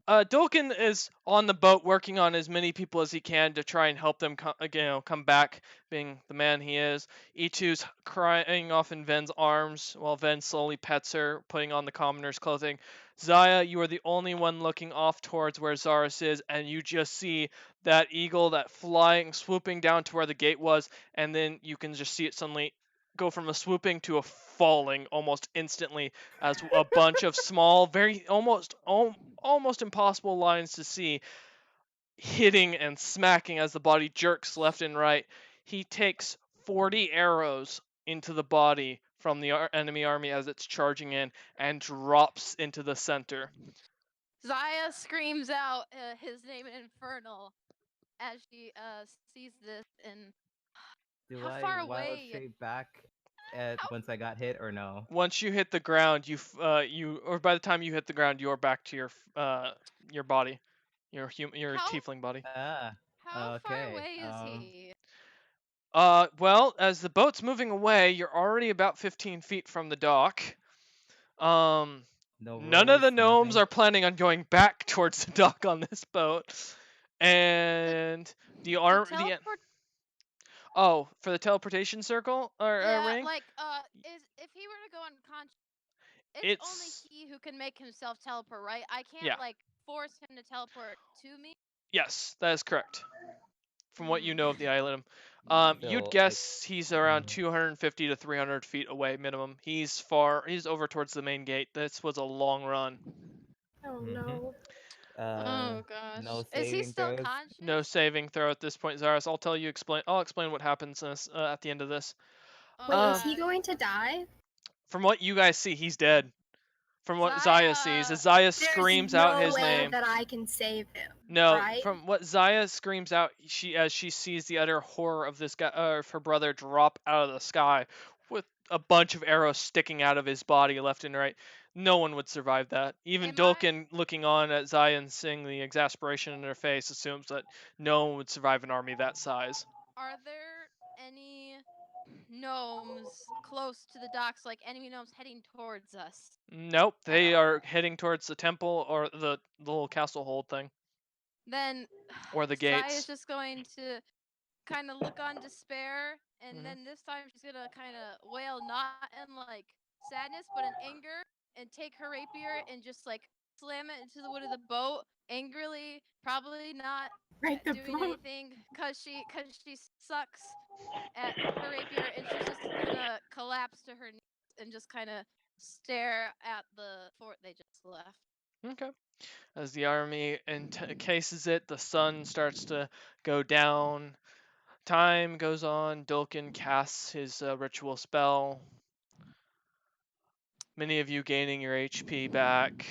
Dolkin is on the boat working on as many people as he can to try and help them come back, being the man he is. E2's crying off in Ven's arms while Ven slowly pets her, putting on the commoner's clothing. Zaya, you are the only one looking off towards where Zaris is, and you just see that eagle that swooping down to where the gate was, and then you can just see it suddenly go from a swooping to a falling almost instantly as a bunch of small, very almost impossible lines to see hitting and smacking as the body jerks left and right. He takes 40 arrows into the body from the enemy army as it's charging in and drops into the center. Zaya screams out his name in Infernal as she sees this. And Do how I far wild away? shape back once I got hit or no? Once you hit the ground, or by the time you hit the ground, you're back to your body, your tiefling body. How far Okay. away is he? Well, as the boat's moving away, you're already about 15 feet from the dock. No None of the ropes, gnomes nothing? are planning on going back towards the dock on this boat. And the Oh, for the teleportation circle or Yeah, ring? like if he were to go unconscious, it's only he who can make himself teleport, right? I can't Yeah. like force him to teleport to me. Yes, that is correct. From what you know of the item. You'd So guess he's around 250 to 300 feet away minimum. He's over towards the main gate. This was a long run. Oh no. Oh gosh. No Is he saving still throws? conscious? No saving throw at this point, Zaris. I'll explain what happens at the end of this. Wait, is he going to die? From what you guys see, he's dead. From what Zaya sees, as Zaya screams out his name. There's no way that I can save him. No, right? From what Zaya screams out, as she sees the utter horror of this guy, of her brother drop out of the sky, with a bunch of arrows sticking out of his body left and right. No one would survive that. Even Dolkin, looking on at Zaya and seeing the exasperation in her face, assumes that no one would survive an army that size. Are there any gnomes close to the docks, like enemy gnomes heading towards us? Nope, they are heading towards the temple or the little castle hold thing. Then or the Zaya's gates. just going to kind of look on despair, and then this time she's gonna kind of wail, not in like sadness, but in anger, and take her rapier and just like slam it into the wood of the boat angrily, probably not doing anything because she sucks at her rapier, and she's just gonna collapse to her knees and just kind of stare at the fort they just left. Okay. As the army encases it, the sun starts to go down. Time goes on. Dolkin casts his ritual spell. Many of you gaining your HP back.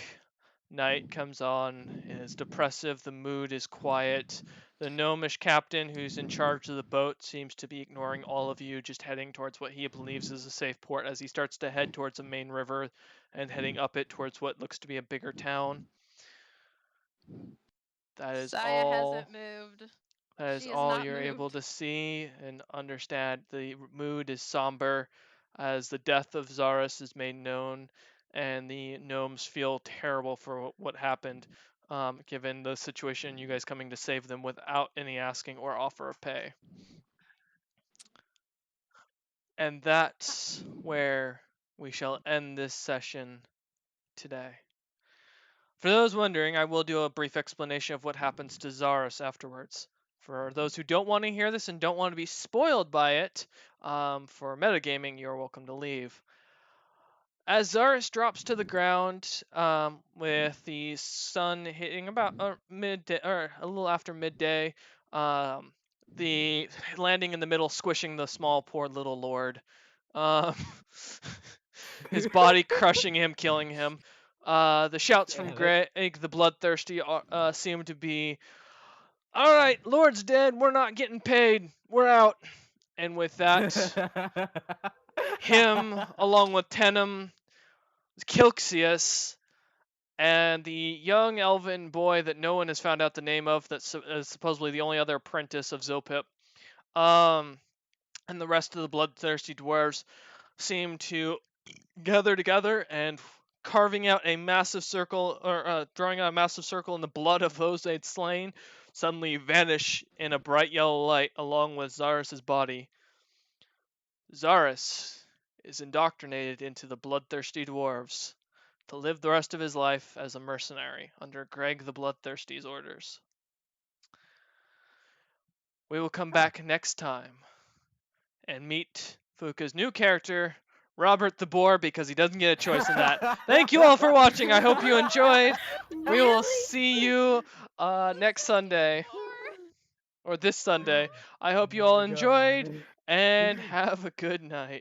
Night comes on. It is depressive. The mood is quiet. The gnomish captain who's in charge of the boat seems to be ignoring all of you, just heading towards what he believes is a safe port as he starts to head towards the main river and heading up it towards what looks to be a bigger town. That is Zaya hasn't moved. That is all you're able to see and understand. The mood is somber as the death of Zaris is made known, and the gnomes feel terrible for what happened, given the situation, you guys coming to save them without any asking or offer of pay. And that's where we shall end this session today. For those wondering, I will do a brief explanation of what happens to Zaris afterwards. For those who don't want to hear this and don't want to be spoiled by it, for metagaming, you're welcome to leave. As Zaris drops to the ground, with the sun hitting about midday or a little after midday, the landing in the middle, squishing the small poor little lord, his body crushing him, killing him. The shouts from Greg the Bloodthirsty seem to be, "All right, Lord's dead. We're not getting paid. We're out." And with that, him, along with Tenem, Kilxius, and the young elven boy that no one has found out the name of, that's supposedly the only other apprentice of Zopip, and the rest of the Bloodthirsty dwarves seem to gather together and carving out a massive circle, or drawing out a massive circle in the blood of those they'd slain, suddenly vanish in a bright yellow light along with Zarus' body. Zarus is indoctrinated into the bloodthirsty dwarves to live the rest of his life as a mercenary under Greg the Bloodthirsty's orders. We will come back next time and meet Fuka's new character, Robert the Boar, because he doesn't get a choice in that. Thank you all for watching. I hope you enjoyed. We will see you next Sunday, or this Sunday. I hope you all enjoyed, and have a good night.